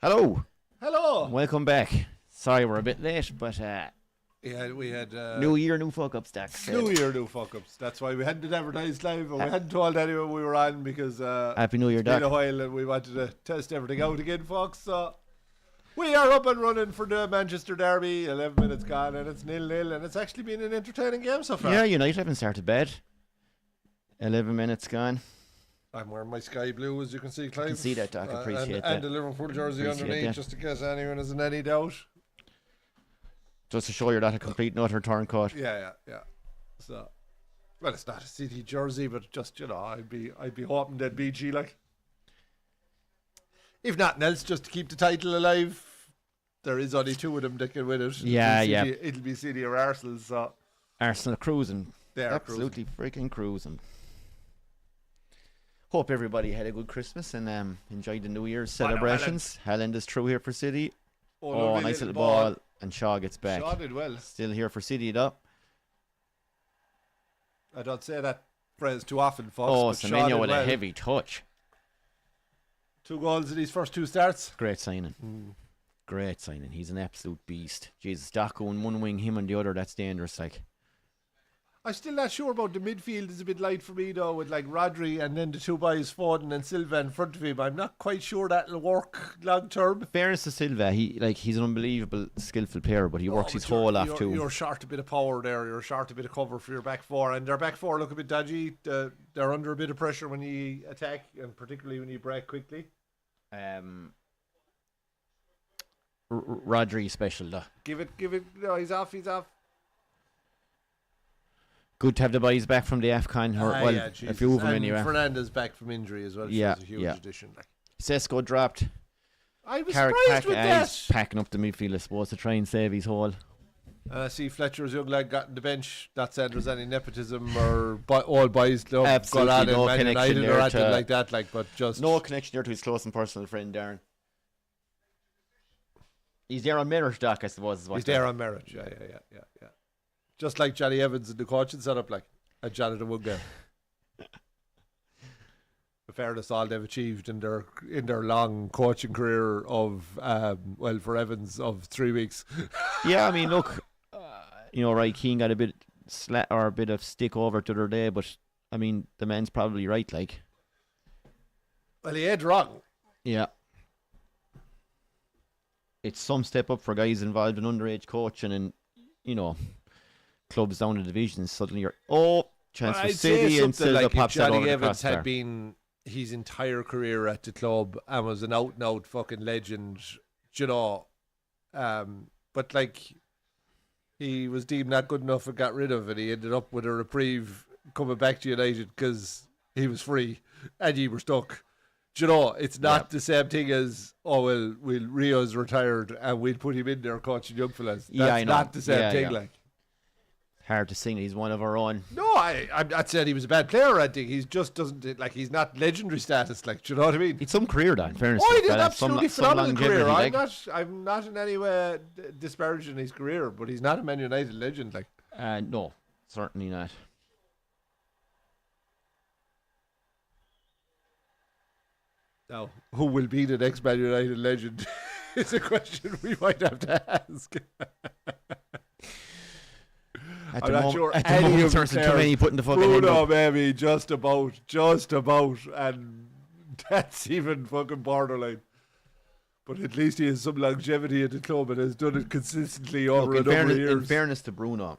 Hello. Hello. Welcome back. Sorry we're a bit late, but We had new year, new fuck-ups, Dak. New year, new fuck-ups. That's why we hadn't advertised live, and we hadn't told anyone we were on because Happy New Year, it's been Doc. a while and we wanted to test everything out again, folks. So we are up and running for the Manchester Derby. 11 minutes gone, and it's 0-0, and it's actually been an entertaining game so far. Yeah, United haven't started bad. 11 minutes gone. I'm wearing my sky blue, as you can see, Clive. I can see that, Doc. I appreciate that. And the Liverpool jersey Appreciate underneath, that. just in case anyone is in any doubt. Just to show you're not a complete and utter turncoat. Yeah. So, well, it's not a City jersey, but just, I'd be hoping they'd beat you, like. If nothing else, just to keep the title alive. There is only two of them that can win it. It'll be City or Arsenal. So Arsenal cruising. They're absolutely freaking cruising. Hope everybody had a good Christmas and enjoyed the New Year's celebrations. Haaland is through here for City. Oh, nice little ball. And Shaw gets back. Shaw did well. Still here for City, though. I don't say that phrase too often, folks. Oh, Semenyo with a heavy touch. 2 goals in his first 2 starts. Great signing. Great signing. He's an absolute beast. Jesus, Daco in one wing, him on the other. That's dangerous. Like, I'm still not sure about the midfield. It's a bit light for me, though, with like Rodri and then the 2 boys, Foden and Silva in front of him. I'm not quite sure that'll work long term. Fairness to Silva, he's an unbelievable, skillful player, but he works his whole off too. You're short a bit of power there. You're short a bit of cover for your back four, and their back four look a bit dodgy. They're under a bit of pressure when you attack, and particularly when you break quickly. Rodri special, though. Give it. No, he's off. Good to have the boys back from the AFCON. A few of them anyway. Fernandez back from injury as well. Yeah, a huge addition. Like. Sesko dropped. I was surprised with that. He's packing up the midfield, I suppose, to try and save his haul. And I see Fletcher's young lad got on the bench. Not saying there's any nepotism or all boys got on in Man United or anything like that. But just no connection there to his close and personal friend Darren. He's there on merit, Doc, I suppose. He's there on merit. Yeah. Just like Johnny Evans in the coaching setup, like a Jonathan Woodgate. In fairness, all they've achieved in their long coaching career of for Evans of 3 weeks. Yeah, I mean, look, Ray Keane got a bit a bit of stick over the other day, but I mean, the man's probably right. Like, well, he ain't wrong. Yeah, it's some step up for guys involved in underage coaching, and clubs down the divisions. Suddenly you're chance for City, and Silva pops out over the crossbar. Johnny Evans had been his entire career at the club and was an out and out fucking legend, but like he was deemed not good enough and got rid of it. He ended up with a reprieve coming back to United because he was free and you were stuck. It's not the same thing as Rio's retired and we'll put him in there coaching young fellas. That's not the same thing. Like, hard to sing. He's one of our own. No, I'm not saying he was a bad player. I think he just doesn't he's not legendary status. Like, do you know what I mean? It's some career, in fairness. He did an absolutely phenomenal career. Like. I'm not in any way disparaging his career, but he's not a Man United legend. Like, no, certainly not. Now, who will be the next Man United legend? It's a question we might have to ask. I'm not sure any of them. Bruno, maybe just about, and that's even fucking borderline. But at least he has some longevity at the club and has done it consistently over a number of years. In fairness to Bruno,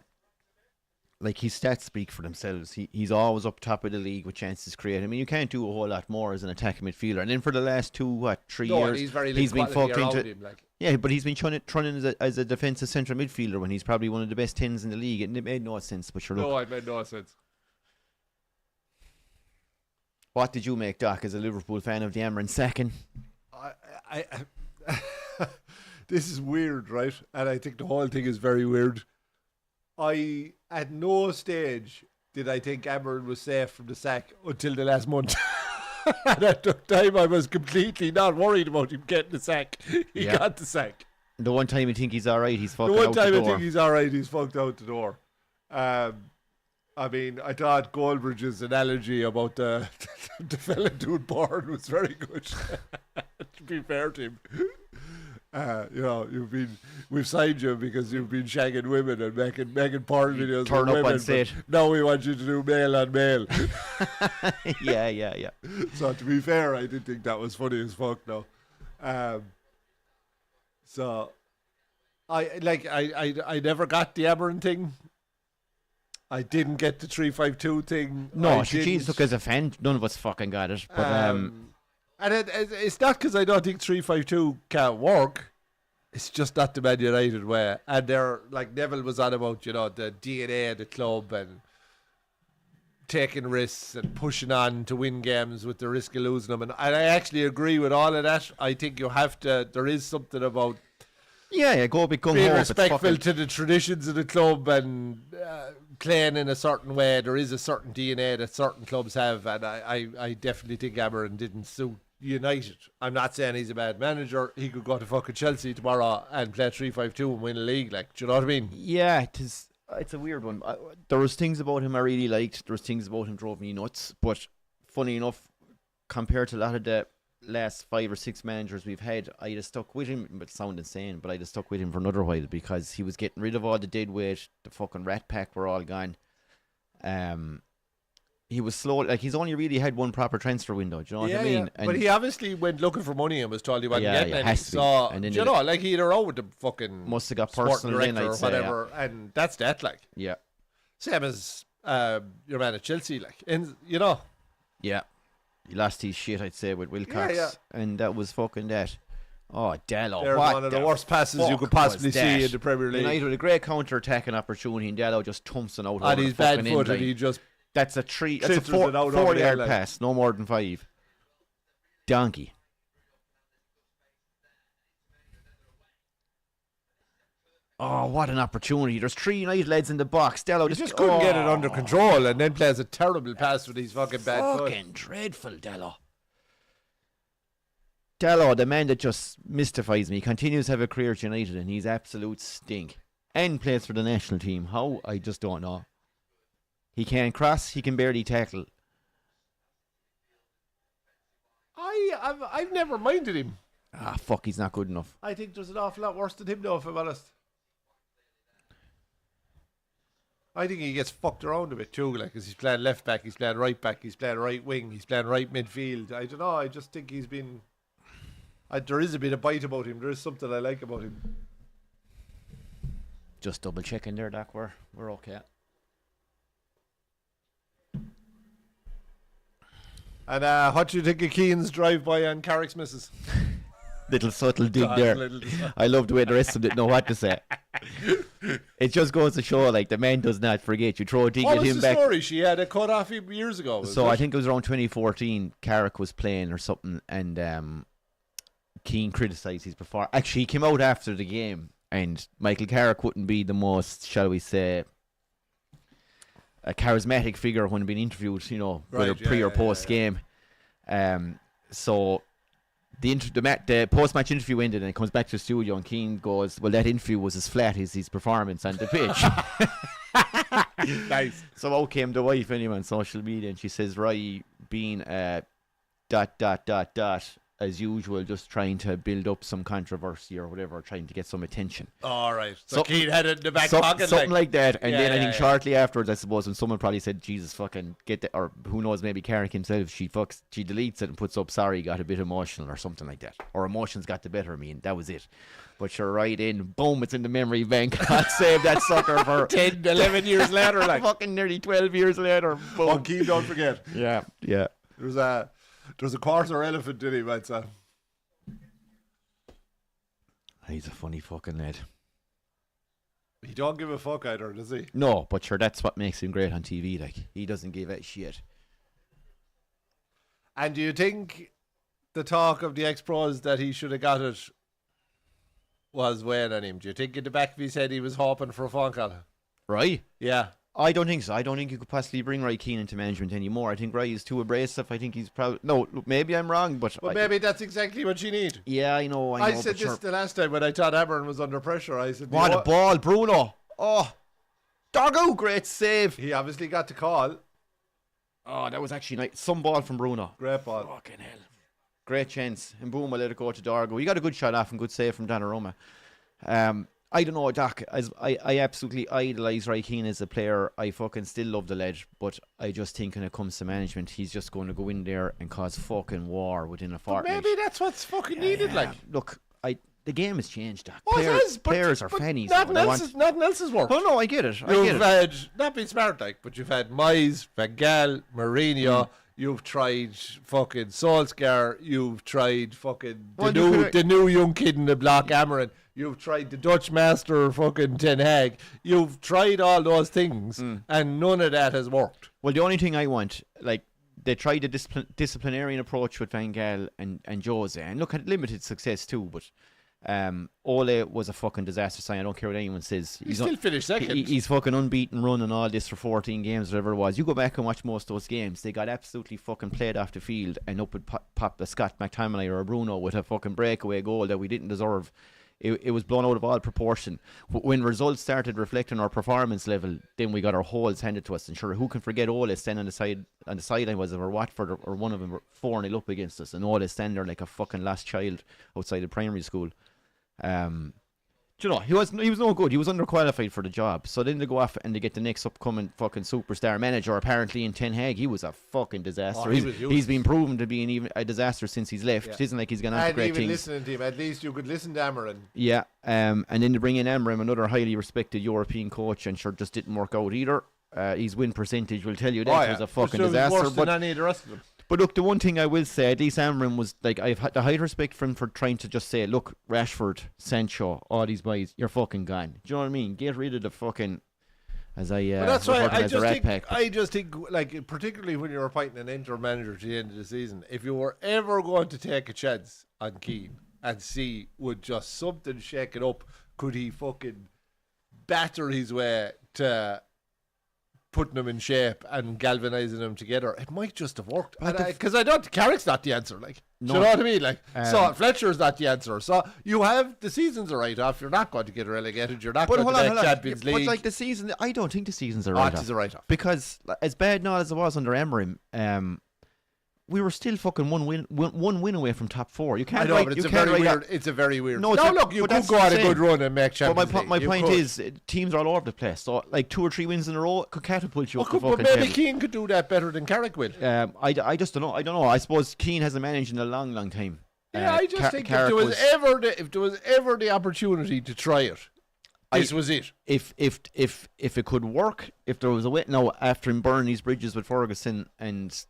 like, his stats speak for themselves. He's always up top of the league with chances created. I mean, you can't do a whole lot more as an attacking midfielder. And then for the last 3 years, he's been fucked into him, like. Yeah, but he's been trunning as a defensive central midfielder when he's probably one of the best 10s in the league. It made no sense. But it made no sense. What did you make, Doc, as a Liverpool fan of the Amarin sacking? This is weird, right? And I think the whole thing is very weird. At no stage did I think Amarin was safe from the sack until the last month. And at the time, I was completely not worried about him getting the sack. He got the sack. The one time you think he's all right, he's fucked out the door. The one time I think he's all right, he's fucked out the door. I mean, I thought Goldbridge's analogy about the fella doing porn was very good. To be fair to him. we've signed you because you've been shagging women and making porn videos. Turn with up women, and say it. Now we want you to do male on male. Yeah. So to be fair, I did think that was funny as fuck. Though, so I never got the Aberrant thing. I didn't get the 352 thing. No, geez, look, as a fan, none of us fucking got it. But and it's not because I don't think 352 can't work. It's just not the Man United way. And they're like Neville was on about, the DNA of the club and taking risks and pushing on to win games with the risk of losing them. And I actually agree with all of that. I think you have to. There is something about. Yeah, go a bit gung-ho. Being respectful to the traditions of the club and playing in a certain way. There is a certain DNA that certain clubs have, and I definitely think Aberrant didn't suit United. I'm not saying he's a bad manager. He could go to fucking Chelsea tomorrow and play 3-5-2 and win a league. Like, do you know what I mean? Yeah, it's a weird one. There was things about him I really liked. There was things about him drove me nuts. But funny enough, compared to a lot of the last 5 or 6 managers we've had, I'd have stuck with him. But it sounds insane, but I'd have stuck with him for another while because he was getting rid of all the dead weight. The fucking Rat Pack were all gone. He was slow. Like, he's only really had one proper transfer window. Do you know what I mean? Yeah. But he obviously went looking for money and was told he wasn't getting any. So, and then like he either out with the fucking must have got personal director in, or whatever, and that's that. Like, yeah, same as your man at Chelsea. Like, and yeah, he lost his shit, I'd say, with Wilcox, and that was fucking that. Oh, Dallo. They're one of the worst passes you could possibly see in the Premier League. United with a great counter-attacking opportunity, and Dallo just thumps it out. And he's bad-footed. He just. That's a 4-yard pass, no more than 5. Donkey. Oh, what an opportunity. There's 3 United lads in the box. Dallo just couldn't get it under control and then plays a terrible pass with his fucking bad foot. Fucking dreadful, Dallo. Dallo, the man that just mystifies me, continues to have a career at United and he's absolute stink. And plays for the national team. How? I just don't know. He can't cross. He can barely tackle. I've never minded him. Ah, fuck, he's not good enough. I think there's an awful lot worse than him, though, if I'm honest. I think he gets fucked around a bit, too. Like, because he's playing left back, he's playing right back, he's playing right wing, he's playing right midfield. I don't know. I just think he's been... there is a bit of bite about him. There is something I like about him. Just double checking there, Doc. We're okay. And what do you think of Keane's drive-by on Carrick's misses? Little subtle dig there. I love the way the rest of them didn't know what to say. It just goes to show, like, the man does not forget. You throw a dig at him back. What was the story? She had a cut off him years ago. So I think it was around 2014. Carrick was playing or something, and Keane criticised his performance. Actually, he came out after the game, and Michael Carrick wouldn't be the most, shall we say, a charismatic figure when being interviewed, whether pre or post game. So the post-match interview ended and it comes back to the studio and Keane goes, well, that interview was as flat as his performance on the pitch. Nice. So out came the wife anyway on social media and she says, Rai being as usual, just trying to build up some controversy or whatever, trying to get some attention. All right. So Keane had it in the back pocket. Something like that. And then I think shortly afterwards, I suppose, when someone probably said, Jesus, fucking get that, or who knows, maybe Carrick himself, she deletes it and puts up, sorry, got a bit emotional or something like that. Or emotions got the better of me and that was it. But you're right in, boom, it's in the memory bank. God save that sucker for 10, 11 years later. Like fucking nearly 12 years later. Boom. Oh, Keane, don't forget. Yeah. There's a quarter elephant in him, I'd say. He's a funny fucking lad. He don't give a fuck either, does he? No, but sure, that's what makes him great on TV. Like, he doesn't give a shit. And do you think the talk of the ex-pros that he should have got it was weighing on him? Do you think in the back of his head he was hoping for a phone call? Right? Yeah. I don't think so. I don't think you could possibly bring Rai Keane into management anymore. I think Rai is too abrasive. I think he's probably... No, look, maybe I'm wrong, but... Well, maybe that's exactly what you need. Yeah, I know. I said this the last time when I thought Aberrant was under pressure. I said... What a ball, Bruno. Oh, doggo, great save. He obviously got the call. Oh, that was actually nice. Some ball from Bruno. Great ball. Fucking hell. Great chance. And boom, I let it go to Dargo. He got a good shot off and good save from Donnarumma. I don't know, Doc. I absolutely idolise Roy Keane as a player. I fucking still love the lad, but I just think when it comes to management, he's just going to go in there and cause fucking war within a fortnight. Maybe that's what's fucking needed. Like, look, the game has changed, Doc. Players are fannies. Nothing else has worked. Oh no, I get it. You've had, not being smart, like, but you've had Moyes, Van Gaal, Mourinho. You've tried fucking Solskjaer. You've tried fucking the new young kid in the block, Amarin. You've tried the Dutch master, fucking Ten Hag. You've tried all those things, and none of that has worked. Well, the only thing I want, like, they tried the disciplinarian approach with Van Gaal and Jose, and look, had limited success too, but Ole was a fucking disaster sign. I don't care what anyone says. He still finished second. He's fucking unbeaten run and all this for 14 games, whatever it was. You go back and watch most of those games, they got absolutely fucking played off the field, and up would pop a Scott McTominay or a Bruno with a fucking breakaway goal that we didn't deserve. It was blown out of all proportion. When results started reflecting our performance level, then we got our holes handed to us. And sure, who can forget Ole standing on the sideline, was it, or Watford or one of them, 4-0 up against us, and Ole standing there like a fucking lost child outside of primary school. You know, he was no good. He was underqualified for the job. So then they go off and they get the next upcoming fucking superstar manager, apparently in Ten Hag. He was a fucking disaster. He's been proven to be a disaster since he's left. It isn't like he's gone on to great things. And even listening to him, at least you could listen to Amarin. Yeah, and then to bring in Amarin, another highly respected European coach, and sure, just didn't work out either. His win percentage will tell you that was a fucking disaster. Worse than any of the rest of them. But look, the one thing I will say, at least Amarin was like, I've had the high respect for him for trying to just say, look, Rashford, Sancho, all these boys, you're fucking gone. Do you know what I mean? Get rid of the fucking, as I that's why I just think, like, particularly when you're appointing an interim manager to the end of the season, if you were ever going to take a chance on Keane and see would just something shake it up, could he fucking batter his way to putting them in shape and galvanising them together, it might just have worked. Because I don't, Carrick's not the answer. Like, no. Do you know what I mean? Like, so Fletcher's not the answer. So you have the season's a write off. You're not going to get relegated. You're not going to make Champions League. But like the season, I don't think the season's a write off. It's a write off because as bad now as it was under Emery, we were still fucking one win away from top four. You can't. I know, but it's a very weird. No, look, you could go on a good run and make Champions League. But my point is, teams are all over the place. So like 2 or 3 wins in a row could catapult you up. But maybe Keane could do that better than Carrick will. I just don't know. I don't know. I suppose Keane hasn't managed in a long time. Yeah, I just think if there was ever the opportunity to try it, this was it. If it could work, if there was a way. Now after him burning these bridges with Ferguson and.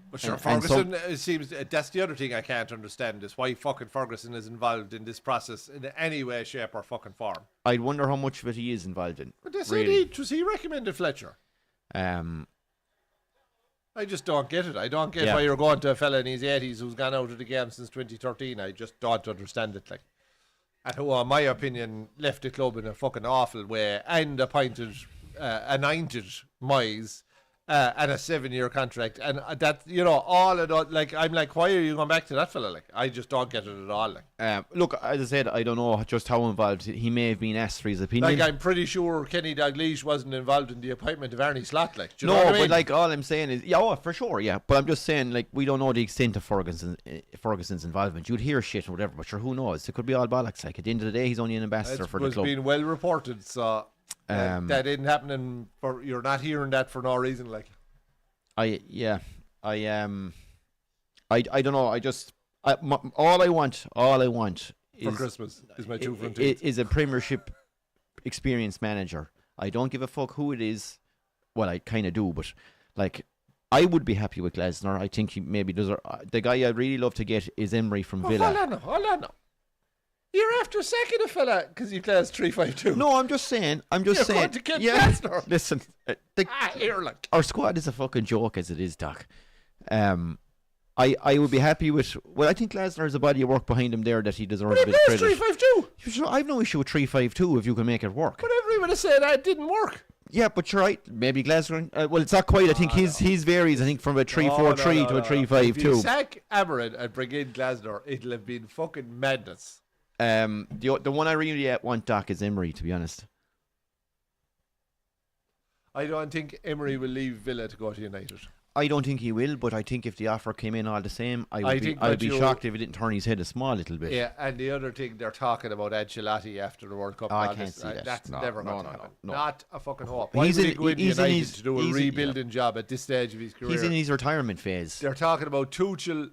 But sure, Ferguson, it seems that's the other thing I can't understand is why fucking Ferguson is involved in this process in any way, shape, or fucking form. I'd wonder how much of it he is involved in. But they said he recommended Fletcher. I just don't get it. I don't get why you're going to a fella in his 80s who's gone out of the game since 2013. I just don't understand it. Like, and who, in my opinion, left the club in a fucking awful way and anointed Moyes. And a 7-year contract, and that, you know, all of that. Like, I'm like, why are you going back to that fella? Like, I just don't get it at all. Like, look, as I said, I don't know just how involved he may have been asked for his opinion. Like, I'm pretty sure Kenny Dalglish wasn't involved in the appointment of Arnie Slot. Like, do you know what I mean? But like, all I'm saying is, for sure, yeah. But I'm just saying, like, we don't know the extent of Ferguson's involvement. You'd hear shit or whatever, but sure, who knows? It could be all bollocks. Like, at the end of the day, he's only an ambassador for the club. It's been well reported, so. That didn't happen, you're not hearing that for no reason. Like, I don't know. All I want for Christmas is my 2 front is a Premiership experienced manager. I don't give a fuck who it is. Well, I kind of do, but like, I would be happy with Glasner. I think he maybe does. The guy I'd really love to get is Emery from Villa. Hold on. You're after sacking a fella because he plays 3-5-2. No, I'm just saying. You're going to get Glasner. Listen, our squad is a fucking joke as it is, Doc. I would be happy with. Well, I think Glasner has a body of work behind him there that he deserves a bit of credit. 3-5-2. I've no issue with 3-5-2 if you can make it work. But everyone has said that didn't work. Yeah, but you're right. Maybe Glasner. Well, it's not quite. I think his varies. I think from a 3-4-3 to a 3-5-2. If you sack Amarin and bring in Glasner, it'll have been fucking madness. The one I really want, Doc, is Emery, to be honest. I don't think Emery will leave Villa to go to United. I don't think he will, but I think if the offer came in all the same, I'd be shocked if he didn't turn his head a small little bit. Yeah, and the other thing, they're talking about Ancelotti after the World Cup. I can't see that. That's never going to happen. No. Not a fucking hope. Why would he go into United to do a rebuilding job at this stage of his career? He's in his retirement phase. They're talking about Tuchel.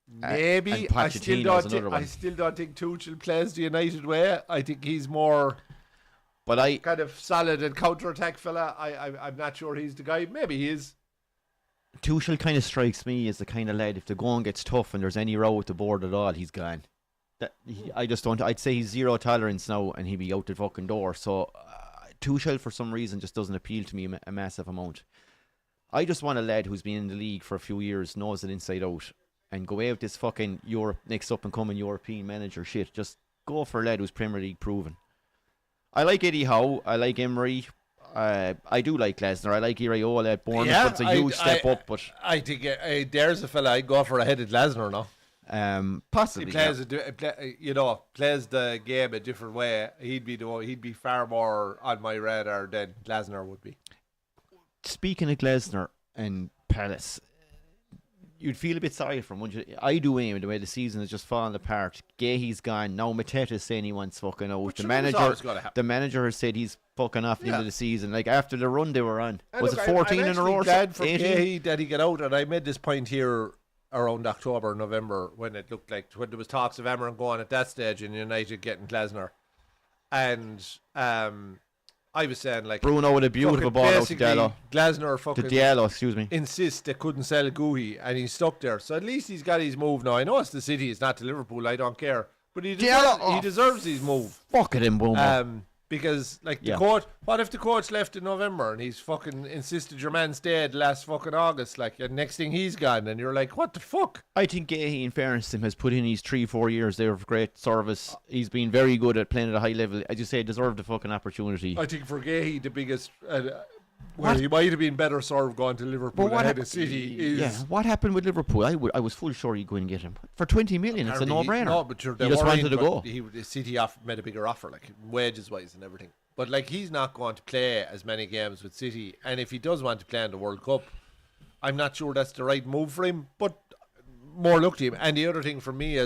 Maybe. I still don't think Tuchel plays the United way. I think he's more... But kind of solid and counter-attack fella. I'm not sure he's the guy. Maybe he is. Tuchel kind of strikes me as the kind of lad, if the going gets tough and there's any row at the board at all, he's gone. I just don't. I'd say he's zero tolerance now, and he'd be out the fucking door. So Tuchel, for some reason, just doesn't appeal to me a massive amount. I just want a lad who's been in the league for a few years, knows it inside out, and go out with this fucking next up and coming European manager shit. Just go for a lad who's Premier League proven. I like Eddie Howe. I like Emery. I do like Glasner. I like Iraola at Bournemouth. Yeah, it's a huge step up. But I think there's a fella I'd go for ahead of Glasner now. Possibly. He plays plays the game a different way. He'd be far more on my radar than Glasner would be. Speaking of Glasner and Palace, you'd feel a bit sorry for him, wouldn't you? I do, the way the season is just falling apart. Gahey's gone. Now Mateta's saying he wants fucking out. The manager has said he's fucking off the end of the season. Like after the run they were on. Was it 14 in a row? I'm glad for Gahey that he got out. And I made this point here around October, November, when it looked like, when there was talks of Amarin going at that stage and United getting Glasner. And I was saying, like, Bruno with a beautiful ball out to Diallo. Glasner fucking Diallo, excuse me. Insist they couldn't sell Guhi, and he's stuck there. So at least he's got his move now. I know it's the City, it's not to Liverpool. I don't care, but he deserves his move. Fuck it, him, Boomer. Because like the coach, what if the coach left in November and he's fucking insisted your man stayed last fucking August? Like, and next thing he's gone, and you're like, what the fuck? I think Gahey, in fairness to him, has put in his 3-4 years there of great service. He's been very good at playing at a high level. As you say, deserved the fucking opportunity. I think for Gahey, the biggest. He might have been better served going to Liverpool ahead of City. What happened with Liverpool? I was full sure he'd go and get him for 20 million. It's a no-brainer. No, but he just wanted to go. City made a bigger offer, like wages-wise and everything. But like he's not going to play as many games with City, and if he does want to play in the World Cup, I'm not sure that's the right move for him. But more luck to him. And the other thing for me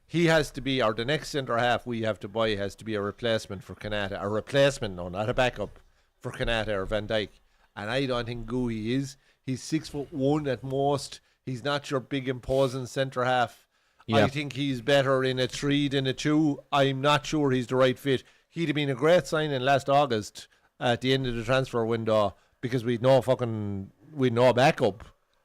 he has to be, or the next centre half we have to buy has to be a replacement for Kanata. A replacement, no, not a backup for Kanata or Van Dijk. And I don't think Guhi is. He's 6'1" at most. He's not your big imposing centre half. Yeah. I think he's better in a 3 than a 2. I'm not sure he's the right fit. He'd have been a great signing last August at the end of the transfer window because we'd no backup.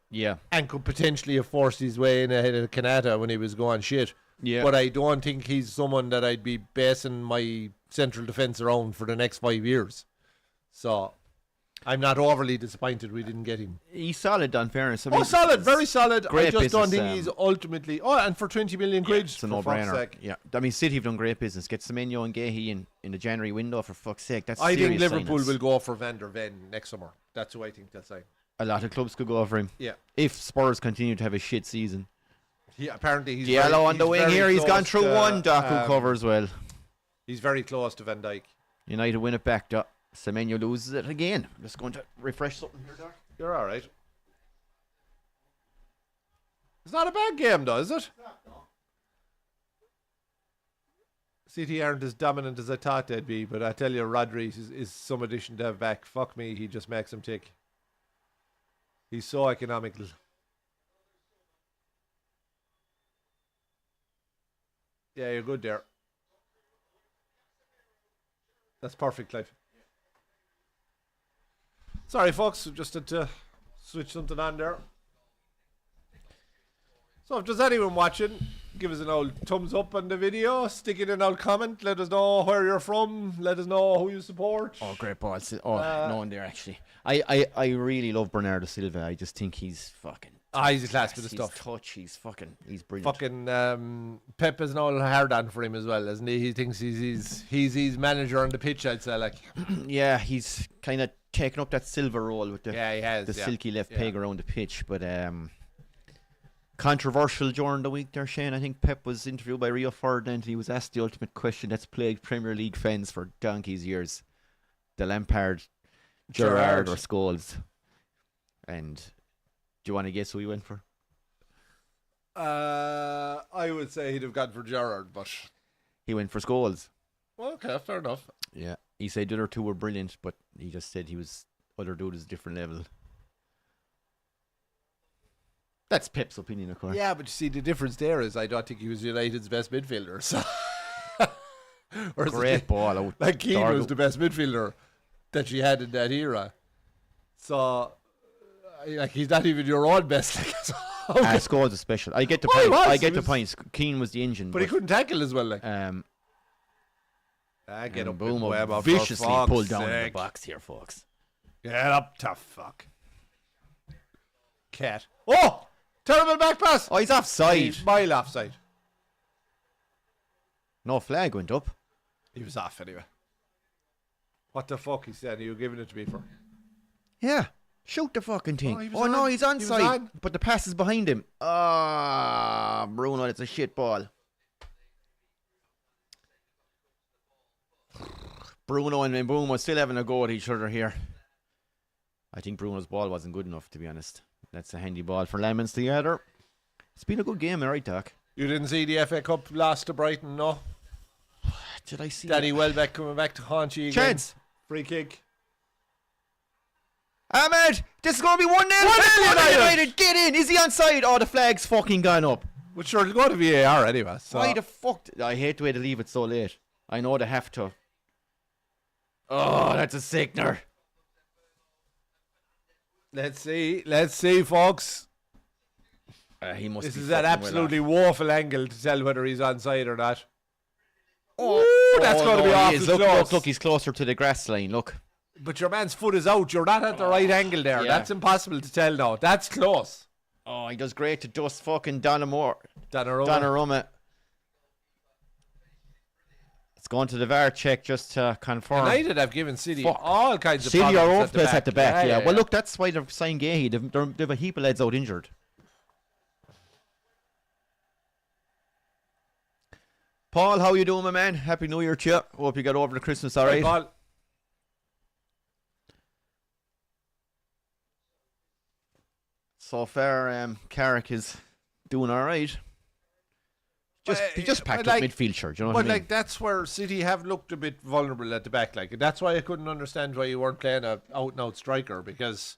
Yeah. And could potentially have forced his way in ahead of Kanata when he was going shit. Yeah. But I don't think he's someone that I'd be basing my central defence around for the next 5 years. So I'm not overly disappointed we didn't get him. He's solid, on fairness. I mean, solid, very solid. I just don't think he's ultimately... and for 20 million quid, it's a no-brainer. Yeah, I mean, City have done great business. Get Semenyo and Gahey in the January window, for fuck's sake. That's I think Liverpool signings. will go for Van der Ven next summer. That's who I think they'll sign. A lot of clubs could go for him. Yeah. If Spurs continue to have a shit season. Apparently he's Diallo on the wing here. He's gone through one. Doku covers well. He's very close to Van Dijk. United win it back. Semenyo loses it again. I'm just going to refresh something here, Doc. You're all right. It's not a bad game, though, is it? No. City aren't as dominant as I thought they'd be, but I tell you, Rodri is some addition to have back. Fuck me, he just makes them tick. He's so economical. Yeah, you're good there. That's perfect, Clive. Sorry, folks, just had to switch something on there. So if there's anyone watching, give us an old thumbs up on the video, stick it in an old comment, let us know where you're from, let us know who you support. Oh, great balls. No one there, actually. I really love Bernardo Silva. I just think he's fucking... he's a class bit of stuff. He's brilliant. Fucking Pep is an old hard on for him as well, isn't he? He thinks he's his manager on the pitch, I'd say. Like, yeah, he's kind of taken up that Silva role with the silky left peg around the pitch. But controversial during the week there, Shane. I think Pep was interviewed by Rio Ferdinand. He was asked the ultimate question that's plagued Premier League fans for donkey's years: the Lampard, Gerrard or Scholes. And do you want to guess who he went for? I would say he'd have gone for Gerrard, but he went for Scholes. Well, okay, fair enough. Yeah, he said the other two were brilliant, but he just said other dude is a different level. That's Pep's opinion, of course. Yeah, but you see, the difference there is I don't think he was United's best midfielder. So. Great ball out. Like Keane was the best midfielder that she had in that era. So, like, he's not even your own best. Scholes is special. I get the point. I get the points. Keane was the engine. But he couldn't tackle as well. Like. Get up, boom, viciously pulled down in the box here, folks. Get up to fuck. Cat. Oh! Terrible back pass. Oh, he's offside. He's mile offside. No flag went up. He was off anyway. What the fuck, he said? Are you giving it to me for? Yeah. Shoot the fucking thing. No, he's onside. On. But the pass is behind him. Bruno, it's a shit ball. Bruno and Mbeumo still having a go at each other here. I think Bruno's ball wasn't good enough, to be honest. That's a handy ball for Lemons together. It's been a good game, right, Doc? You didn't see the FA Cup loss to Brighton, no? Did I see Danny Welbeck coming back to haunt you again. Chance. Free kick. Ahmed, this is going to be 1-0. 1-0 United. Get in. Is he onside? Oh, the flag's fucking gone up. Well, sure, it'll go to VAR anyway. So. Why the fuck? I hate the way they leave it so late. I know they have to. Oh, that's a sickener. Let's see, folks. He must. This is an absolutely woeful angle to tell whether he's onside or not. Oh, that's going to be awful close. Look, he's closer to the grass line. Look. But your man's foot is out. You're not at the right angle there. Yeah. That's impossible to tell now. That's close. Oh, he does great to dust fucking Donnarumma. It's going to the VAR check just to confirm. United have given City all kinds of problems. City are hopeless at the back, yeah. Well, look, that's why they're signed Gahey. They've a heap of lads out injured. Paul, how you doing, my man? Happy New Year to you. Hope you got over the Christmas all right. Paul. So far, Carrick is doing all right. He just packed up midfield shirt, you know what I mean? Like, that's where City have looked a bit vulnerable at the back. Like, that's why I couldn't understand why you weren't playing an out-and-out striker, because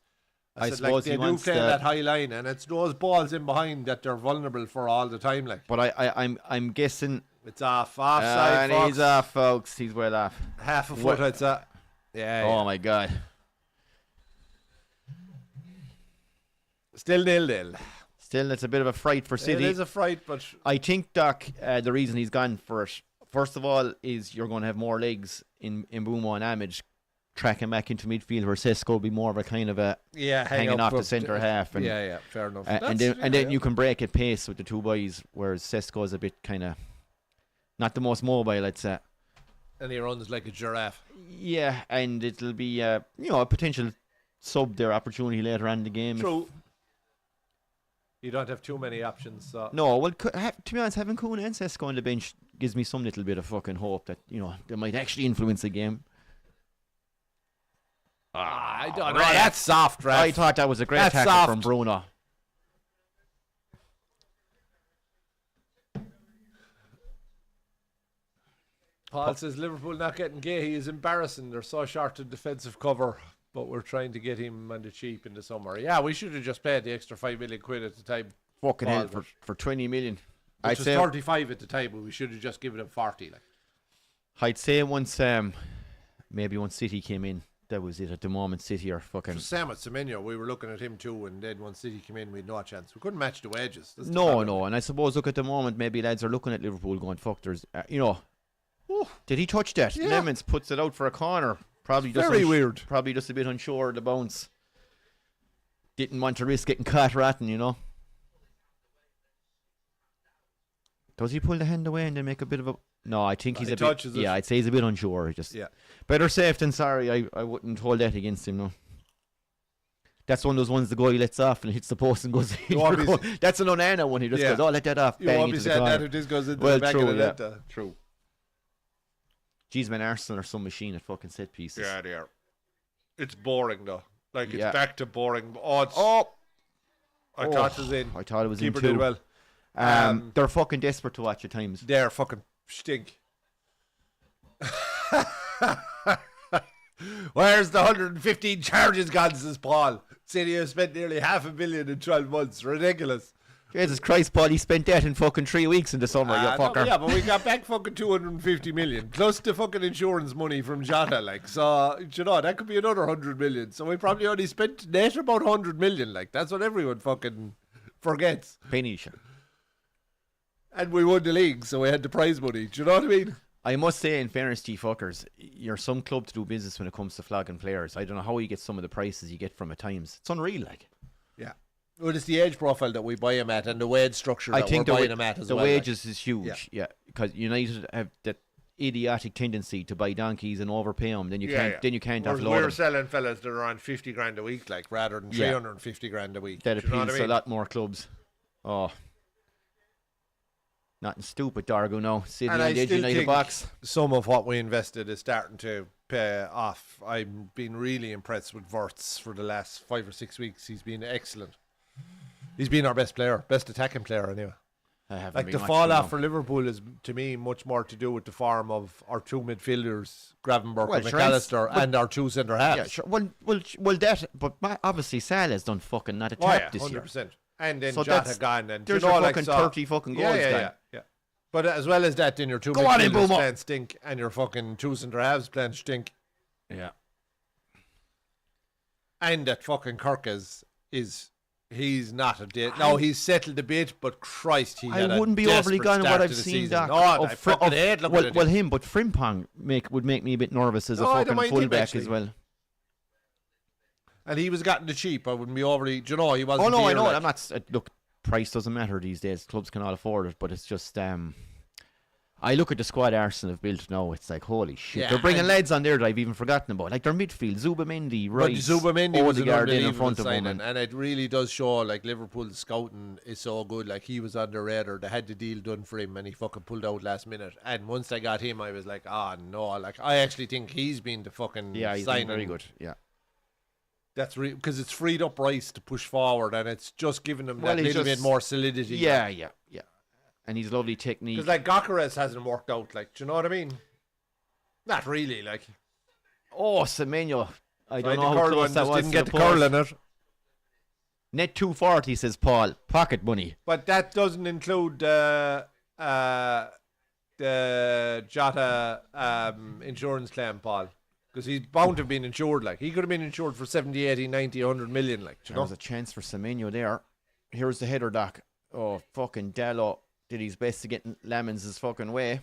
I suppose they do play that high line, and it's those balls in behind that they're vulnerable for all the time. Like, but I'm guessing it's offside. And he's off, folks. He's well off. Half a foot, I'd say. Yeah. Oh my God. Still 0-0. Still, it's a bit of a fright for City. It is a fright, but I think, Doc, the reason he's gone for it, first of all, is you're going to have more legs in Mbeumo and Ahmed tracking back into midfield, where Sesko will be more of a kind of a hanging off the centre half. And, fair enough. And then you can break at pace with the two boys, whereas Sesko is a bit kind of not the most mobile, I'd say. And he runs like a giraffe. Yeah, and it'll be a potential sub there opportunity later on in the game. True. You don't have too many options. So. No, well, to be honest, having Kuhn and Sesko on the bench gives me some little bit of fucking hope that, they might actually influence the game. I don't know. That's soft, Raf. I thought that was a great tackle from Bruno. Paul says Liverpool not getting Gahey is embarrassing. They're so short of defensive cover. But we're trying to get him on the cheap in the summer. Yeah, we should have just paid the extra £5 million at the time. Fucking hell, for 20 million. Which was 35 at the time, but we should have just given him 40. Like. I'd say once City came in, that was it. At the moment, City are fucking. Same with Semenyo. We were looking at him too, and then once City came in, we had no chance. We couldn't match the wages. No, and I suppose look at the moment, maybe lads are looking at Liverpool going, "Fuck, there's did he touch that?" Yeah. Lemons puts it out for a corner. Probably just very weird. Probably just a bit unsure of the bounce. Didn't want to risk getting caught ratting, Does he pull the hand away and then make a bit of a? No, I think he's a bit. Yeah, I'd say he's a bit unsure. Better safe than sorry. I wouldn't hold that against him. No. That's one of those ones the goalie lets off and hits the post and goes in. That's an Onana one. He just goes, let that off. You won't be saying that if this goes into the back of the net. True. Jeez, man, Arsenal are some machine at fucking set pieces. Yeah, they are. It's boring, though. Like, it's back to boring. I thought it was in. I thought it was Keeper in too. did well. They're fucking desperate to watch at times. They're fucking stink. Where's the 115 charges gone, says Paul? City have spent nearly $500 million in 12 months. Ridiculous. Jesus Christ, Paul, he spent that in fucking 3 weeks in the summer, you fucker. Yeah, but we got back fucking 250 million, plus the fucking insurance money from Jota, like, so, you know, that could be another 100 million. So we probably only spent net about 100 million, like, that's what everyone fucking forgets. Penny. And we won the league, so we had the prize money. Do you know what I mean? I must say, in fairness to you fuckers, you're some club to do business when it comes to flogging players. I don't know how you get some of the prices you get from at times. It's unreal, like. Yeah. Well, it's the age profile that we buy him at and the wage structure that we're buying him at as well. The wages is huge, yeah. Because United have that idiotic tendency to buy donkeys and overpay them. Then you can't offload them. We're selling fellas that are on 50 grand a week, like, rather than 350 grand a week. That appeals to a lot more clubs. Oh. Nothing stupid, Dargo, no. City and the United box. Some of what we invested is starting to pay off. I've been really impressed with Wirtz for the last 5 or 6 weeks. He's been excellent. He's been our best player, best attacking player anyway. Like, the fall off for Liverpool is, to me, much more to do with the form of our 2 midfielders, Gravenberch and McAllister, and our 2 centre halves. Yeah, sure. Well, that, but obviously Salah's done fucking not a tap this 100%. year. And then Jota gone, and there's your fucking 30 fucking goals yeah. But as well as that, then your 2 midfielders playing stink, and your fucking 2 centre halves playing stink. Yeah. And that fucking Kirk he's not a bit. No, he's settled a bit, but Christ, I wouldn't be overly gone on what I've seen, Doc. Well, him, but Frimpong would make me a bit nervous as a fucking fullback as well. And he was gotten the cheap. I wouldn't be overly. Do you know, he wasn't. Oh no, I know. Like, I'm not. Look, price doesn't matter these days. Clubs can all afford it, but it's just. I look at the squad Arsenal have built now. It's like, holy shit! Yeah, they're bringing lads on there that I've even forgotten about. Like their midfield, Zubamendi, Rice, Zubamendi was an in front of him, and it really does show. Like, Liverpool's scouting is so good. Like, he was on the radar. They had the deal done for him, and he fucking pulled out last minute. And once they got him, I was like, no! Like, I actually think he's been the fucking he's been very good. Yeah. That's because it's freed up Rice to push forward, and it's just given him that little bit more solidity. Yeah. And he's lovely technique. Because, like, Gyökeres hasn't worked out. Like, do you know what I mean? Not really. Like, Semenyo. I don't know how close that was. Didn't get the curl in it. Net 240, says Paul. Pocket money. But that doesn't include the Jota insurance claim, Paul. Because he's bound to have been insured. Like, he could have been insured for 70, 80, 90, 100 million. Like, there was a chance for Semenyo there. Here's the header, Doc. Oh, fucking Dallo did his best to get Lamons' fucking way.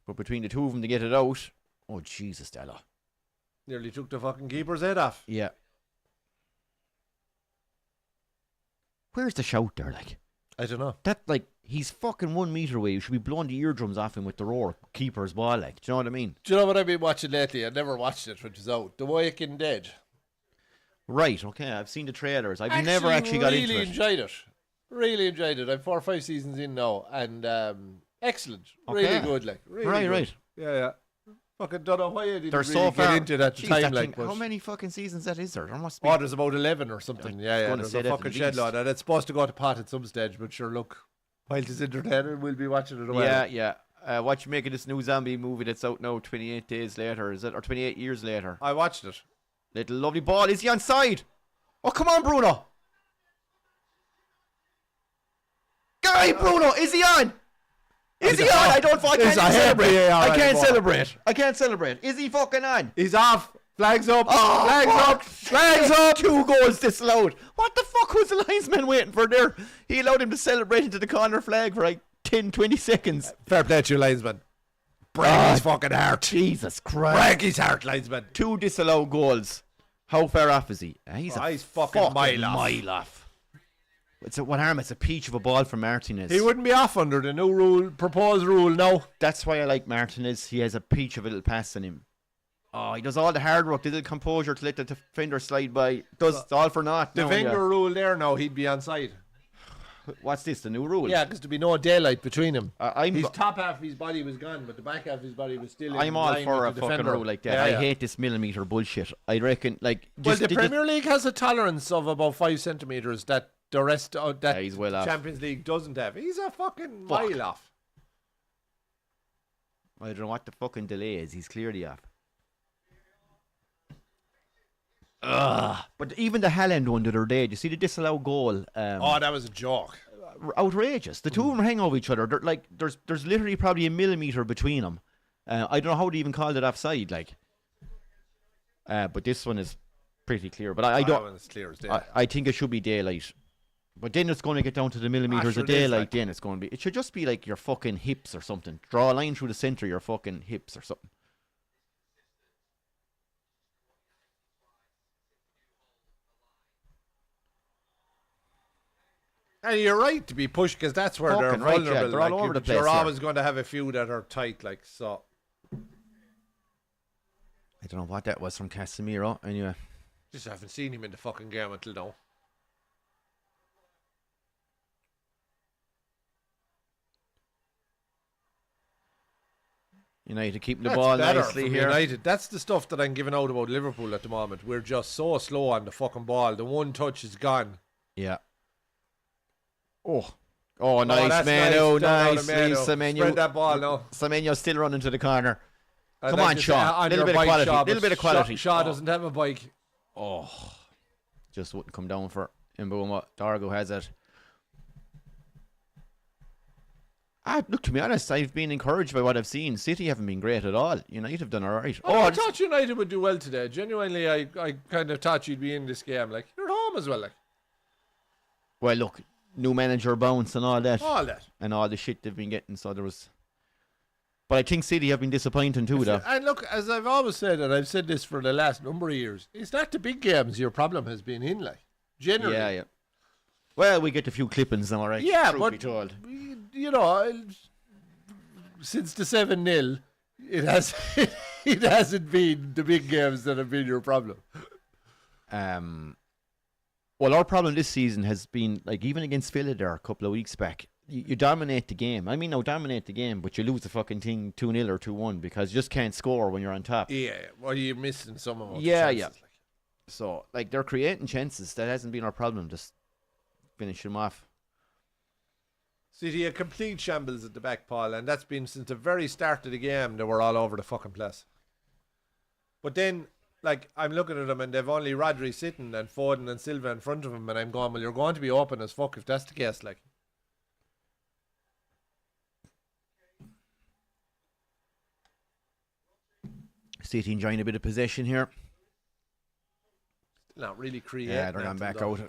But between the two of them to get it out. Oh, Jesus, Dallo. Nearly took the fucking keeper's head off. Yeah. Where's the shout there, like? I don't know. That, like, he's fucking 1 meter away. You should be blowing the eardrums off him with the roar. Keeper's ball, like. Do you know what I mean? Do you know what I've been watching lately? I never watched it when it was out. The Walking Dead. Right, okay. I've seen the trailers. I've never actually got into it. Really enjoyed it. I'm 4 or 5 seasons in now, and excellent. Okay. Really good, like. Really good. Right. Yeah. Fucking don't know why I didn't get into it at the time. Like, how many fucking seasons that is there? There must be. There's about 11 or something. Yeah. There's a fucking shed load, and it's supposed to go to pot at some stage. But sure, look, while it's entertaining, we'll be watching it a while. Yeah. What you make of this new zombie movie that's out now 28 days later? Is it, or 28 years later? I watched it. Little lovely ball. Is he onside? Oh, come on, Bruno. Bruno, is he on? Is he on? I can't celebrate. Is he fucking on? He's off. Flags up. Flags up. 2 goals disallowed. What the fuck was the linesman waiting for there? He allowed him to celebrate into the corner flag for like 10, 20 seconds. Fair play to you, linesman. Break his fucking heart. Jesus Christ. Break his heart, linesman. 2 disallowed goals. How far off is he? He's fucking mile off. What harm? It's a peach of a ball from Martinez. He wouldn't be off under the new proposed rule now. That's why I like Martinez. He has a peach of a little pass in him. Oh, he does all the hard work, the little composure to let the defender slide by. Does all for naught. The Wenger rule there now, he'd be onside. What's this? The new rule? Yeah, because there'd be no daylight between him. His top half of his body was gone, but the back half of his body was still. I'm all for a fucking rule like that. I hate this millimeter bullshit. I reckon, like, well, the Premier League has a tolerance of about 5 centimeters that the rest of that he's well Champions League doesn't have. He's a fucking mile off. I don't know what the fucking delay is. He's clearly off. But even the Haaland one the other day, do you see the disallowed goal? That was a joke. Outrageous. The two of them hang over each other. They're like, there's literally probably a millimetre between them. I don't know how they even called it offside. Like, but this one is pretty clear. But I don't. That one's clear as day. I think it should be daylight. But then it's going to get down to the millimetres of daylight. Like, then it's going to be. It should just be like your fucking hips or something. Draw a line through the centre of your fucking hips or something. And you're right to be pushed because that's where they're vulnerable. Yeah, they're all over the place. You're always going to have a few that are tight, like so. I don't know what that was from Casemiro. Anyway, just haven't seen him in the fucking game until now. United keeping the ball nicely here. United. That's the stuff that I'm giving out about Liverpool at the moment. We're just so slow on the fucking ball. The one touch is gone. Yeah. Oh, nice, man. Nice. Oh, nice. Semenyo. Spread that ball now. Semenyo's still running to the corner. Come like on, Shaw. A little bit of quality. A little bit of quality. Shaw doesn't have a bike. Oh. Just wouldn't come down for Mboma. Dargo has it. Look, to be honest, I've been encouraged by what I've seen. City haven't been great at all. United have done all right. I thought United would do well today. Genuinely, I kind of thought you'd be in this game. Like, you're at home as well. Like. Well, look. New manager bounce and all that. And all the shit they've been getting. So there was. But I think City have been disappointing too, though. And look, as I've always said, and I've said this for the last number of years, it's not the big games your problem has been in, like. Generally. Yeah. Well, we get a few clippings now, right? Yeah, but, be told. You know, since the 7-0, it hasn't been the big games that have been your problem. Well, our problem this season has been, like, even against Villa there a couple of weeks back, you dominate the game. I mean, dominate the game, but you lose the fucking thing 2-0 or 2-1 because you just can't score when you're on top. Yeah, well, you're missing some of them. Yeah. So, like, they're creating chances. That hasn't been our problem. Just finish them off. City a complete shambles at the back, Paul, and that's been since the very start of the game. They were all over the fucking place. But then, like, I'm looking at them and they've only Rodri sitting and Foden and Silva in front of him, and I'm going, well, you're going to be open as fuck if that's the case, like. City enjoying a bit of possession here. Not really creating. Yeah, they're going back out.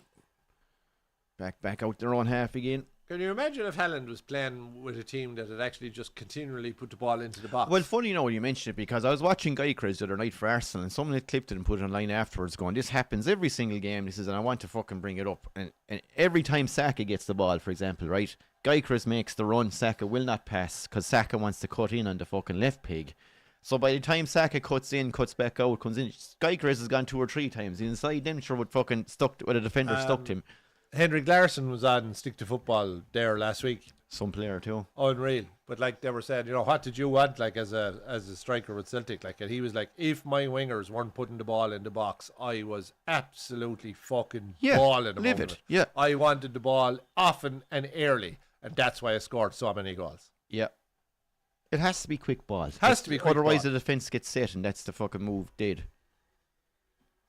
Back out their own half again. Can you imagine if Haaland was playing with a team that had actually just continually put the ball into the box? Well, funny, when you mentioned it, because I was watching Gyökeres the other night for Arsenal, and someone had clipped it and put it online afterwards going, this happens every single game, and I want to fucking bring it up. And every time Saka gets the ball, for example, right, Gyökeres makes the run, Saka will not pass, because Saka wants to cut in on the fucking left peg. So by the time Saka cuts in, cuts back out, comes in, Gyökeres has gone 2 or 3 times inside, then sure would fucking with a defender stuck to him. Henrik Larsson was on Stick to Football there last week. Some player too. Unreal. But like they were saying, what did you want like as a striker with Celtic? Like, and he was like, if my wingers weren't putting the ball in the box, I was absolutely fucking balling about it. Yeah. I wanted the ball often and early, and that's why I scored so many goals. Yeah. It has to be quick balls. Otherwise the defence gets set and that's the fucking move dead.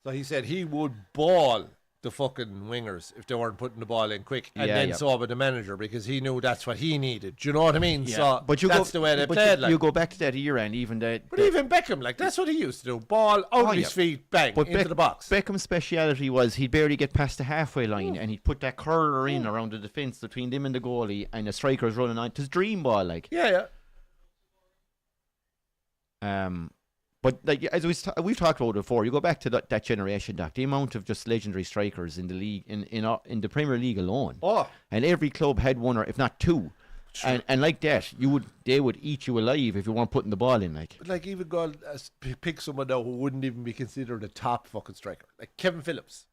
So he said he would ball the fucking wingers if they weren't putting the ball in quick, and so with the manager because he knew that's what he needed. Do you know what I mean? Yeah. So but that's the way they played. You go back to that era and even that. But even Beckham, like that's what he used to do: ball out of his feet, bang into the box. Beckham's speciality was he'd barely get past the halfway line, and he'd put that curler in around the defence between them and the goalie, and the striker's running on. It's his dream ball, like. Yeah. But like as we've talked about before, you go back to that generation, Doc. The amount of just legendary strikers in the league, in the Premier League alone. And every club had one or if not two, and like that, they would eat you alive if you weren't putting the ball in. Like, but like even go pick someone now who wouldn't even be considered a top fucking striker, like Kevin Phillips.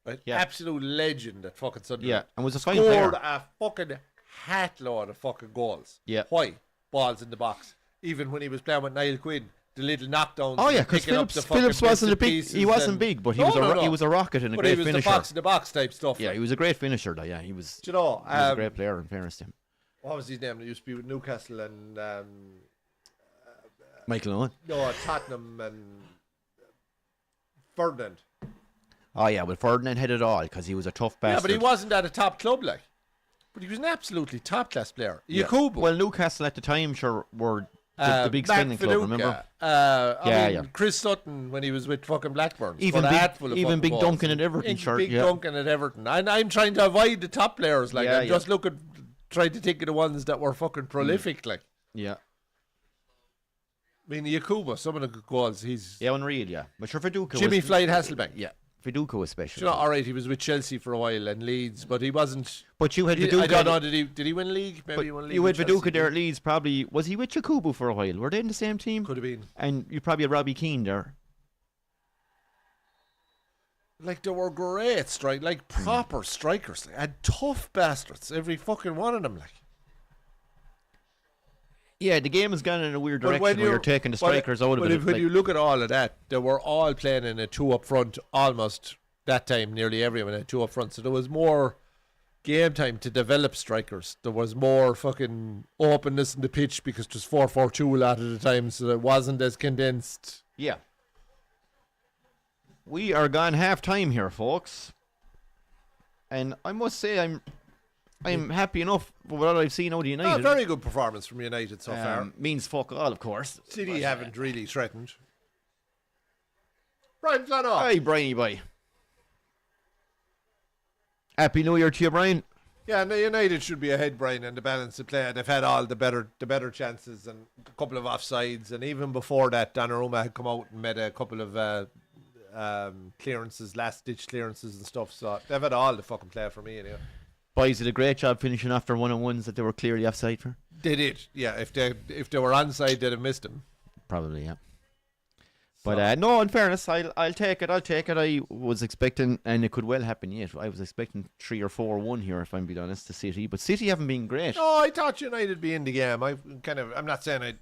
Right? Yeah. Absolute legend at fucking Sunderland. Yeah, and was a fine player. Scored a fucking hat load of fucking goals. Yeah. Why? Balls in the box. Even when he was playing with Niall Quinn, the little knockdowns. Oh yeah, because Phillips wasn't a big. He wasn't big, but he was a rocket and a great finisher. He was the box in the box type stuff. Yeah, he was a great finisher. Though. Yeah, he was. Do you know, he was a great player. In fairness to him. What was his name? He used to be with Newcastle and Michael Owen. No, Tottenham and Ferdinand. Oh yeah, well Ferdinand had it all because he was a tough bastard. Yeah, but he wasn't at a top club like. But he was an absolutely top class player. Yakubu. Well, Newcastle at the time sure were the big spending club. Remember? I mean, Chris Sutton when he was with fucking Blackburn. Even Big Duncan at Everton. Big Duncan at Everton. And I'm trying to avoid the top players. Like I'm just trying to think of the ones that were fucking prolific. Like. Yeah. I mean, Yakubu, some of the good goals. Unreal. Yeah, but sure, Viduka Jimmy Floyd Hasselbank. Yeah. Viduka was special. You know, all right, he was with Chelsea for a while and Leeds, but he wasn't. But you had Viduka. I don't know, did he win league? Maybe he won league. You had Viduka there at Leeds, probably. Was he with Yakubu for a while? Were they in the same team? Could have been. And you probably had Robbie Keane there. Like, they were great proper strikers. And tough bastards, every fucking one of them, like. Yeah, the game has gone in a weird direction where you're taking the strikers out of it. When you look at all of that, they were all playing in a two up front almost that time, nearly everyone had two up front. So there was more game time to develop strikers. There was more fucking openness in the pitch because it was 4-4-2 a lot of the time, so it wasn't as condensed. Yeah. We are gone half time here, folks. And I must say I'm happy enough with what I've seen out of United. Very good performance from United so far. Means fuck all, of course. City haven't really threatened. Brian Flanoff. Hi, Briany boy. Happy New Year to you, Brian. Yeah, and United should be ahead, Brian, in the balance of play. They've had all the better chances and a couple of offsides, and even before that, Donnarumma had come out and made a couple of clearances, last-ditch clearances and stuff. So they've had all the fucking play for me, anyway. Boys did a great job finishing after one-on-ones that they were clearly offside for. They did, yeah. If they were onside, they'd have missed them. Probably, yeah. But no, in fairness, I'll take it. I was expecting, and it could well happen yet. I was expecting 3 or 4-1 here, if I'm being honest, to City. But City haven't been great. No, I thought United would be in the game. I'm not saying I'd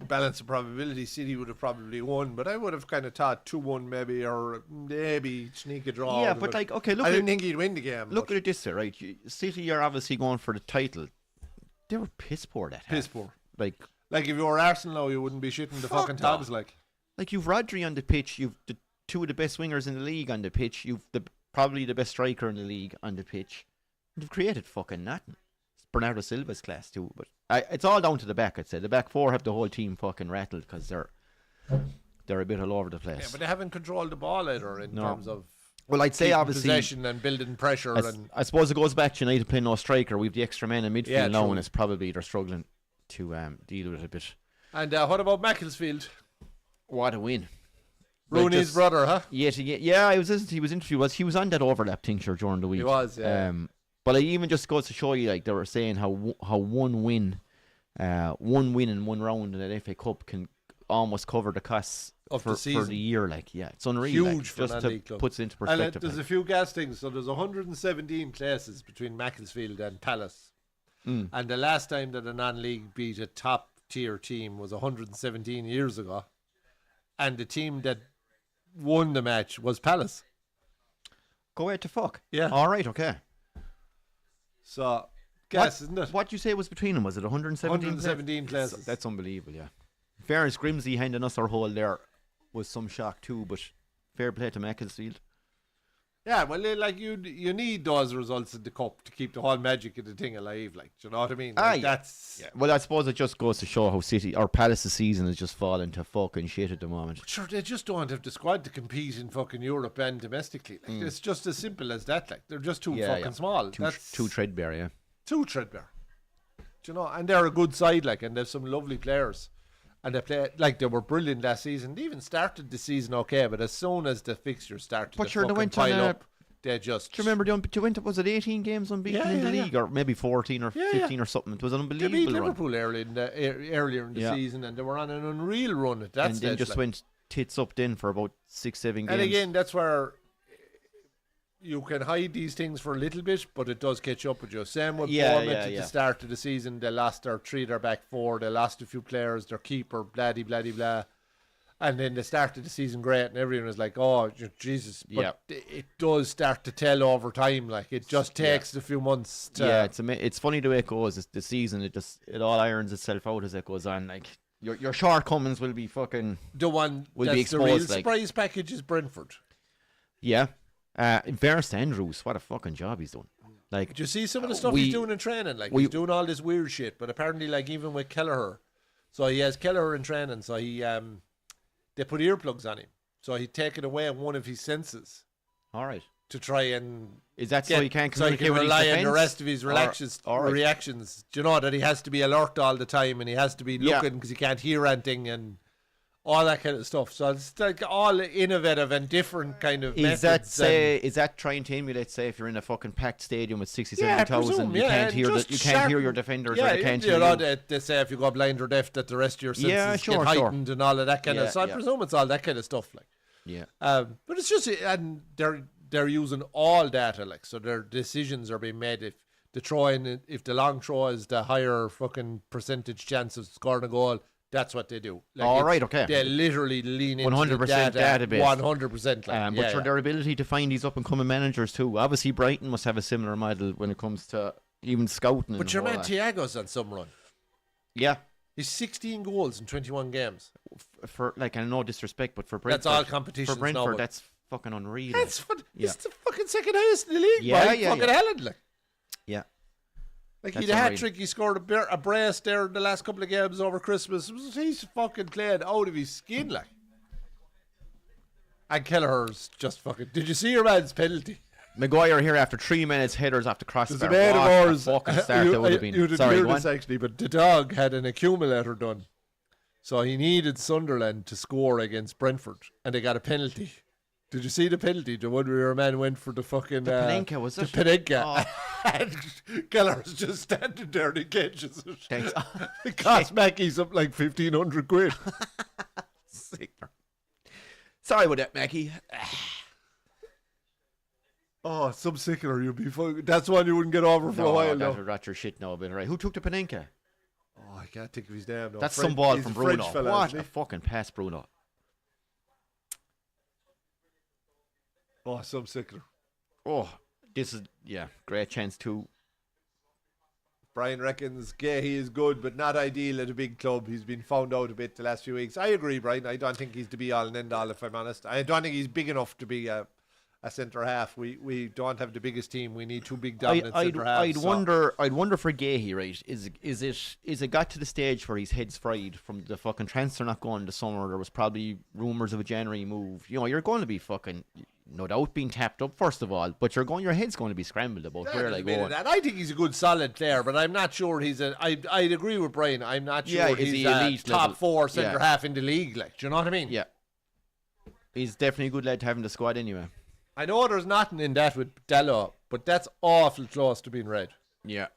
balance the probability. City would have probably won, but I would have kind of thought 2-1 maybe, or maybe sneak a draw. Yeah, but like, okay, look. I didn't think he'd win the game. Look at it this way, right? City are obviously going for the title. They were piss poor that half. Piss poor. Like if you were Arsenal, you wouldn't be shitting the fucking tabs like. Like, you've Rodri on the pitch, you've the two of the best wingers in the league on the pitch, you've probably the best striker in the league on the pitch. You've created fucking nothing. It's Bernardo Silva's class too, but it's all down to the back, I'd say. The back four have the whole team fucking rattled because they're a bit all over the place. Yeah, but they haven't controlled the ball either in terms of I'd say obviously possession and building pressure. I suppose it goes back to United playing no striker. We've the extra man in midfield now, and it's probably they're struggling to deal with it a bit. And what about Macclesfield? What a win. Rooney's brother, huh? Yeah, he was interviewed. He was on that overlap thing during the week. He was, yeah. But it even just goes to show you, like, they were saying how one win in one round in an FA Cup can almost cover the costs for the year. Like, yeah, it's unreal. Huge like, for just to club. Puts it into perspective. And there's a few gas things. So there's 117 places between Macclesfield and Palace. And the last time that a non-league beat a top-tier team was 117 years ago. And the team that won the match was Palace. Go ahead to fuck. Yeah. All right, okay. So, isn't it? What you say was between them? Was it 117? 117 places. That's unbelievable, yeah. Fairness, Grimsey handing us our hole there was some shock too, but fair play to Macclesfield. Yeah, well, like you need those results in the cup to keep the whole magic of the thing alive. Like, do you know what I mean? Like, that's. Yeah. Well, I suppose it just goes to show how City or Palace's season is just falling to fucking shit at the moment. But sure, they just don't have the squad to compete in fucking Europe and domestically. Like, it's just as simple as that. Like, they're just too fucking small. Too threadbare, yeah. Too threadbare. Do you know? And they're a good side, like, and they've some lovely players. And they play like they were brilliant last season. They even started the season okay, but as soon as the fixtures started to fucking pile up, they just. Do you remember they went up? Was it 18 games unbeaten in the league, or maybe 14 or 15 or something? It was an unbelievable run. They beat run. Liverpool earlier in the season, and they were on an unreal run at that stage. And then just went tits up then for about 6-7 games. And again, that's where you can hide these things for a little bit, but it does catch up with you. Same with Bournemouth at the start of the season. They lost their 3 of their back 4. They lost a few players, their keeper, blah, blah, blah. And then they started the season great, and everyone was like, "Oh, Jesus!" But it does start to tell over time. Like it just takes a few months. It's funny the way it goes. The season, it all irons itself out as it goes on. Like your shortcomings will be fucking the one will be exposed. The real like, surprise package is Brentford. Yeah, in fairness to Andrews, what a fucking job he's done. Like, do you see some of the stuff he's doing in training? Like he's doing all this weird shit, but apparently, like even with Kelleher, so he has Kelleher in training, so he they put earplugs on him, so he'd taken away one of his senses. All right. To try and is that so he can't communicate with his rely defense? on the rest of his reactions? Do you know that he has to be alert all the time and he has to be looking because he can't hear anything and all that kind of stuff. So it's like all innovative and different kind of methods. Is that trying to emulate, say, if you're in a fucking packed stadium with 67,000, you can't hear your defenders, or they can't hear you? They say if you go blind or deaf that the rest of your senses get heightened and all of that kind of. So I presume it's all that kind of stuff, like. Yeah. But it's just, and they're using all data, like, so their decisions are being made. If the long throw is the higher fucking percentage chance of scoring a goal, that's what they do. Like okay. They literally lean into 100% the data, database. 100%. Like, but their ability to find these up and coming managers too. Obviously, Brighton must have a similar model when it comes to even scouting. But your man Thiago's on some run. Yeah. He's 16 goals in 21 games. For like, and no disrespect, but for Brentford, that's all competitions. For Brentford, that's fucking unreal. That's it's the fucking second highest in the league. Fucking Helen, like. Yeah. Like he had a hat trick, he scored a brace there in the last couple of games over Christmas. He's fucking playing out of his skin, like. And Kelleher's just fucking. Did you see your man's penalty? Maguire here after 3 minutes, headers off the crossbar. There's a man of ours. Fucking start that would have been. You didn't hear this actually, but the dog had an accumulator done, so he needed Sunderland to score against Brentford, and they got a penalty. Did you see the penalty? The one where your man went for the fucking... The Panenka, was it? The Panenka. Oh. And Keller's just standing there and he catches it. Thanks. It cost Mackey's up like 1,500 quid. Sicker. Sorry about that, Mackie. Oh, some sickler you'd be fucking... That's one you wouldn't get over for a while, though. No, that's your shit now, but right. Who took the Panenka? Oh, I can't think of his name. No. That's some ball from Bruno. Fella, what a fucking pass, Bruno. Oh, some sickler. Oh, this is, great chance too. Brian reckons Gahey is good, but not ideal at a big club. He's been found out a bit the last few weeks. I agree, Brian. I don't think he's the be-all and end-all, if I'm honest. I don't think he's big enough to be a centre-half. We don't have the biggest team. We need 2 big dominant centre-halves. I'd wonder for Gahey, right? Is it got to the stage where his head's fried from the fucking transfer not going this summer? There was probably rumours of a January move. You know, you're going to be fucking... No doubt being tapped up first of all, but your head's going to be scrambled about where like going. I think he's a good solid player, but I'm not sure he's I'd agree with Brian. I'm not sure he's a top 4 centre half in the league. Like, do you know what I mean? Yeah, he's definitely a good lad to have in the squad anyway. I know there's nothing in that with Dallo, but that's awful close to being red. Yeah.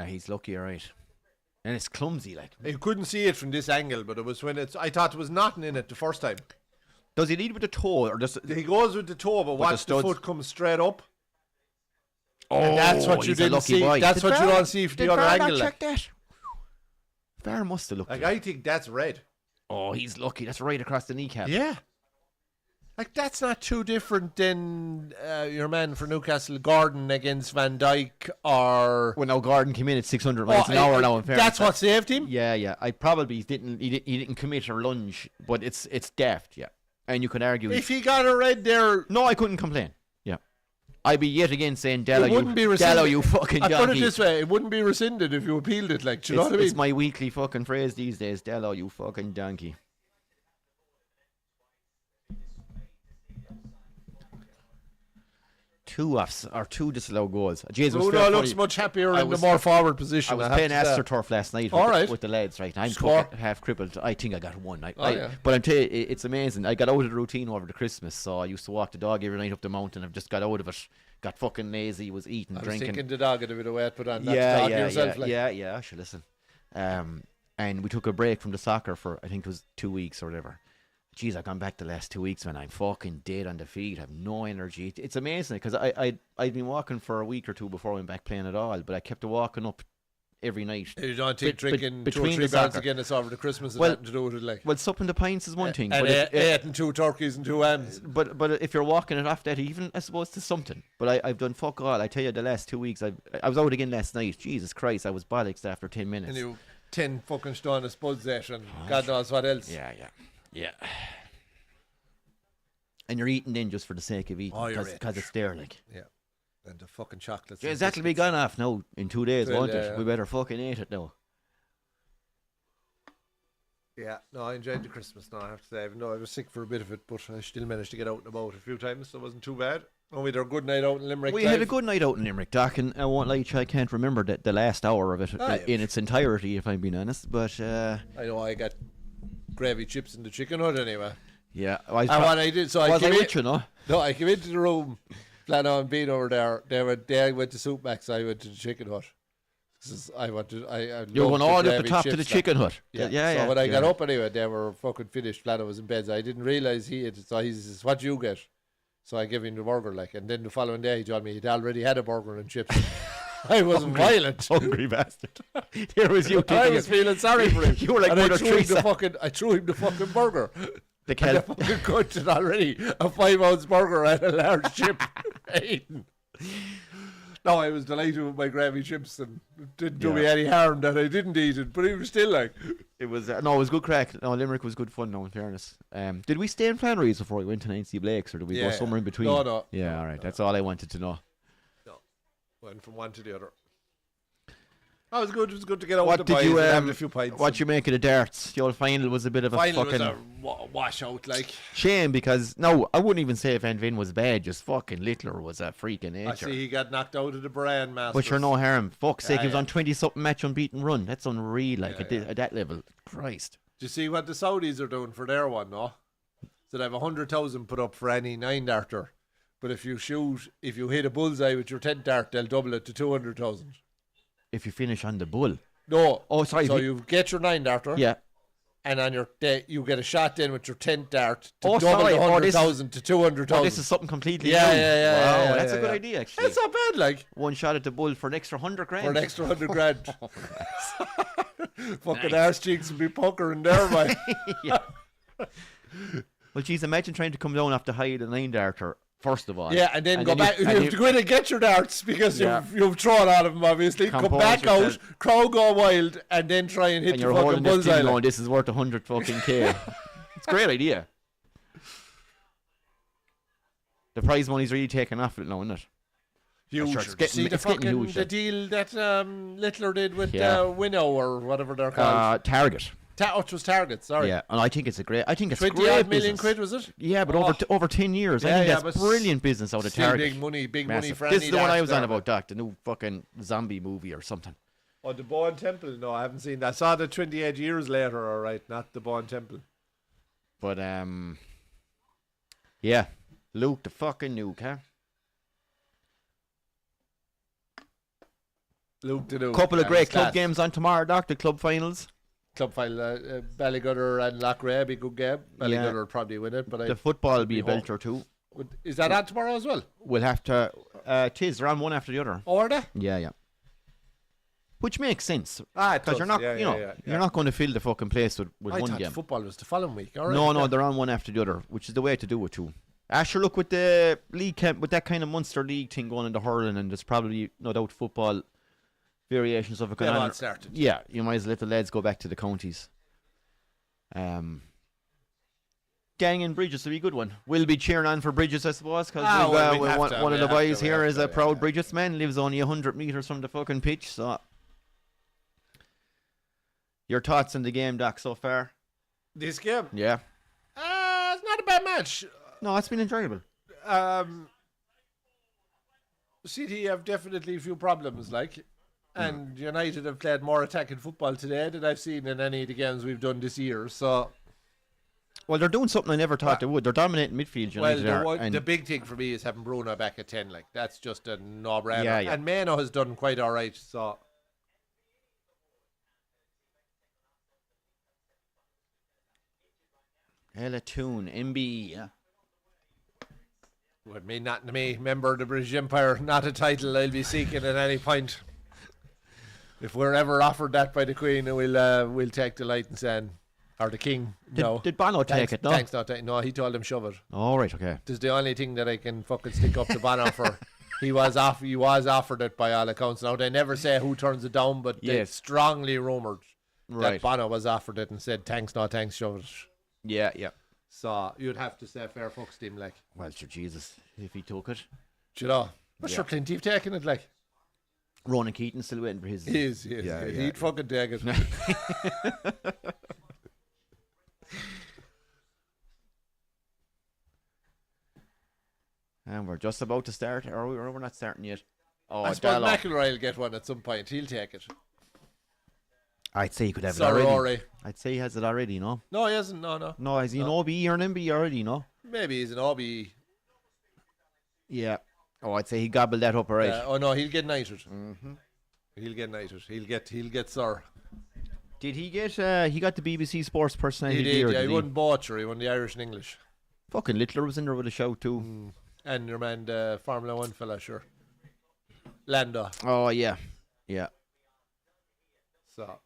He's lucky, all right. And it's clumsy, like. You couldn't see it from this angle, but it was when I thought there was nothing in it the first time. Does he lead with the toe, or does he goes with the toe, but watch the foot come straight up? Oh, and that's what you didn't see. Boy. That's what you don't see from the other angle. Check that. VAR must have looked. Like, I think that's red. Oh, he's lucky. That's right across the kneecap. Yeah. Like, that's not too different than your man for Newcastle, Gordon, against Van Dijk, or... Well, now Gordon came in at 600 miles an hour now. In fairness. That's what saved him? Yeah. I probably didn't... He didn't commit or lunge, but it's daft, yeah. And you could argue... If he got a red there... No, I couldn't complain. Yeah. I'd be yet again saying, Dallo, you fucking donkey. I put it this way, it wouldn't be rescinded if you appealed it, like, do you know what I mean? It's my weekly fucking phrase these days, Dallo, you fucking donkey. Two disallowed goals. Bruno looks much happier in the more forward position. I was playing AstroTurf last night with the lads, right? I'm half crippled. I think I got one. But I'm telling you, it's amazing. I got out of the routine over the Christmas, so I used to walk the dog every night up the mountain. I've just got out of it. Got fucking lazy, was eating, drinking. I was thinking the dog had a bit of weight put on. Yeah, I should listen. And we took a break from the soccer for, I think it was 2 weeks or whatever. geez, I've gone back the last 2 weeks, man. I'm fucking dead on the feet. I have no energy. It's amazing because I'd been walking for a week or two before I went back playing at all, but I kept walking up every night. You don't think drinking between 2 or 3 bars again it's over the Christmas and nothing to do with it, like. Well, supping the pints is one thing. And but eight and 2 turkeys and 2 hams. But if you're walking it off that, even I suppose to something. But I've done fuck all. I tell you, the last 2 weeks, I was out again last night. Jesus Christ, I was bollocks after 10 minutes. And you 10 fucking stone of spuds there and God knows what else. Yeah. And you're eating then just for the sake of eating because it's there, like. Yeah. And the fucking chocolates. Jeez, that'll be gone off now in 2 days, won't it? We better fucking eat it now. Yeah, no, I enjoyed the Christmas now, I have to say. Even though I was sick for a bit of it, but I still managed to get out and about a few times, so it wasn't too bad. And we had a good night out in Limerick. We had a good night out in Limerick, Doc, and I won't lie to you, I can't remember the last hour of it in its entirety, if I'm being honest. But I know I got gravy chips in the chicken hut anyway. Yeah. What I did, so I came with you, no? No, I came into the room, planning on being over there. They went to Soup Max, I went to the chicken hut. You're going all at the top to the chicken hut. Yeah. So when I got up anyway, they were fucking finished. Flano was in bed. So I didn't realise he had. So he says, "What do you get?" So I gave him the burger, like. And then the following day, he told me he'd already had a burger and chips. I was violent, hungry bastard. Here was you. I was feeling sorry for him. You were like Mother Teresa. I threw him the fucking burger. The fucking cooked it already. A 5-ounce burger and a large chip eaten. No, I was delighted with my gravy chips and it didn't do me any harm that I didn't eat it, but it was still like... It was it was good crack. No, Limerick was good fun, no, in fairness. Did we stay in Flannery's before we went to Nancy Blake's, or did we go somewhere in between? No. Yeah, all right. That's all I wanted to know. No. Went from one to the other. That was good. It was good to get out what the did boys you, and have a few pints. What you make of the darts? The old final was a bit of a final fucking... was a washout, like. Shame, because... No, I wouldn't even say Van Vin was bad, just fucking Littler was a freaking nature. I see he got knocked out of the Brian Masters. But you're no harm. Fuck's sake, he was on 20-something match unbeaten run. That's unreal, like, at that level. Christ. Do you see what the Saudis are doing for their one, no? So they have 100,000 put up for any 9-darter. But if you hit a bullseye with your 10th dart, they'll double it to 200,000. If you finish on the bull. No. Oh, sorry. So you get your 9-darter. Yeah. And on your day, you get a shot then with your 10th dart to double the 100,000 to 200,000. Oh, this is something completely new. Yeah. Wow, that's a good idea, actually. That's not bad, like. One shot at the bull for an extra 100 grand. For an extra 100 grand. Fucking arse cheeks would be puckering there, man. Yeah. Well, geez, imagine trying to come down off the high of the 9-darter. First of all. Yeah, and then go back. You have to go in and get your darts because you've thrown out of them, obviously. Come back out, crowd go wild, and then try and hit the fucking bullseye. Going, this is worth 100 fucking K. It's a great idea. The prize money's really taken off it now, isn't it? Huge. See the deal that Littler did with Winnow or whatever they're called? Target. It was Target, sorry. Yeah, and I think it's great 20 million quid, was it? Yeah, but over 10 years. I think that's brilliant business out of Target. Big money for This is the one I was on about, Doc, the new fucking zombie movie or something. Oh, the Bourne Temple? No, I haven't seen that. I saw the 28 years later, all right, not the Bourne Temple. But, yeah, Luke the fucking nuke, huh? Luke the nuke. Couple of great club games on tomorrow, Doc, the club finals. Club final, Ballygunner and Loughrea, be a good game. Ballygunner will probably win it, but the football will be a belter too. Is that on tomorrow as well? We'll have to. They're on one after the other. Oh, are they? Yeah. Which makes sense. Because you're not, you're not going to fill the fucking place with one game. I thought football was the following week. All right, no, they're on one after the other, which is the way to do it too. Sure, look, with the league camp, with that kind of Munster league thing going into hurling, and there's probably no doubt football variations of it going on. Started. Yeah, you might as well let the lads go back to the counties. Gang and Bridges will be a good one. We'll be cheering on for Bridges, I suppose, because one of the boys here is a proud Bridges man, lives only 100 metres from the fucking pitch. So, your thoughts on the game, Doc, so far? This game? Yeah. It's not a bad match. No, it's been enjoyable. City have definitely a few problems, like. And United have played more attacking football today than I've seen in any of the games we've done this year. So, well, they're doing something I never thought they would. They're dominating midfield. United the big thing for me is having Bruno back at 10. Like, that's just a no-brainer. Yeah. And Mano has done quite all right. So, Ella Toon, MB, yeah. Would mean nothing to me. Member of the British Empire, not a title I'll be seeking at any point. If we're ever offered that by the Queen, we'll take delight in saying, or the King. Did Bono take it? No. Thanks, not take. No, he told him shove it. All right, okay. This is the only thing that I can fucking stick up to Bono for. He was offered it by all accounts. Now they never say who turns it down, but they strongly rumoured that Bono was offered it and said thanks, no thanks, shove it. Yeah, yeah. So you'd have to say fair fucks to him, like. Well, sure, Jesus, if he took it. Do you know? But sure, plenty of taking it, like. Ronan Keaton's still waiting for his. He is. Yeah. He'd fucking take it. And we're just about to start, or we're not starting yet. Oh, I suppose McIlroy will get one at some point. He'll take it. I'd say he could have it already. Rory. I'd say he has it already, no? No, he hasn't. No. No, is he an OB or an MB already, no? Maybe he's an OB. Yeah. Oh, I'd say he gobbled that up alright. Oh no, he'll get knighted. Mm-hmm. He'll get knighted. He'll get Sir. Did he get? He got the BBC Sports Personality He did. Gear, Yeah, he he won Boucher. He won the Irish and English. Fucking Littler was in there with a shout too. And your man, the Formula 1 fella, sure. Lando. Oh yeah, yeah. So.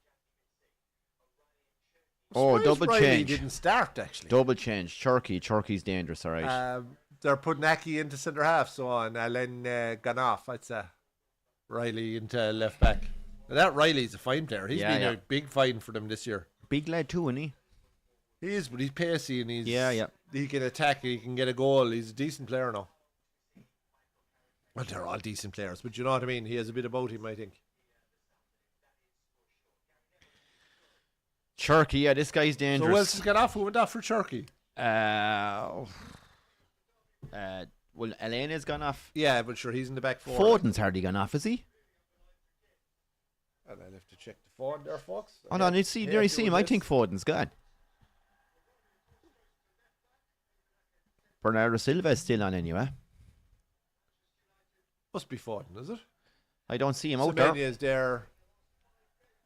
Oh, double change. He didn't start actually. Double change. Turkey's dangerous, alright. They're putting Aki into centre half, so on. Alain gone off. I'd say Riley into left back. Now that Riley's a fine player. He's been a big find for them this year. Big lad too, isn't he? He is, but he's pacey and he's yeah. He can attack. He can get a goal. He's a decent player now. Well, they're all decent players, but you know what I mean. He has a bit about him, I think. Turkey, yeah, this guy's dangerous. So who else has got off? Who went off for Turkey? Well, Elena's gone off. Yeah, but sure, he's in the back four. Foden's hardly gone off, is he? And I'll have to check the phone there, folks. Oh no, you see him. I think Foden's gone. Bernardo Silva is still on anyway. Must be Foden, is it? I don't see him out there. Semenya is there.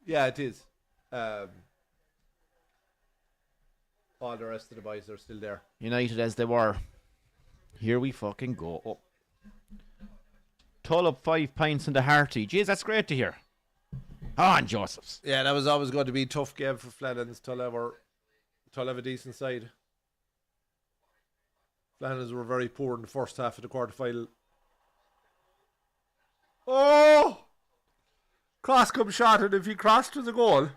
Yeah, it is. All the rest of the boys are still there. United as they were. Here we fucking go. Oh. Tull up 5 pints in the hearty. Jeez, that's great to hear. On Josephs. Yeah, that was always going to be a tough game for Flannans. Tull have a decent side. Flannans were very poor in the first half of the quarterfinal. Oh! Cross come shot, and if he crossed to the goal.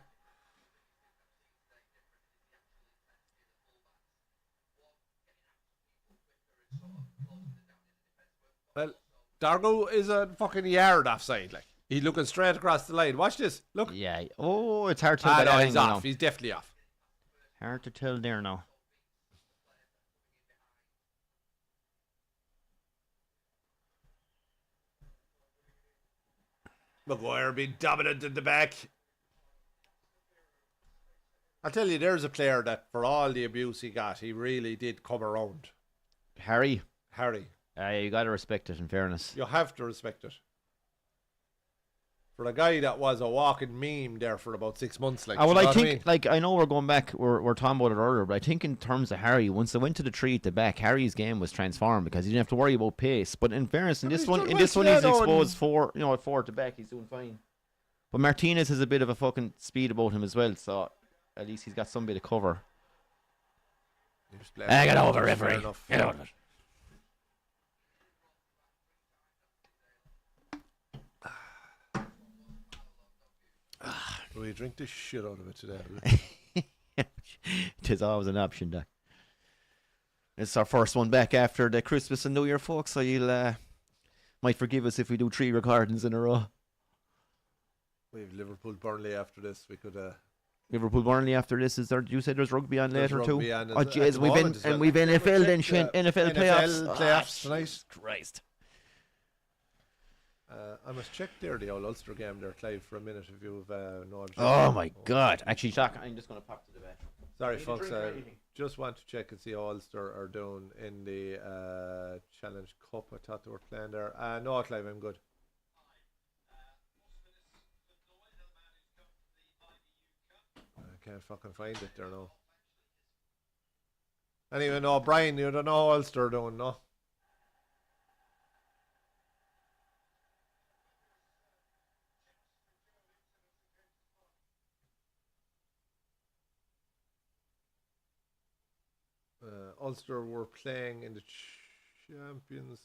Well, Dargo is a fucking yard offside. Like, he's looking straight across the line. Watch this. Look. Yeah. Oh, it's hard to tell. No, he's off. Now. He's definitely off. Hard to tell there now. Maguire being dominant in the back. I'll tell you, there's a player that, for all the abuse he got, he really did come around. Harry. You got to respect it, in fairness. You have to respect it. For a guy that was a walking meme there for about 6 months. Like, well, I think, I know we're going back, we're talking about it earlier, but I think in terms of Harry, once they went to the tree at the back, Harry's game was transformed because he didn't have to worry about pace. But in fairness, in this one he's exposed at 4 at the back, he's doing fine. But Martinez has a bit of a fucking speed about him as well, so at least he's got some bit of cover. Get over, referee. Get over it. We drink the shit out of it today. It is always an option, Doc. It's our first one back after the Christmas and New Year, folks, so you'll might forgive us if we do 3 recordings in a row. We have Liverpool Burnley after this. We could Liverpool Burnley after this. Is there? You said there's rugby on later too. Oh jeez, we've NFL then, Shane. NFL playoffs tonight. Christ. I must check there the old Ulster game there, Clive, for a minute if you've no. Oh my God! Actually, Doc, I'm just going to pop to the back. Sorry, folks. I just want to check and see how Ulster are doing in the Challenge Cup. I thought they were playing there. No, Clive, I'm good. I can't fucking find it there now. Anyway, no, Brian, you don't know how Ulster are doing, no? Ulster were playing in the Champions.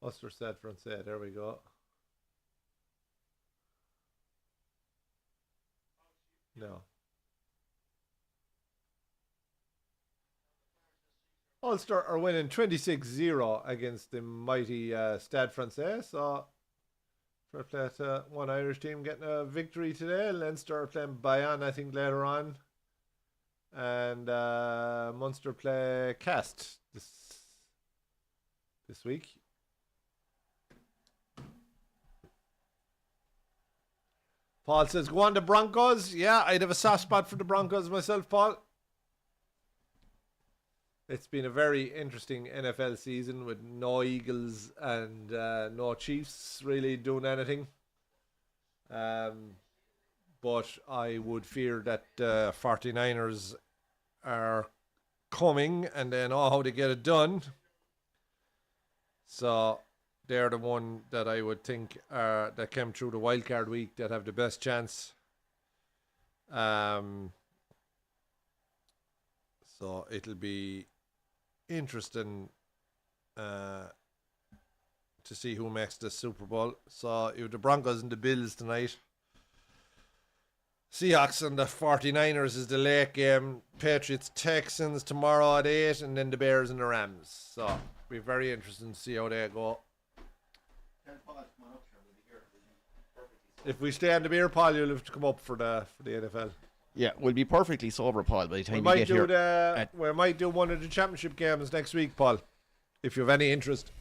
Ulster Stade Francais, there we go. No. Ulster are winning 26-0 against the mighty Stade Francais, so fair play to one Irish team getting a victory today. Leinster are playing Bayonne, I think, later on. And Munster play Cast this week. Paul says, go on the Broncos. Yeah, I'd have a soft spot for the Broncos myself, Paul. It's been a very interesting NFL season with no Eagles and no Chiefs really doing anything. But I would fear that 49ers are coming and they know how to get it done. So they're the one that I would think that came through the wildcard week that have the best chance. So it'll be interesting to see who makes the Super Bowl. So you have the Broncos and the Bills tonight. Seahawks and the 49ers is the late game. Patriots, Texans tomorrow at 8, and then the Bears and the Rams. So it'll be very interesting to see how they go. If we stay on the beer, Paul, you'll have to come up for the NFL. Yeah, we'll be perfectly sober, Paul, by the time we get here. We might do one of the championship games next week, Paul, if you have any interest.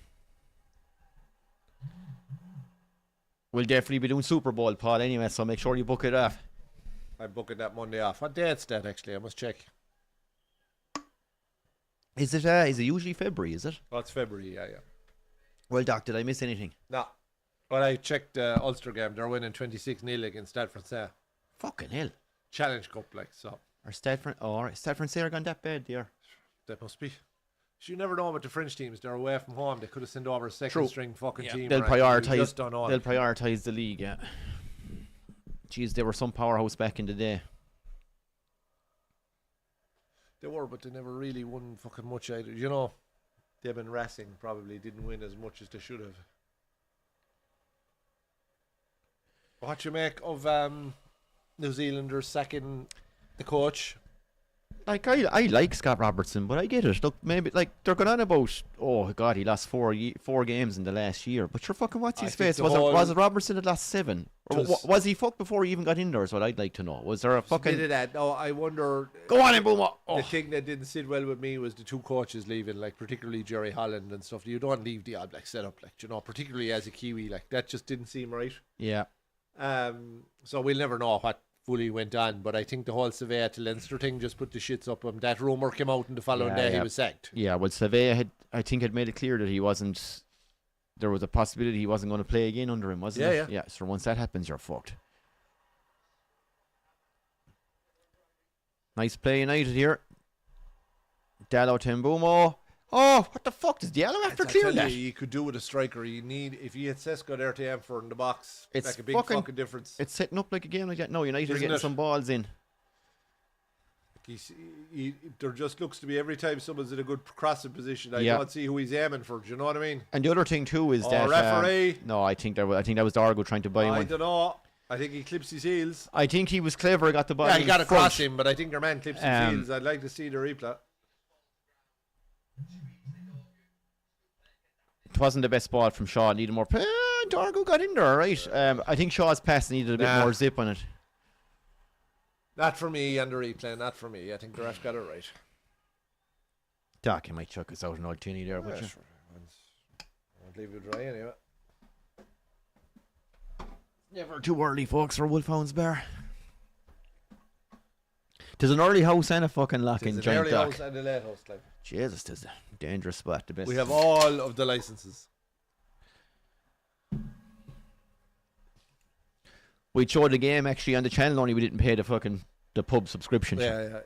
We'll definitely be doing Super Bowl, Paul, anyway, so make sure you book it off. I'm booking that Monday off. What date's that, actually? I must check. Is it usually February, is it? Oh, it's February, yeah. Well, Doc, did I miss anything? No. Well, I checked the Ulster game. They're winning 26-0 against Stade Francais. Fucking hell. Challenge Cup, like, so. Are Stade Francais are gone that bad, dear? That must be. So you never know about the French teams. They're away from home. They could have sent over a second-string fucking team. They'll prioritise the league, yeah. Jeez, they were some powerhouse back in the day. They were, but they never really won fucking much either. You know, Devin Racing probably didn't win as much as they should have. What you make of New Zealanders sacking the coach? Like, I like Scott Robertson, but I get it. Look, maybe, like, they're going on about, oh, God, he lost four games in the last year. But you're fucking, what's his face? Was it Robertson that lost 7? Or was he fucked before he even got in there, is what I'd like to know. Was there a fucking... Did that? No, I wonder... Go on in, Boomer! The thing that didn't sit well with me was the two coaches leaving, like, particularly Jerry Holland and stuff. You don't leave the All Black setup, like, you know, particularly as a Kiwi. Like, that just didn't seem right. Yeah. So we'll never know what fully went on, but I think the whole Surveyor to Leinster thing just put the shits up him. That rumour came out, and the following day he was sacked. Yeah, well, Surveyor had made it clear that he wasn't. There was a possibility he wasn't going to play again under him, wasn't it? Yeah. So once that happens, you're fucked. Nice play United here. Dallo Tembumo. Oh, what the fuck does Diallo have to clear that? You could do with a striker. If you had Sesko there to aim for in the box, it's make a big fucking difference. It's setting up like a game like that. No, United are getting some balls in. There just looks to be every time someone's in a good crossing position, I don't see who he's aiming for. Do you know what I mean? And the other thing too is that referee. No, I think that was Dargo trying to buy one. I don't know. I think he clips his heels. I think he was clever. Got the ball. Yeah, he got across him, but I think their man clips his heels. I'd like to see the replay. It wasn't the best ball from Shaw. Needed more. Dargo got in there, right? I think Shaw's pass needed a bit more zip on it. Not for me on the replay. Not for me. I think the ref got it right. Doc, you might chuck us out an old tinny there, would you? I won't leave you dry anyway. Never too early, folks, for Wolfhounds Bar. There's an early house and a fucking lock in Giant Dock. There's an early house and a late house, like. Jesus, there's a dangerous spot. The best. We have all of the licenses. We'd show the game actually on the channel, only we didn't pay the pub subscription. Yeah.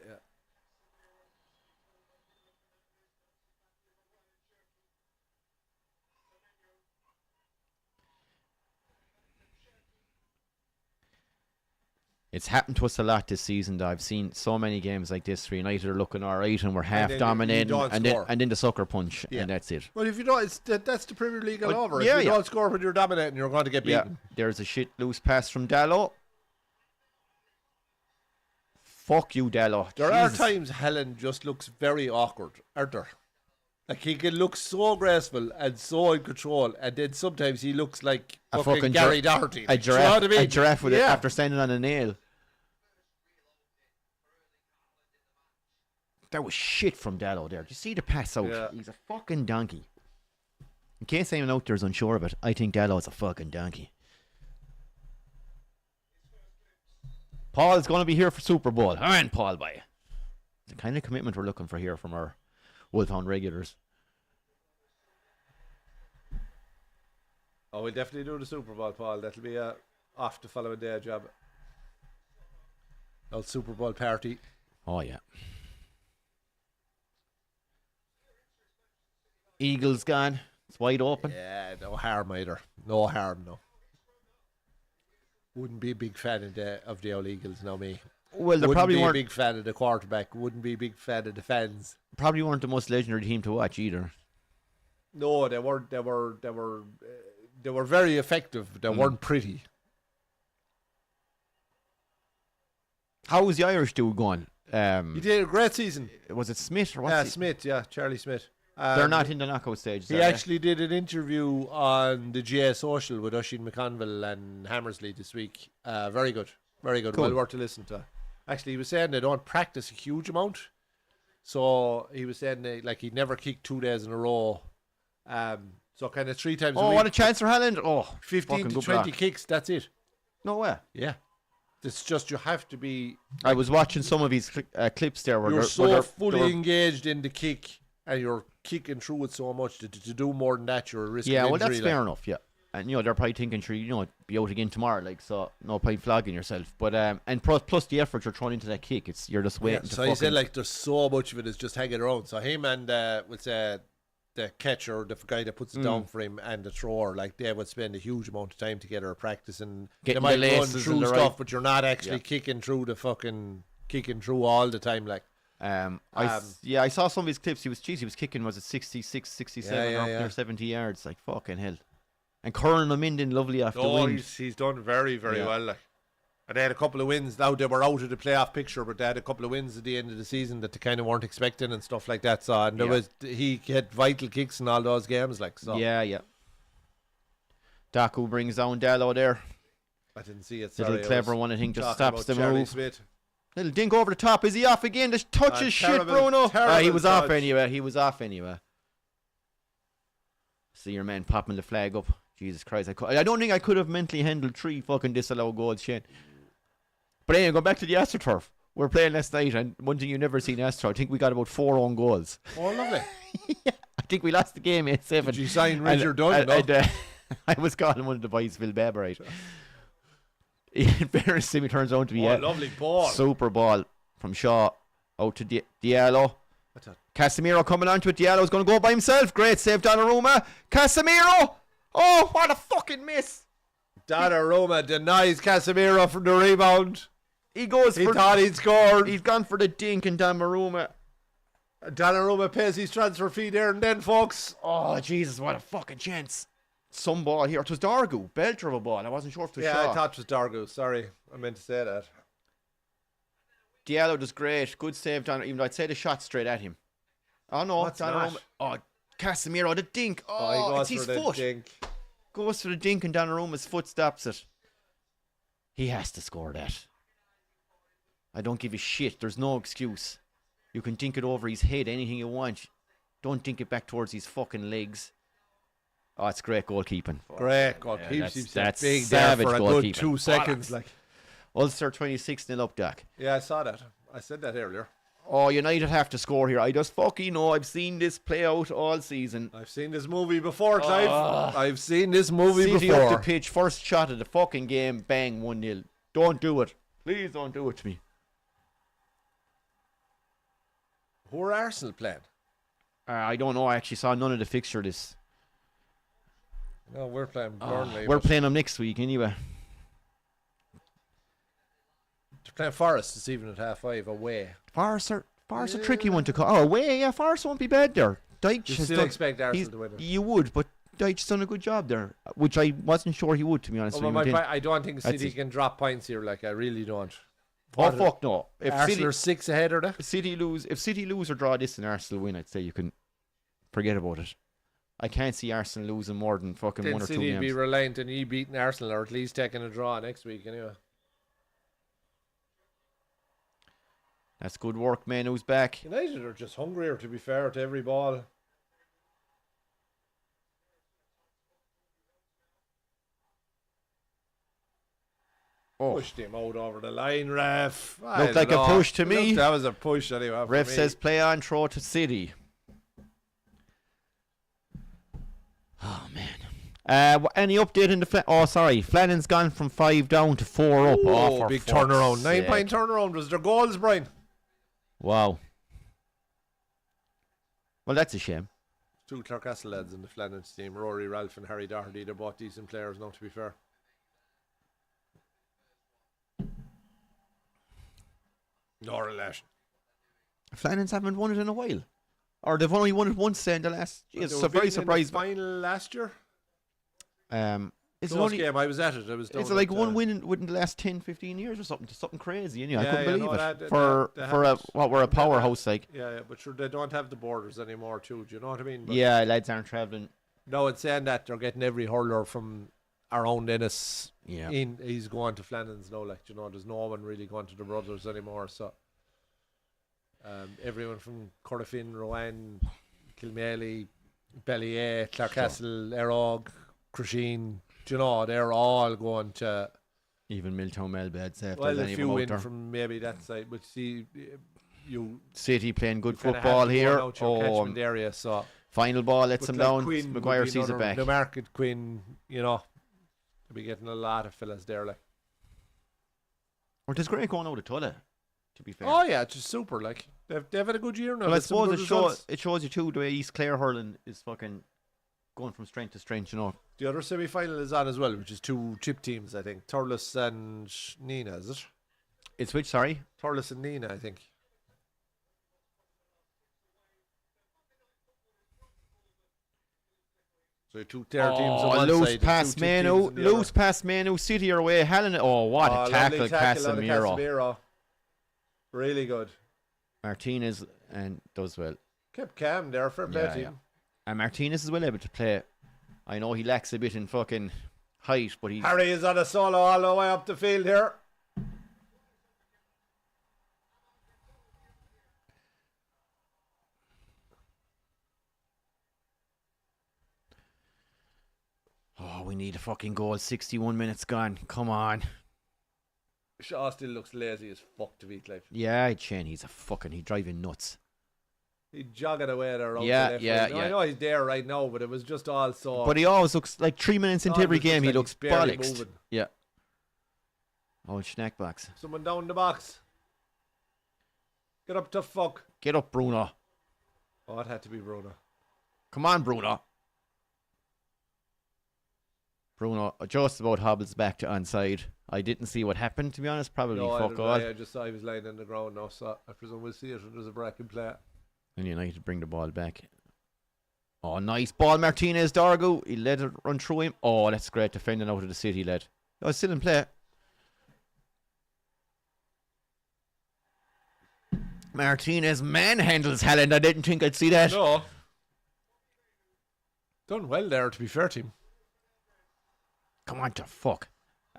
It's happened to us a lot this season, though. I've seen so many games like this where United are looking all right and we're half dominating, and then the sucker punch, and that's it. Well, if you don't, that's the Premier League all over. If you don't score when you're dominating, you're going to get beaten. There's a shit loose pass from Dallo. Fuck you, Dallo. There are times Helen just looks very awkward, aren't there? Like, he can look so graceful and so in control, and then sometimes he looks like a fucking Gary Doherty. A giraffe, you know what I mean? A giraffe with it after standing on a nail. That was shit from Dallo there. Did you see the pass out? Yeah. He's a fucking donkey. In case anyone out there is unsure of it, I think Dallo is a fucking donkey. Paul's going to be here for Super Bowl. And Paul, by the kind of commitment we're looking for here from our Wolfhound regulars. Oh, we'll definitely do the Super Bowl, Paul. That'll be off the following day job. Old Super Bowl party. Oh, yeah. Eagles gone. It's wide open. Yeah, no harm either. No harm, no. Wouldn't be a big fan of the old Eagles, no me. Well, they probably weren't a big fan of the quarterback. Wouldn't be a big fan of the fans. Probably weren't the most legendary team to watch either. No, they were very effective. They weren't pretty. How was the Irish dude going? He did a great season. Was it Smith or what? Yeah, Smith. Yeah, Charlie Smith. They're not in the knockout stage. He actually did an interview on the GA Social with Oisin McConville and Hammersley this week. Very good. Very good. Cool. Well worth to listen to. Actually, he was saying they don't practice a huge amount. So he was saying he'd never kicked 2 days in a row. So kind of 3 times a week. Oh, what a chance for Holland. Oh, 15 to 20 kicks, that's it. No way. Yeah. It's just you have to be... I was watching some of his clips there. Where you're fully engaged in the kick and you're kicking through it so much to do more than that, you're a risk of injury. Yeah, well, that's fair enough, yeah. And, they're probably thinking, sure, be out again tomorrow, so no point flogging yourself. But, and plus the effort you're throwing into that kick, you're just waiting to so he said, there's so much of it is just hanging around. So him and, we'll say, the catcher, the guy that puts it down for him, and the thrower, they would spend a huge amount of time together practicing. They might run through stuff, but you're not actually kicking through all the time, I saw some of his clips. He was kicking, was it 66, 67, or up there 70 yards, fucking hell. And curling them in lovely after the wind. He's done very, very well. And they had a couple of wins. Now they were out of the playoff picture, but they had a couple of wins at the end of the season that they kind of weren't expecting and stuff like that. So and he had vital kicks in all those games, so. Yeah. Daku brings down Dallo there. I didn't see it. Little clever one, I think, just stops the move. Smith. Little dink over the top. Is he off again? The touch is shit, Bruno. He was off anyway. See your man popping the flag up. Jesus Christ. I don't think I could have mentally handled 3 fucking disallowed goals, Shane. But anyway, go back to the AstroTurf. We're playing last night, and one thing you've never seen Astro, I think we got about 4 own goals. Oh, lovely. Yeah, I think we lost the game 8-7. Did you sign Richard Dunn? I was calling one of the boys Phil Baber, In fairness, he turns out to be a lovely ball. Super ball from Shaw out to Diallo. Casemiro coming onto it. Diallo's going to go by himself. Great save, Donnarumma. Casemiro! Oh, what a fucking miss. Donnarumma denies Casemiro from the rebound. He thought he'd scored. He's gone for the dink, and Donnarumma pays his transfer fee there and then, folks. Oh, Jesus, what a fucking chance. Some ball here. It was Dargu. Belter of a ball. I wasn't sure if it was Shaw. I thought it was Dargu. Sorry. I meant to say that. Diallo does great. Good save, Donnarumma. Even though I'd say the shot straight at him. Oh, no. Donnarumma. Oh, Casemiro, the dink. Oh, it's his foot. Dink. Goes for the dink and Donnarumma's foot stops it. He has to score that. I don't give a shit. There's no excuse. You can dink it over his head, anything you want. Don't dink it back towards his fucking legs. Oh, it's great goalkeeping. Great goalkeeping. That's big savage there for a good 2 seconds. Ulster 26-0 up, Doc. Yeah, I saw that. I said that earlier. Oh, United have to score here. I just fucking know. I've seen this play out all season. I've seen this movie before, Clive. I've seen this movie City before. up the pitch, first shot of the fucking game, bang, 1-0. Don't do it. Please don't do it to me. Who are Arsenal playing? I don't know. I actually saw none of the fixture list. No, we're playing Burnley. We're playing them next week anyway. They're playing Forest this evening at 5:30 away. Forest are a tricky one to call. Oh, away, yeah, Forest won't be bad there. Dyche You has still done, expect Arsenal to win it? You would, but Dyche's done a good job there, which I wasn't sure he would, to be honest with you. I don't think City can drop points here. Like, I really don't. Oh, fuck no. If Arsenal are 6 ahead, are they? If City lose or draw this and Arsenal win, I'd say you can forget about it. I can't see Arsenal losing more than fucking Then 1 or 2 City games. be reliant on you beating Arsenal or at least taking a draw next week anyway. That's good work, man. Who's back? United are just hungrier, to be fair, to every ball. Oh. Pushed him out over the line, ref. Looked like a push to me. That was a push anyway. Ref says play on, throw to City. Oh, man. Any update in the... Oh, sorry. Flannan's gone from 5 down to 4 up. Oh, big turnaround. 9-point turnaround was their goals, Brian. Wow. Well, that's a shame. 2 Clarecastle lads in the Flannan's team. Rory, Ralph and Harry Doherty. They're both decent players now, to be fair. No relation. Flannan's haven't won it in a while. Or they've only won it once in the last... It's so very surprised. Final last year? It's only game. I was at it. It's like one win within the last 10, 15 years or something. Something crazy. I couldn't believe it. We're a powerhouse like. Yeah, but sure, they don't have the borders anymore too. Do you know what I mean? But yeah, lads aren't travelling. No, it's saying that they're getting every hurler from around Ennis. Yeah. He's going to Flannan's now. Like, there's no one really going to the brothers anymore. So everyone from Corofin, Rowan, Kilmaley, Bellier, Clarecastle, Erog, Crusheen, they're all going to... Even Milltown, Melbed. Well, a few in from maybe that side. But see, City playing good football here. Catchment area, so... Final ball lets them down. Maguire sees it back. The market Quinn, they'll be getting a lot of fellas there. Like. Or does Grey going out of Tulla, to be fair? Oh, yeah, it's just super. Like, they've had a good year now. Well, I suppose it shows you too the way East Clare hurling is fucking going from strength to strength, The other semi-final is on as well, which is 2 chip teams, I think. Thurles and Nina, is it? It's which, sorry? Thurles and Nina, I think. So 2 teams on one loose side. Loose past Manu. City are away. Helen. Oh, what a tackle, Casemiro. Really good. Martinez and does well. Kept calm there for a play team. And Martinez is well able to play. I know he lacks a bit in fucking height, but he's... Harry is on a solo all the way up the field here. Oh, we need a fucking goal. 61 minutes gone. Come on. Shaw still looks lazy as fuck to beat Clive. Yeah, Chen, he's driving nuts. He's jogging away there. Yeah. I know he's there right now, but it was just all so... But he always looks like 3 minutes into every game, he looks bollocks. Moving. Yeah. Oh, snack box. Someone down the box. Get up to fuck. Get up, Bruno. Oh, it had to be Bruno. Come on, Bruno. Bruno just about hobbles back to onside. I didn't see what happened, to be honest. Probably fuck all. I just saw he was lying on the ground now, so I presume we'll see it when there's a break in play. And United bring the ball back. Oh, nice ball, Martinez, Dargo. He let it run through him. Oh, that's great defending out of the City, lad. Oh, it's still in play. Martinez manhandles Haaland. I didn't think I'd see that. No. Done well there, to be fair to him. Come on to fuck.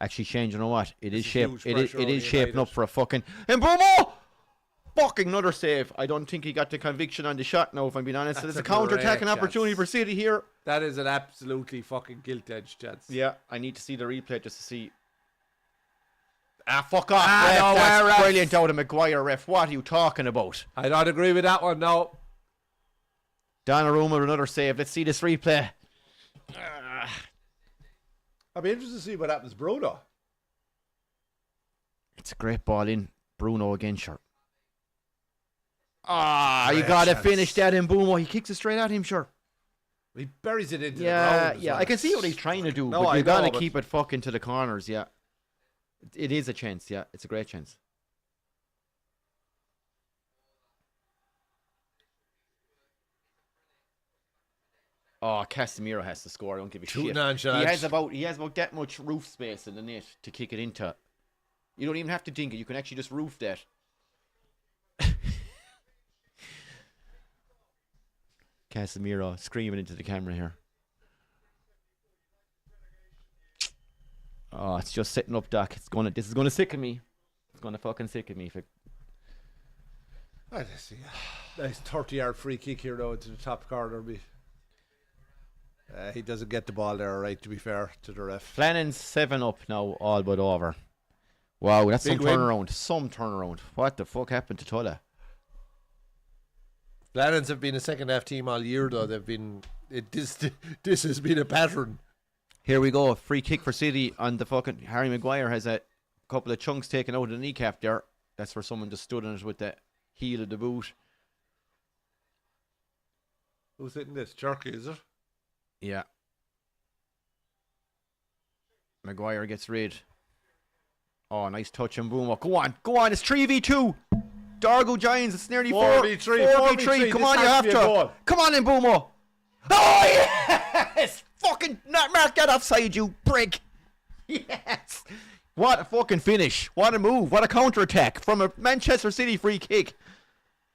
Actually, Shane, you know what? It is shaping up for a fucking... And Bruno! Fucking another save. I don't think he got the conviction on the shot now, if I'm being honest. There's a counter-attacking opportunity for City here. That is an absolutely fucking gilt-edged chance. Yeah, I need to see the replay just to see. Fuck off. That's brilliant out of Maguire, ref. What are you talking about? I don't agree with that one, no. Donnarumma with another save. Let's see this replay. I'd be interested to see what happens to Bruno. It's a great ball in. Bruno again, sure. You got to finish that in Mbeumo. He kicks it straight at him, sure. He buries it into the ground. Yeah, I can see what he's trying to do, no, but you got to keep it fucking to the corners, yeah. It is a chance, yeah. It's a great chance. Oh, Casemiro has to score. I don't give a shit. He has about that much roof space in the net to kick it into. You don't even have to dink it. You can actually just roof that. Casemiro screaming into the camera here. Oh, it's just setting up, Doc. This is gonna sicken me. It's gonna fucking sicken me. I see. Nice 30-yard free kick here though into the top corner. He doesn't get the ball there, right? To be fair to the ref. Flannan's 7 up now, all but over. Wow, that's some turnaround. Some turnaround. What the fuck happened to Tulla? Flannans have been a second half team all year though. They've been this has been a pattern. Here we go. Free kick for City on the fucking Harry Maguire has a couple of chunks taken out of the kneecap there. That's where someone just stood on it with the heel of the boot. Who's hitting this? Jerky, is it? Yeah. Maguire gets rid. Oh, nice touch on Mbeumo. Go on. It's 3v2. Dargo Giants. It's nearly 4v3. Come on, you have to. Come on, Mbeumo. Oh, yes! Fucking not mark that offside, you prick. Yes. What a fucking finish. What a move. What a counter-attack from a Manchester City free kick.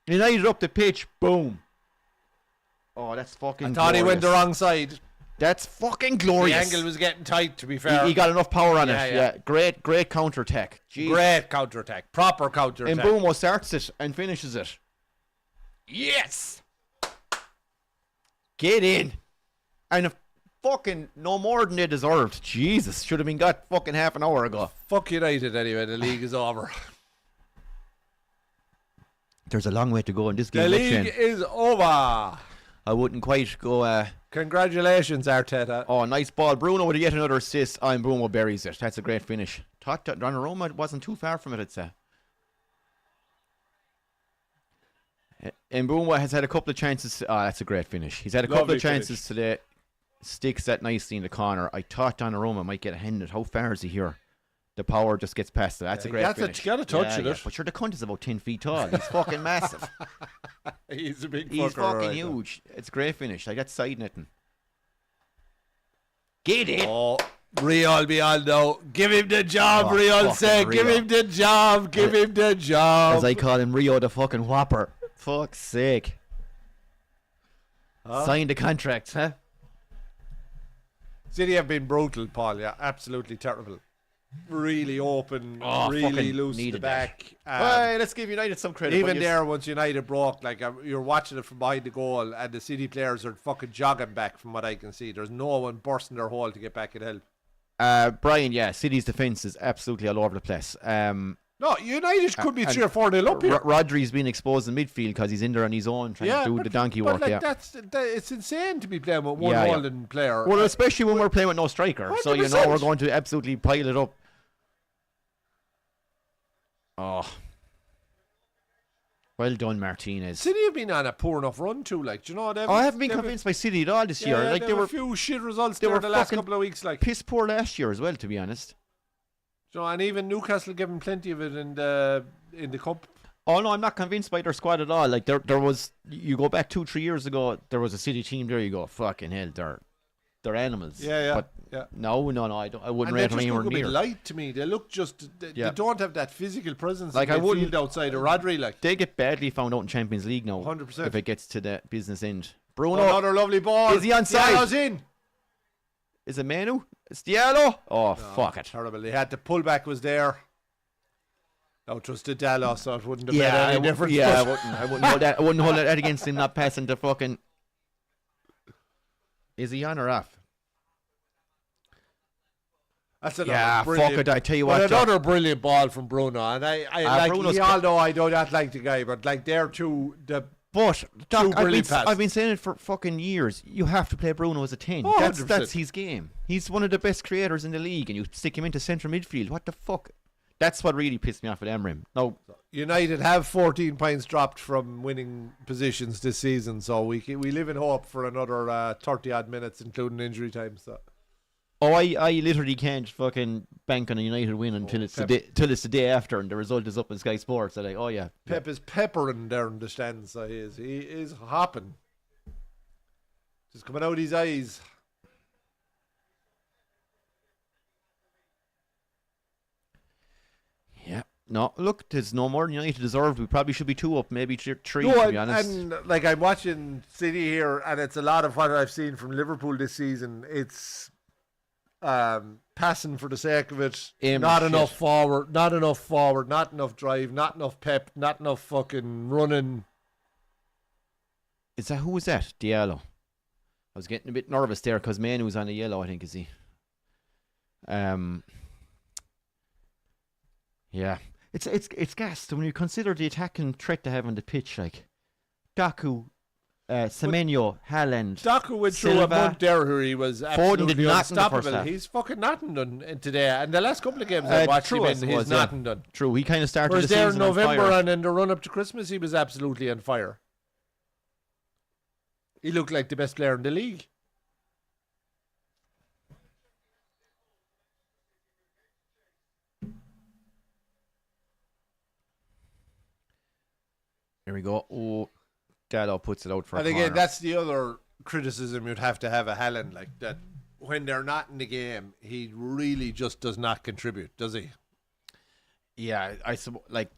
United up the pitch. Boom. Oh, that's fucking glorious. He went the wrong side. That's fucking glorious. The angle was getting tight, to be fair. He got enough power on it. Yeah. Great counter-attack. Jeez. Great counter-attack. Proper counter-attack. And Mbeumo starts it and finishes it. Yes! Get in. And fucking no more than they deserved. Jesus. Should have been got fucking half an hour ago. Fuck United anyway. The league is over. There's a long way to go in this game. The league is over. I wouldn't quite go... Congratulations, Arteta. Oh, nice ball. Bruno would get another assist. And Mbeumo buries it. That's a great finish. Thought that Donnarumma wasn't too far from it, I'd say. And Mbeumo has had a couple of chances. Oh, that's a great finish. He's had a couple of chances today. Sticks that nicely in the corner. I thought Donnarumma might get a hand at. How far is he here? The power just gets past it. That's a great finish. You got to touch it. But sure, the cunt is about 10 feet tall. He's fucking massive. He's a big fucker. He's fucking huge. It's a great finish. Like, that's side netting. Get it. Oh, Real be all now. Give him the job, Real said. Give him the job. Give him the job. As I call him, Rio the fucking Whopper. Fuck's sake. Sign the contract, huh? City have been brutal, Paul. Yeah, absolutely terrible. Really open, really loose at the back. Let's give United some credit. Even there, once United broke, like you're watching it from behind the goal, and the City players are fucking jogging back. From what I can see, there's no one bursting their hole to get back and help. Brian, yeah, City's defence is absolutely all over the place. No, United could be 3 or 4-0 up here. Rodri's been exposed in midfield because he's in there on his own trying to do the donkey work. Like it's insane to be playing with one holding player. Well, especially when we're playing with no striker. 100%. So, we're going to absolutely pile it up. Oh. Well done, Martinez. City have been on a poor enough run too, like, do you know? I haven't been convinced by City at all this year. Like, there were a few shit results there the last couple of weeks. Like, piss poor last year as well, to be honest. So, and even Newcastle giving plenty of it in the cup. Oh no, I'm not convinced by their squad at all. Like there was, you go back 2-3 years ago, there was a City team there. You go, fucking hell, they're animals. But no, I wouldn't rate them anywhere near. They look light to me. They look they don't have that physical presence. Like I wouldn't outside of Rodri. Like they get badly found out in Champions League now. 100%. If it gets to the business end. Bruno, another lovely ball. Is he onside? Diallo's in. Is it Manu? It's Diallo. Oh, fuck it. Terrible. They had the pullback was there. No, trusted Diallo, so it wouldn't have made any difference. Yeah, I wouldn't hold that. I wouldn't hold that against him not passing to fucking. Is he on or off? That's another brilliant. Fuck it, I tell you what. Another brilliant ball from Bruno. And I like, we all know I do not like the guy, but like they're two, But Doc, brilliant passes. I've been saying it for fucking years. You have to play Bruno as a 10. That's his game. He's one of the best creators in the league, and you stick him into central midfield. What the fuck? That's what really pissed me off with Emrim. No, United have 14 points dropped from winning positions this season, so we live in hope for another 30 odd minutes, including injury time. So. Oh, I literally can't fucking bank on a United win until it's the day after, and the result is up in Sky Sports. I'm like, oh yeah, Pep is peppering there in the stands. So he is hopping, just coming out of his eyes. Yeah. No, look, there's no more than United deserved. We probably should be 2 up, maybe 3, to be honest. And like I'm watching City here, and it's a lot of what I've seen from Liverpool this season. It's passing for the sake of it, not enough forward, not enough drive, not enough pep, not enough fucking running. Who was that? Diallo. I was getting a bit nervous there because Manu's on a yellow, I think, is he? Yeah. It's gassed when you consider the attacking threat they have on the pitch, like Doku, Semenyo, Haaland. Doku went through a month there where he was absolutely unstoppable. He's fucking nothing done today. And the last couple of games I watched him in, he's nothing done. True, he kind of started the season there in November, and in the run up to Christmas, he was absolutely on fire. He looked like the best player in the league. Here we go. Oh, Gallo puts it out for a corner. And again, that's the other criticism you'd have to have a Haaland, like that. When they're not in the game, he really just does not contribute, does he? Yeah, I suppose, like,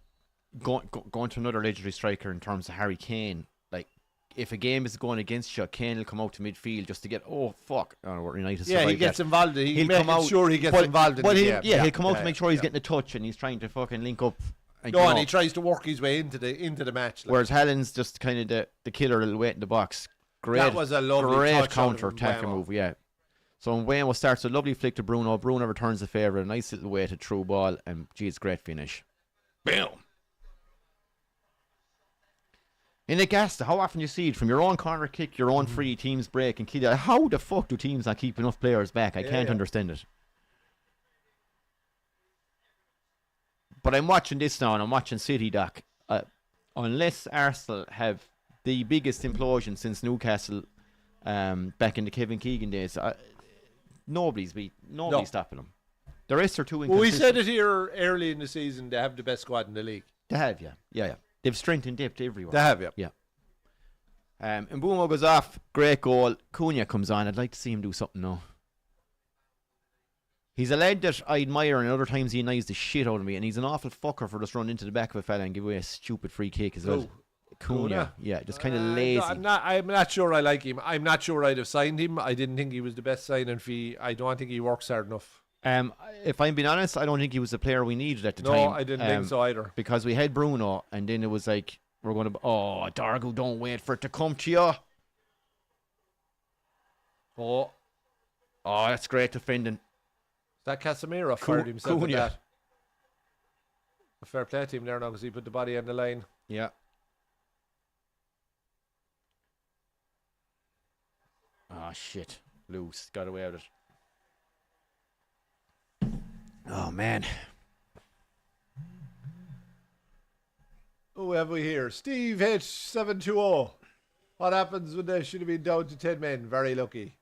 going to another legendary striker in terms of Harry Kane, like, if a game is going against you, Kane will come out to midfield just to get, United. Yeah, he gets involved. He'll come out. Sure, he gets involved in the game. Yeah, he'll come out to make sure he's getting a touch, and he's trying to fucking link up. And he tries to work his way into the match. Like. Whereas Haaland's just kind of the killer that'll wait in the box. That was a lovely counter-attack move, yeah. So Wayne starts a lovely flick to Bruno. Bruno returns the favour, a nice little weighted through ball, and geez, great finish. Boom! In a gas, how often you see it from your own corner kick, your own free, teams break and kill you. How the fuck do teams not keep enough players back? I can't understand it. But I'm watching this now, and I'm watching City, Doc. Unless Arsenal have the biggest implosion since Newcastle back in the Kevin Keegan days, nobody's stopping them. The rest are too inconsistent. Well, we said it here early in the season. They have the best squad in the league. They have, yeah. They've strength and depth everywhere. They have, yeah. And Mbeumo goes off. Great goal. Cunha comes on. I'd like to see him do something now. He's a lad that I admire, and other times he annoys the shit out of me, and he's an awful fucker for just running into the back of a fella and give away a stupid free kick as well. Cunha, yeah, just kind of lazy. No, I'm not sure I like him. I'm not sure I'd have signed him. I didn't think he was the best signing fee. I don't think he works hard enough. If I'm being honest, I don't think he was the player we needed at the time. No, I didn't think so either. Because we had Bruno, and then it was like, we're going to... Oh, Dargo, don't wait for it to come to you. Oh, that's great defending. That Casemiro fired himself with that. A fair play to him there now because he put the body on the line. Yeah. Oh, shit. Loose. Got away with it. Oh, man. Who have we here? Steve H720. What happens when they should have been down to 10 men? Very lucky.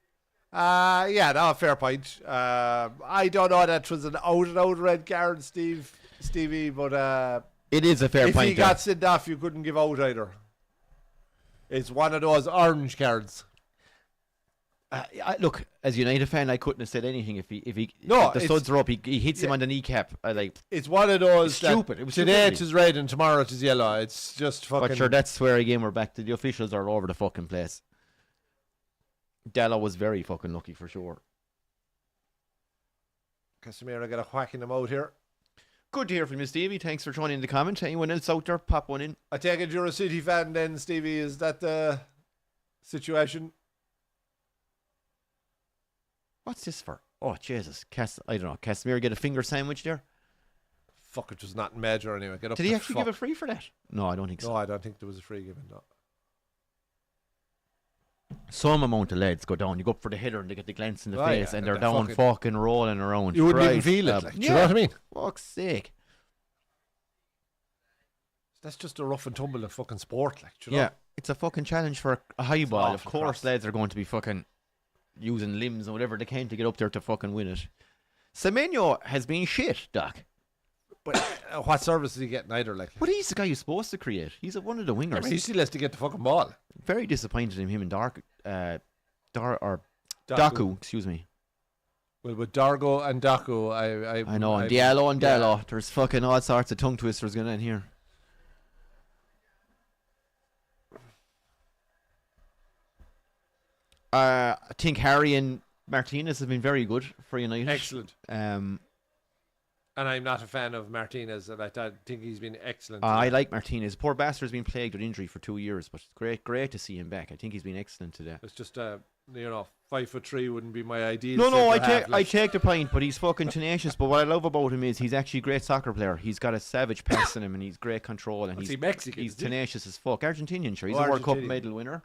Fair point. I don't know that was an out red card, Stevie, but it is a fair point. If he got sent off, you couldn't give out either. It's one of those orange cards. Look, as a United fan, I couldn't have said anything if the studs are up. He hits him on the kneecap. It's one of those. It's stupid. It was today it is red and tomorrow it is yellow. It's just fucking. But sure, that's where again we're back to the officials are all over the fucking place. Della was very fucking lucky for sure. Casemiro got a whack in him out here. Good to hear from you, Stevie. Thanks for joining the comment. Anyone else out there, pop one in. I take it you're a City fan then, Stevie. Is that the situation? What's this for? Oh, Jesus. I don't know. Casemiro get a finger sandwich there? Fuck, it was not major anyway. Get up. Did he actually give a free for that? No, I don't think so. No, I don't think there was a free given, no. Some amount of lads go down. You go up for the header and they get the glance in the face and they're down fucking rolling around. You wouldn't even feel it. Like, do you know what I mean? Fuck's sake. That's just a rough and tumble of fucking sport. Like, do you know? Yeah, it's a fucking challenge for a high ball. Of course, lads are going to be fucking using limbs and whatever they can to get up there to fucking win it. Semenyo has been shit, Doc. But what service is he getting either? Like, but he's the guy who's supposed to create. He's one of the wingers. He still has to get the fucking ball. Very disappointed in him and Daku, excuse me. Well, with Dargo and Daku, I know, and Diallo and Dallo, there's fucking all sorts of tongue twisters going on here. I think Harry and Martinez have been very good for United. Excellent. And I'm not a fan of Martinez, and I think he's been excellent. I like Martinez. Poor bastard's been plagued with injury for 2 years, but it's great to see him back. I think he's been excellent today. It's just, 5'3" wouldn't be my ideal. No, I take the point, but he's fucking tenacious. But what I love about him is he's actually a great soccer player. He's got a savage pass in him, and he's great control. And he's Mexican. He's tenacious as fuck. Argentinian, sure. He's a World Cup medal winner.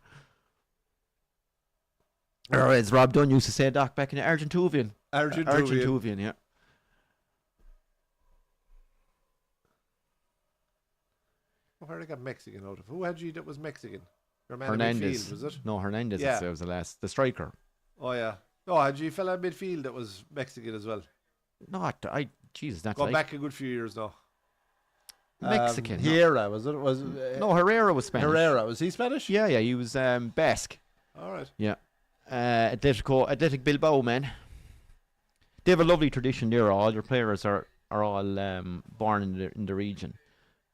Or as Rob Dunn used to say, Doc, back in the Argentuvian, yeah. Where they got Mexican out of? Who had you that was Mexican? Your man Hernandez. midfield, was it? No, Hernandez. Yeah. Was the striker. Oh yeah. No, had you a fella in midfield that was Mexican as well? Jesus, that's gone back a good few years now. Mexican. Herrera was it? No, Herrera was Spanish. Herrera, was he Spanish? Yeah, he was Basque. All right. Yeah. Athletic Bilbao, man. They have a lovely tradition there. All their players are all born in the region.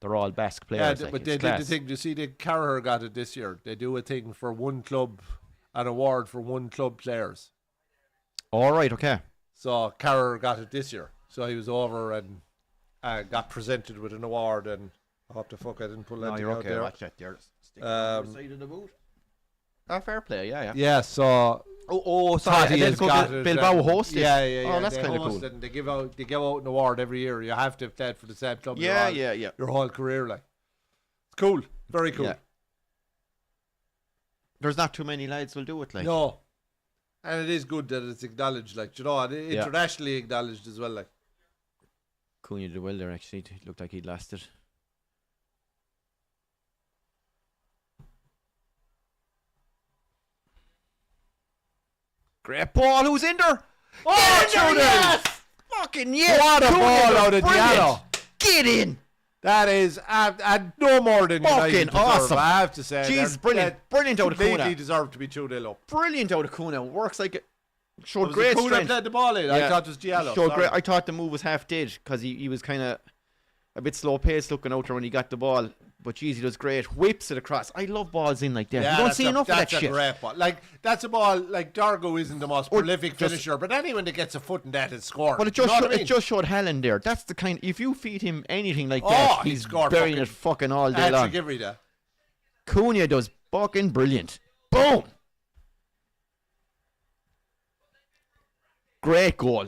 They're all Basque players. Yeah, but they did the thing. You see, Carragher got it this year. They do a thing for one club, an award for one club players. All right, okay. So Carragher got it this year. So he was over and got presented with an award. And I hope the fuck I didn't pull that out there. Watch that there. Stick on the side of the boot. Fair play, yeah. Yeah, so... sorry, Bilbao hosted. Yeah. Oh, that's kind of cool. And they give out an award every year. You have to have played for the same club. Yeah. Your whole career, like. It's cool. Very cool. Yeah. There's not too many lads will do it, like. No. And it is good that it's acknowledged, like, you know, internationally acknowledged as well, like. Cunha did well there, actually. It looked like he'd lost it. Great ball, who's in there? Oh, yes! Fucking yes! What a ball out of Diallo. Get in! That is no more than fucking awesome. I have to say. Jeez, brilliant out of Cunha. Completely deserved to be 2-0 up. Brilliant out of Cunha. Works like showed great strength. Cunha played the ball in. I thought it was Diallo. I thought the move was half dead because he was kind of a bit slow paced looking out there when he got the ball. But geez, he does great. Whips it across. I love balls in like that. Yeah, you don't see enough of that shit. That's a great ball. Like, that's a ball, like, Dargo isn't the most prolific finisher, but anyone that gets a foot in that is scoring. But it just showed Haaland there. That's the kind, if you feed him anything like that, he's burying it fucking all day long. Cunha does fucking brilliant. Boom! Great goal.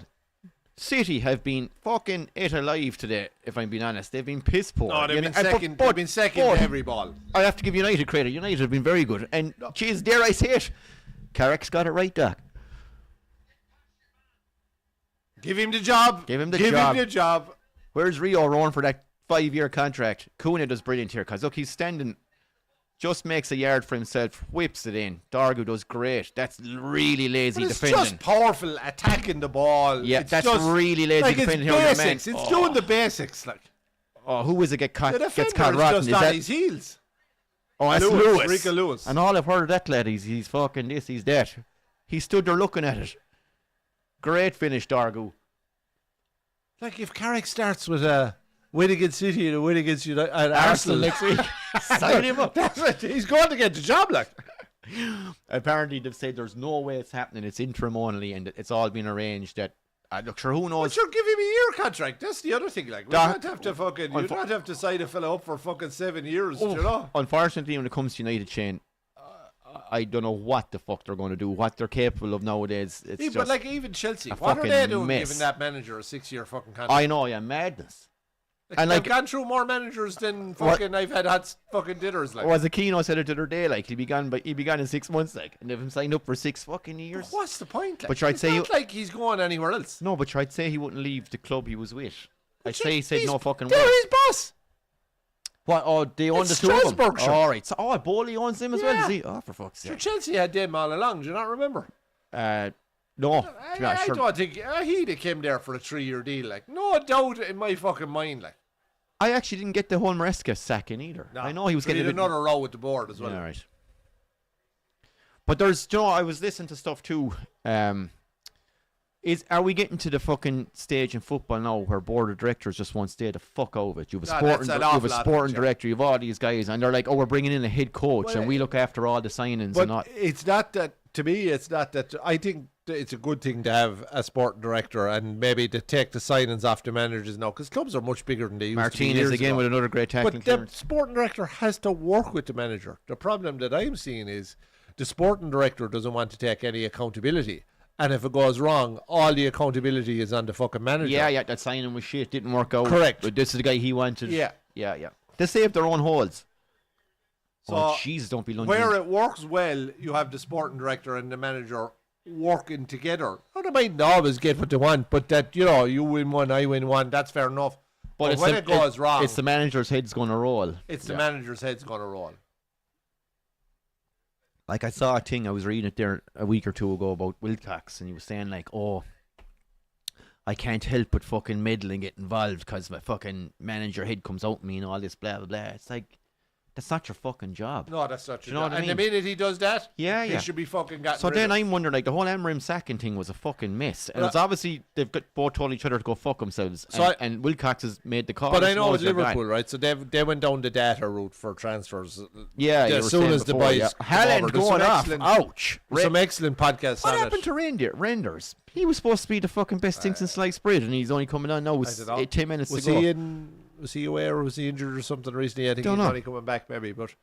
City have been fucking it alive today, if I'm being honest. They've been piss poor. No, they've been second to every ball. I have to give United credit. United have been very good. And, jeez, dare I say it, Carrick's got it right, Doc. Give him the job. Give him the job. Where's Rio Rowan for that 5-year contract? Cunha does brilliant here, because, look, he's standing... Just makes a yard for himself, whips it in. Dargo does great. That's really lazy defending. It's just powerful attacking the ball. Yeah, that's really lazy defending. It's doing the basics. Like, who is it gets caught rotten? Just on his heels. Oh, that's Lewis. Rico Lewis. And all I've heard of that lad, he's fucking this, he's that. He stood there looking at it. Great finish, Dargo. Like, if Carrick starts with a win against City and a win against Arsenal next week, sign him up. That's it. He's going to get the job, like. Apparently, they've said there's no way it's happening. It's interim only, and it's all been arranged. That look, sure, who knows? But sure, give him a year contract. That's the other thing. Like, you don't have to sign a fella up for fucking 7 years. You know. Unfortunately, when it comes to United, Shane, I don't know what the fuck they're going to do, what they're capable of nowadays. It's just but like even Chelsea, what are they doing giving that manager a 6-year fucking contract? I know, yeah, madness. And I've gone through more managers than fucking I've had fucking dinners. Like, was Aquino said it the other day, like he'd be gone in 6 months, like, and they've him signed up for 6 fucking years. But what's the point? Like? But I'd say not like he's going anywhere else. No, but I'd say he wouldn't leave the club he was with. I'd say he said no fucking way. They're his boss. What? Oh, they own the two of them. Oh, all right. So, Bowley owns them as well, does he? Oh, for fuck's sake. Sure, Chelsea had them all along. Do you not remember? No. I don't think he'd have came there for a 3-year deal. Like, no doubt in my fucking mind. Like, I actually didn't get the whole Maresca sacking either. No, I know he was getting another row with the board as well. Yeah, right. But there's, I was listening to stuff too. Are we getting to the fucking stage in football now where board of directors just won't stay the fuck out of it? You have a sporting director, you have all these guys, and they're like, we're bringing in a head coach, and we look after all the signings. But and not. It's not that, to me, it's not that. I think it's a good thing to have a sporting director and maybe to take the signings off the managers now, because clubs are much bigger than they used to be. Martinez again with another great tackling clearance. But the sporting director has to work with the manager. The problem that I'm seeing is the sporting director doesn't want to take any accountability. And if it goes wrong, all the accountability is on the fucking manager. Yeah, that signing was shit. Didn't work out. Correct. But this is the guy he wanted. Yeah. They saved their own holes. So, jeez, don't be lunging. Where it works well, you have the sporting director and the manager working together. Now, they might not always get what they want, but that, you win one, I win one, that's fair enough. But when it goes wrong... It's the manager's head's going to roll. It's the manager's head's going to roll. Like, I saw a thing, I was reading it there a week or two ago about Wilcox, and he was saying, like, I can't help but fucking meddle and get involved because my fucking manager head comes out at me and all this blah, blah, blah. It's like, that's not your fucking job. No, that's not your job. And the minute he does that, he should be fucking gotten rid then of. I'm wondering, like, the whole Amram sacking thing was a fucking mess. And it's obviously, they've both told each other to go fuck themselves. And Wilcox has made the call. But I know it's Liverpool, right? So they went down the data route for transfers. Yeah, as soon as the boys Haaland going off. Ouch. Some excellent podcasts on it. What happened to Renders? He was supposed to be the fucking best thing since sliced bread, and he's only coming on now. It's 10 minutes to go. Was he away or was he injured or something recently? I think he's only coming back maybe, but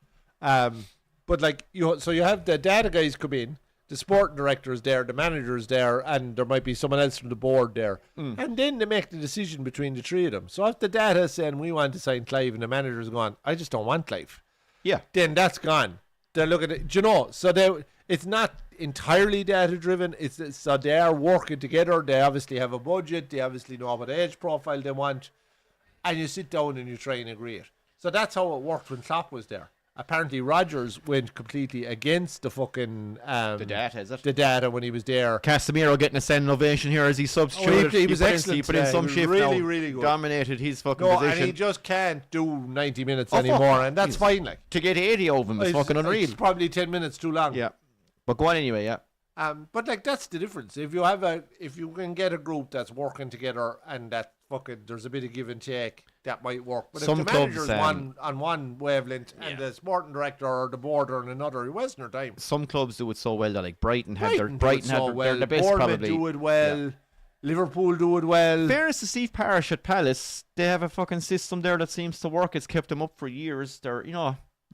like you have the data guys come in, the sporting director is there, the manager is there, and there might be someone else from the board there, and then they make the decision between the three of them. So if the data is saying we want to sign Clive and the manager's going, I just don't want Clive, then that's gone. They're looking at so it's not entirely data driven. So they are working together. They obviously have a budget. They obviously know what age profile they want. And you sit down and you try and agree it. So that's how it worked when Klopp was there. Apparently Rodgers went completely against the fucking the data, is it? The data when he was there. Casemiro getting a standing ovation here as he substituted. He was excellent. He put in some shift. Really, really good. Dominated his fucking position. And he just can't do 90 minutes anymore, and that's fine. Like to get 80 of him is fucking unreal. It's probably 10 minutes too long. Yeah, but go on anyway. Yeah. But like that's the difference. If you can get a group that's working together and that fucking there's a bit of give and take, that might work. But some if the manager's on one wavelength and the sporting director or the board are on another, you're wasting their time. Some clubs do it so well that like Brighton had their the best Bournemouth probably. Do it well. Yeah. Liverpool do it well. Fairness to Steve Parish at Palace, they have a fucking system there that seems to work. It's kept them up for years. They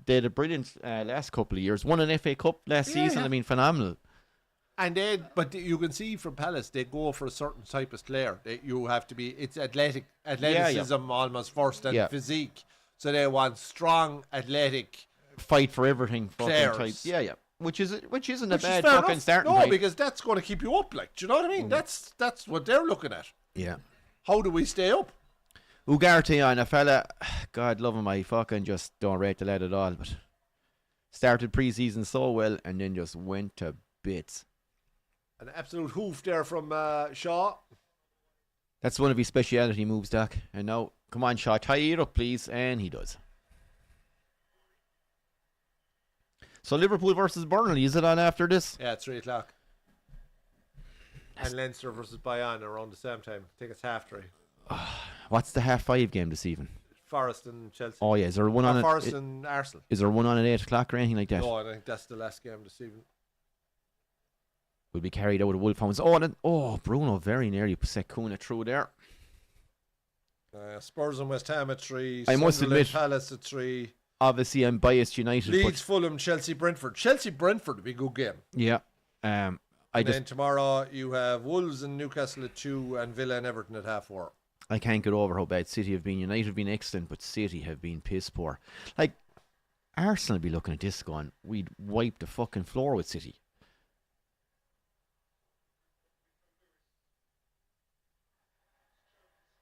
had a brilliant last couple of years. Won an FA Cup last season. Yeah. I mean, phenomenal. And but you can see from Palace, they go for a certain type of player. You have to be, it's athleticism almost first and physique. So they want strong, athletic, fight for everything fucking type. Yeah. Which isn't a bad fucking starting point. No, because that's going to keep you up. Like, do you know what I mean? That's what they're looking at. Yeah. How do we stay up? Ugarte on a fella, God love him, I fucking just don't rate the lad at all. But started pre-season so well and then just went to bits. An absolute hoof there from Shaw. That's one of his speciality moves, Doc. And now, come on, Shaw, tie it up, please. And he does. So Liverpool versus Burnley, is it on after this? Yeah, it's 3 o'clock. And Leinster versus Bayern around the same time. I think it's 3:30. What's the 5:30 game this evening? Forest and Chelsea. Oh yeah, is there one on Forest and Arsenal? Is there one on at 8 o'clock or anything like that? No, I think that's the last game this evening. Will be carried out of Wolfhounds. Bruno very nearly set Kuna through there. Spurs and West Ham at 3. I must admit, Palace at 3. obviously I'm biased United. Leeds, Fulham, Chelsea, Brentford. Chelsea, Brentford would be a good game. Yeah. Then tomorrow you have Wolves and Newcastle at 2 and Villa and Everton at 4:30. I can't get over how bad City have been. United have been excellent, but City have been piss poor. Like, Arsenal be looking at this going, we'd wipe the fucking floor with City.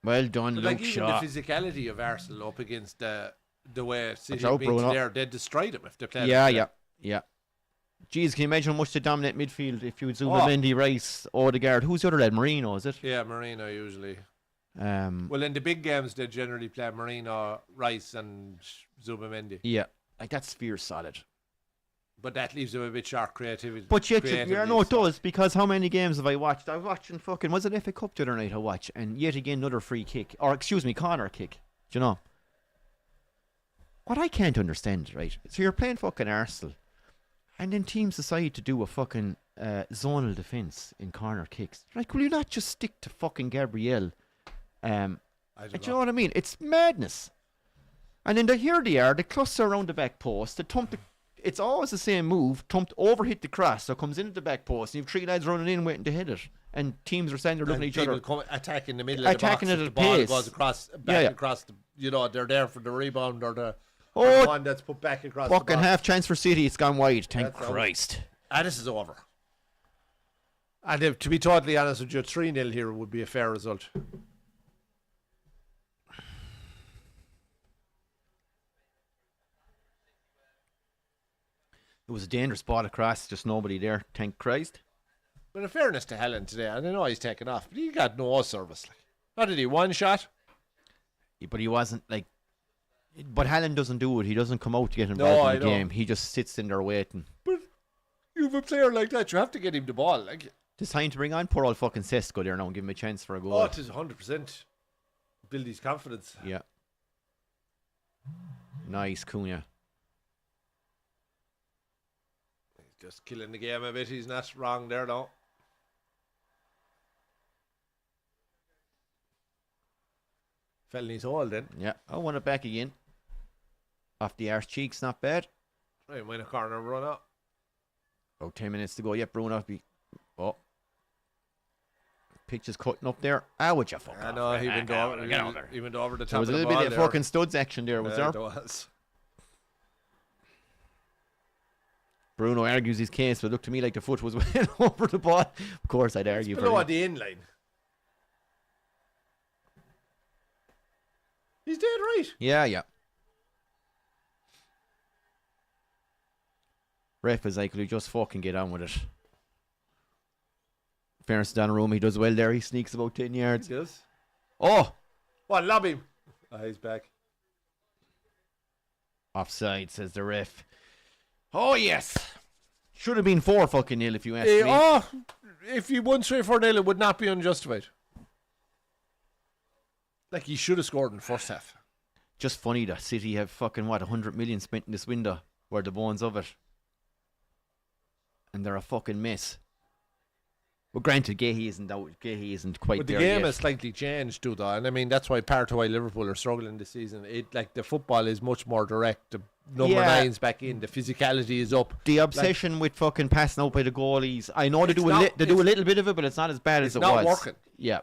Well done, Luke Shaw. Like, even the physicality of Arsenal up against the way City have been there, they'd destroy them if they played. Yeah. Jeez, can you imagine how much they dominate midfield if you would Zubimendi, Rice, Odegaard? Who's the other lad? Marino, is it? Yeah, Marino usually. Well, in the big games, they generally play Marino, Rice, and Zubimendi. Yeah, like that sphere's solid. But that leaves them a bit short creativity. But yet, it does, because how many games have I watched? I was watching was it FA Cup the other night I watched, and yet again another free kick, or corner kick. Do you know? What I can't understand, right? So you're playing fucking Arsenal, and then teams decide to do a fucking zonal defence in corner kicks. Like, will you not just stick to fucking Gabriel? Do you know what I mean? It's madness. And then here they are, they cluster around the back post, they thump it's always the same move, hit the cross, so it comes into the back post, and you have 3 lads running in waiting to hit it, and teams are standing there looking at each other. Attacking the middle of the box, it at the ball pace. Goes across, across the, they're there for the rebound or the one that's put back across the box. Fucking half chance for City, it's gone wide, thank Christ. This is over. And to be totally honest with you, 3-0 here would be a fair result. It was a dangerous ball across, just nobody there, thank Christ. But in fairness to Helen today, and I know he's taken off, but he got no service. What did he, one shot? Yeah, but he wasn't like... But Helen doesn't do it. He doesn't come out to get involved in the game. He just sits in there waiting. But you have a player like that, you have to get him the ball. Like, it's time to bring on poor old fucking Sesko there now and give him a chance for a goal. Oh, it is 100%. Build his confidence. Yeah. Nice, Cunha. Just killing the game a bit. He's not wrong there, though. Fell in his hole then. Yeah. I want it back again. Off the arse cheeks, not bad. Right, win a corner run up. About 10 minutes to go. Yep, Bruno. Pitch is cutting up there. Would you fuck off? No, he went over the top of the ball. There was a little bit of fucking studs action there, was there? There was. Bruno argues his case, but it looked to me like the foot was well over the ball. Of course, I'd argue for below the in line. He's dead right. Yeah. Ref is like, will you just fucking get on with it? Fairness to Donnarumma, he does well there. He sneaks about 10 yards. He does. Oh! What, lob him? He's back. Offside, says the ref. Oh, yes. Should have been 4 fucking nil if you ask me. If you won 3-4-0, it would not be unjustified. Like, he should have scored in the first half. Just funny that City have fucking, 100 million spent in this window. Where the bones of it. And they're a fucking mess. Well, granted, Gahey isn't quite but there the game yet. has slightly changed too, though, and I mean that's why part of why Liverpool are struggling this season. The football is much more direct. The number 9's back in. The physicality is up. The obsession with fucking passing out by the goalies. I know they do a little bit of it, but it's not as bad as it was. It's not working. Yeah.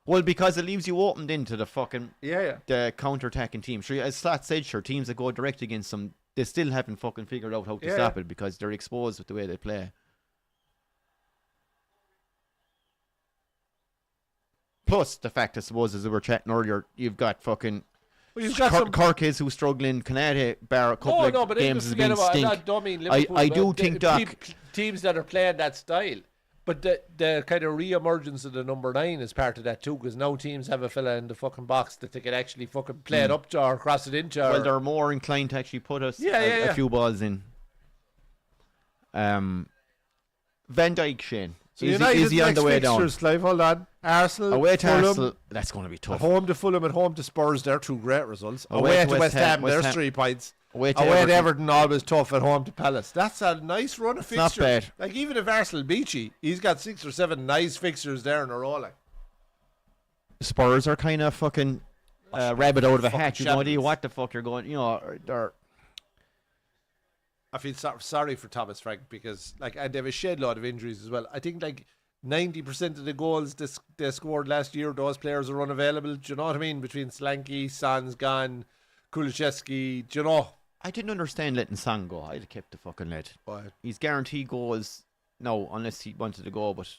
Well, because it leaves you opened into the fucking the counter-attacking team. Sure, as Slot said, teams that go direct against them, they still haven't fucking figured out how to stop it because they're exposed with the way they play. Plus the fact, I suppose, as we were chatting earlier, you've got fucking Kirkes who's struggling. Canada bar a couple of games has been stink. I do think Doc teams that are playing that style, but the kind of re-emergence of the number 9 is part of that too, because now teams have a fella in the fucking box that they can actually fucking play it up to or cross it into. Well, they're more inclined to actually put us a few balls in. Van Dijk, Shane. So is he on the way down? Clive, hold on. Arsenal, away to Fulham, Arsenal, that's going to be tough. At home to Fulham, at home to Spurs, they're 2 great results. Away to West Ham, there's 3 points. Away to Everton, always tough. At home to Palace. That's a nice run of fixtures. Not bad. Like, even if Arsenal beat you, he's got 6 or 7 nice fixtures there in a row. Like. Spurs are kind of fucking rabbit out of a hat. You have no idea what the fuck you're going. I feel sorry for Thomas Frank because and they have a shed load of injuries as well. I think 90% of the goals they scored last year, those players are unavailable. Do you know what I mean? Between Solanke, Sans gone, Kulusevski, do you know? I didn't understand letting Sang go. I'd have kept the fucking lad. He's guaranteed goals. No, unless he wanted to go, but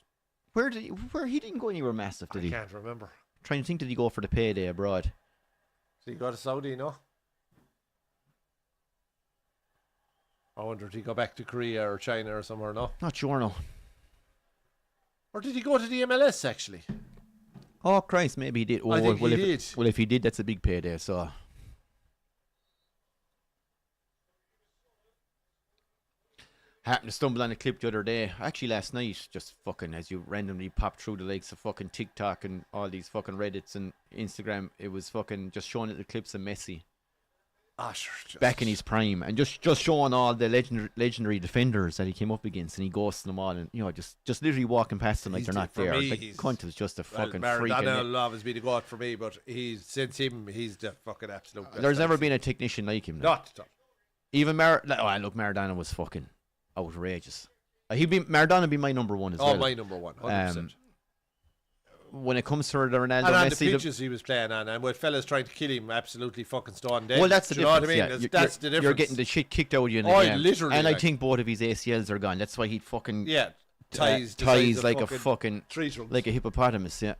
where he didn't go anywhere massive, did he? I can't remember. Trying to think, did he go for the payday abroad? Did he go to Saudi, no? I wonder, did he go back to Korea or China or somewhere, no? Not sure, no. Or did he go to the MLS, actually? Oh, Christ, maybe he did. Oh, I think he did. Well, if he did, that's a big payday, so... Happened to stumble on a clip the other day, actually last night, just fucking as you randomly pop through the likes of fucking TikTok and all these fucking Reddits and Instagram, it was fucking just showing little clips of Messi. Sure, back in his prime, and just showing all the legendary defenders that he came up against, and he ghosted them all, and just literally walking past them like they're not there. Me, like cunt is just a fucking freak. Maradona will always be the god for me, but he's the fucking absolute best. There's never been a technician like him. Not at all. Even Maradona was fucking outrageous. Maradona would be my number one as well. Oh, my number one, 100%. When it comes to the Ronaldo, and on Messi, the pitches he was playing on, and with fellas trying to kill him, absolutely fucking stone dead. Well, that's the difference. Know what I mean? That's the difference. You're getting the shit kicked out of you in the game. Literally. And I think both of his ACLs are gone. That's why he'd fucking ties like a fucking like a hippopotamus. Yeah.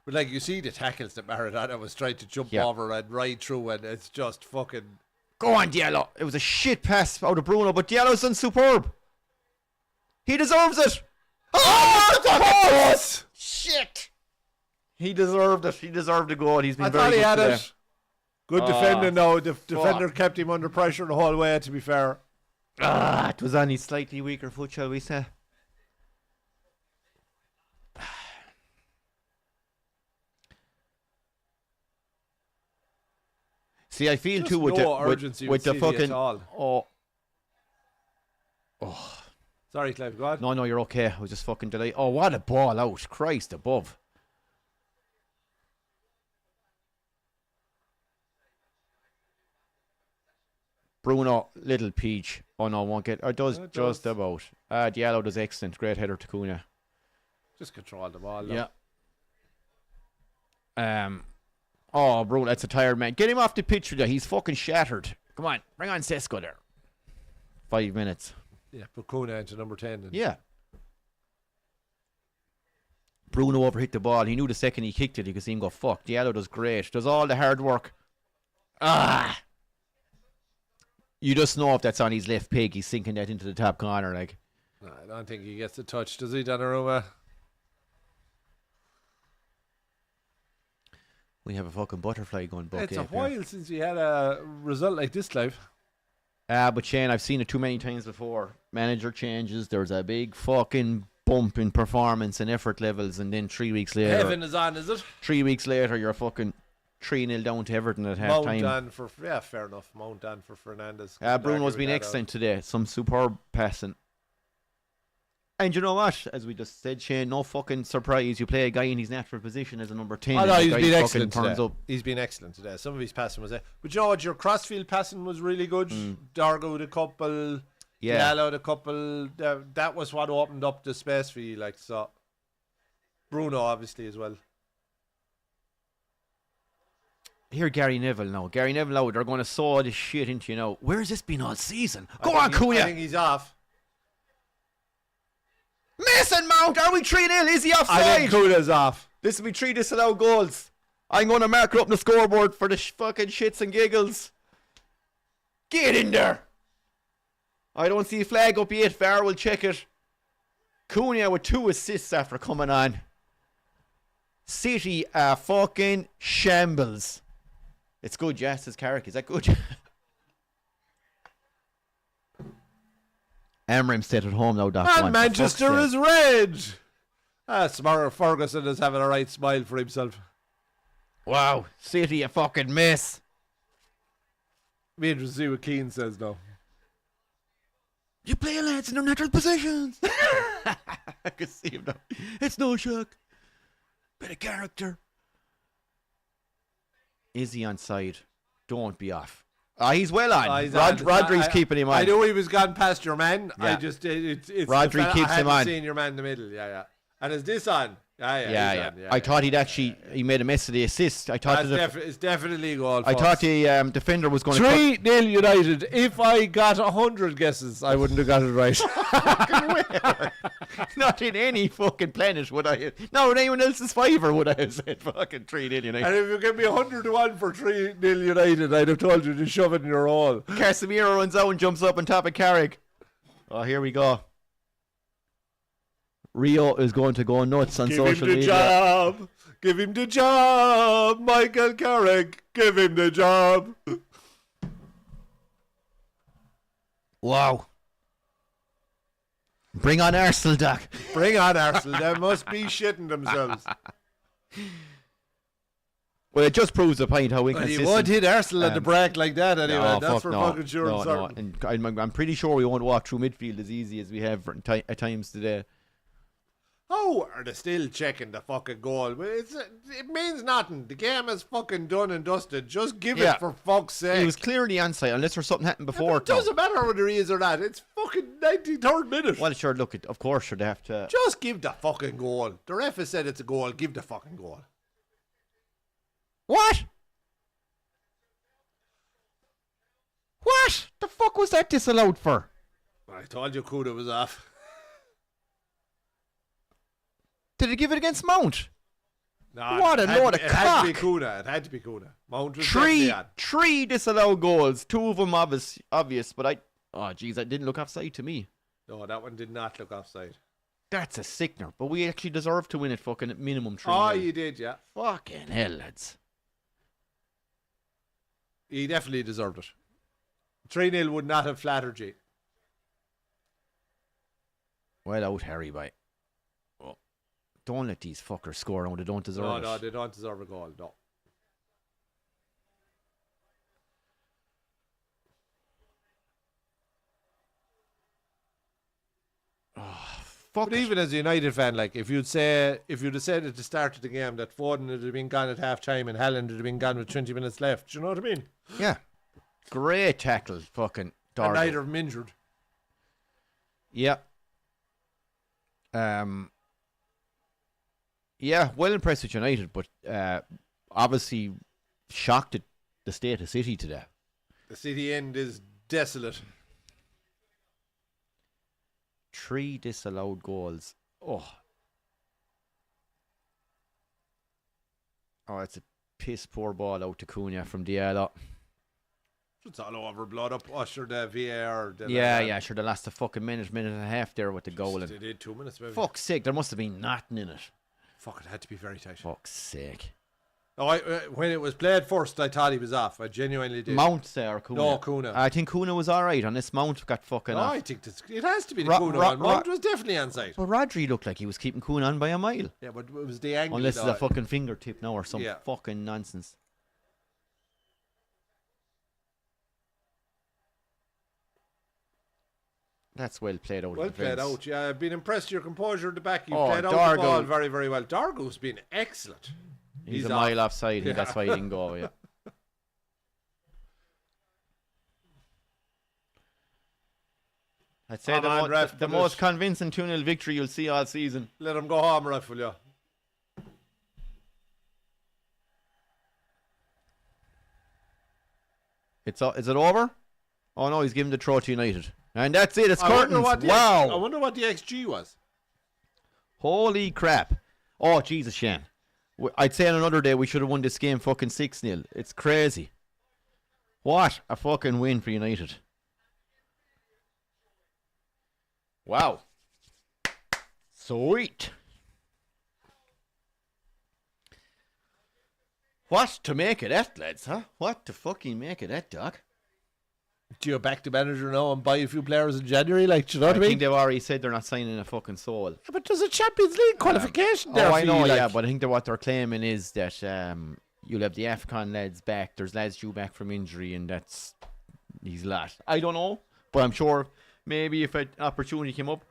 But you see the tackles that Maradona was trying to jump over and ride through, and it's just fucking. Go on, Diallo. It was a shit pass out of Bruno, but Diallo's done superb. He deserves it. Oh, shit! He deserved it. He deserved the goal. He's been very good today. Good defending now. The defender kept him under pressure the whole way, to be fair. It was on his slightly weaker foot, shall we say. See, I feel just too with the fucking... Oh. Sorry, Clive, go on. No, you're okay. I was just fucking delighted. Oh, what a ball out. Christ above. Bruno, little peach. Oh, no, won't get... It does just about. Diallo does excellent. Great header to Cunha. Just control the ball, though. Yeah. Oh, Bruno, that's a tired man. Get him off the pitch. He's fucking shattered. Come on, bring on Sesko there. 5 minutes. Yeah, put Cunha into number 10. Yeah. Bruno overhit the ball. He knew the second he kicked it, you could see him go, fuck. Diallo does great. Does all the hard work. You just know if that's on his left peg, he's sinking that into the top corner. No, I don't think he gets a touch, does he, Donnarumma? We have a fucking butterfly going buck. It's a while since we had a result like this, Clive. But Shane, I've seen it too many times before. Manager changes, there's a big fucking bump in performance and effort levels, and then 3 weeks later... Heaven is on, is it? 3 weeks later, you're fucking 3-0 down to Everton at half time. Fair enough. Mount on for Fernandes. Bruno's been excellent today. Some superb passing. And you know what? As we just said, Shane, no fucking surprise. You play a guy in his natural position as a number 10. Oh, no, he's been excellent today. He's been excellent today. Some of his passing was there. But you know what? Your crossfield passing was really good. Dargo with a couple. Diallo with a couple. That was what opened up the space for you. So. Bruno, obviously, as well. Here, Gary Neville now. They're going to saw this shit into you now. Where has this been all season? Go on, Cunha. I think he's off. Mason Mount, are we 3-0? Is he offside? I think Cunha's off. This will be 3 disallowed goals. I'm going to mark it up on the scoreboard for the fucking shits and giggles. Get in there. I don't see a flag up yet. VAR will check it. Cunha with 2 assists after coming on. City are fucking shambles. It's good, yeah, says Carrick. Is that good? Amramstead at home now, Doc. And Manchester is red. Smarter Ferguson is having a right smile for himself. Wow, City a fucking mess. Be interested to see what Keane says now. You play lads in their natural positions. I can see him now. It's no shock. Bit of character. Is he on side? Don't be off. He's well on. He's Rodri's keeping him on. I knew he was gone past your man. Yeah. It's Rodri keeps him on. Seen your man in the middle. Yeah. And is this on? Yeah. I thought he made a mess of the assist. I thought it's definitely a goal. I thought the defender was going to 3-0 United. If I got 100 guesses, I wouldn't have got it right. Not in any fucking planet would I. No, in anyone else's favour would I have said fucking 3-0 United. And if you give me 100 to 1 for 3-0 United, I'd have told you to shove it in your hole. Casemiro runs out and jumps up on top of Carrick. Oh, here we go. Rio is going to go nuts on social media. Give him the job. Michael Carrick, give him the job. Wow. Bring on Arsenal, Doc. Bring on Arsenal. They must be shitting themselves. Well, it just proves the point how inconsistent. He won't hit Arsenal at the break like that anyway. No, that's for fucking sure and certain. And I'm pretty sure we won't walk through midfield as easy as we have at times today. How are they still checking the fucking goal? It means nothing. The game is fucking done and dusted. Just give it for fuck's sake. He was clearly onside unless there's something happened before. It doesn't matter whether he is or not. It's fucking 93rd minute. Well, sure, look, of course, they have to. Just give the fucking goal. The ref has said it's a goal. Give the fucking goal. What? What? The fuck was that disallowed for? I told you Kuda was off. Did he give it against Mount? No, what a load of cock. It had to be Kuda. Mount was three disallowed goals. Two of them obvious, but I didn't look offside to me. No, that one did not look offside. That's a sickener. But we actually deserved to win it fucking at minimum 3. Oh, you did, yeah. Fucking hell, lads. He definitely deserved it. 3-0 would not have flattered you. Well out, Harry, bye. Don't let these fuckers score when they don't deserve it. No, they don't deserve a goal, no. Fuck. But even as a United fan, like if you'd said at the start of the game that Foden would have been gone at half time and Haaland would have been gone with 20 minutes left, do you know what I mean? Yeah. Great tackle, fucking Dargo. And neither of them injured. Yeah. Yeah, well impressed with United, but obviously shocked at the state of City today. The City end is desolate. 3 disallowed goals. Oh, it's a piss poor ball out to Cunha from Diallo. It's all over, blood up. Sure, the VAR. Sure, they lost a fucking minute and a half there with the goal. They did 2 minutes, maybe. Fuck's sake, there must have been nothing in it. Fuck, it had to be very tight. Fuck's sake. Oh, when it was played first, I thought he was off. I genuinely did. Mount or Cunha? No, Cunha. I think Cunha was alright, unless Mount got fucking off. I think it has to be the Cunha one. Mount was definitely onside. But Rodri looked like he was keeping Cunha on by a mile. Yeah, but it was the angle. Unless it's a fucking fingertip now or some fucking nonsense. That's well played out. Well played out, yeah. I've been impressed with your composure at the back. You played out the ball very, very well. Dargo's been excellent. He's a mile offside, and that's why he didn't go, yeah. I'd say the most convincing 2-0 victory you'll see all season. Let him go home, ref, will you? Is it over? Oh no, he's giving the throw to United. And that's it, it's curtains. Wow. I wonder what the XG was. Holy crap. Oh, Jesus, Shane. I'd say on another day we should have won this game fucking 6-0. It's crazy. What a fucking win for United. Wow. Sweet. What to make of that, lads, huh? What to fucking make of that, Doc? Do you back the manager now and buy a few players in January? Like, do you know what I mean? I think they've already said they're not signing a fucking soul. Yeah, but there's a Champions League qualification there. Oh, I know, yeah, but I think that what they're claiming is that you'll have the AFCON lads back. There's lads due back from injury, and that's his lot. I don't know, but I'm sure maybe if an opportunity came up,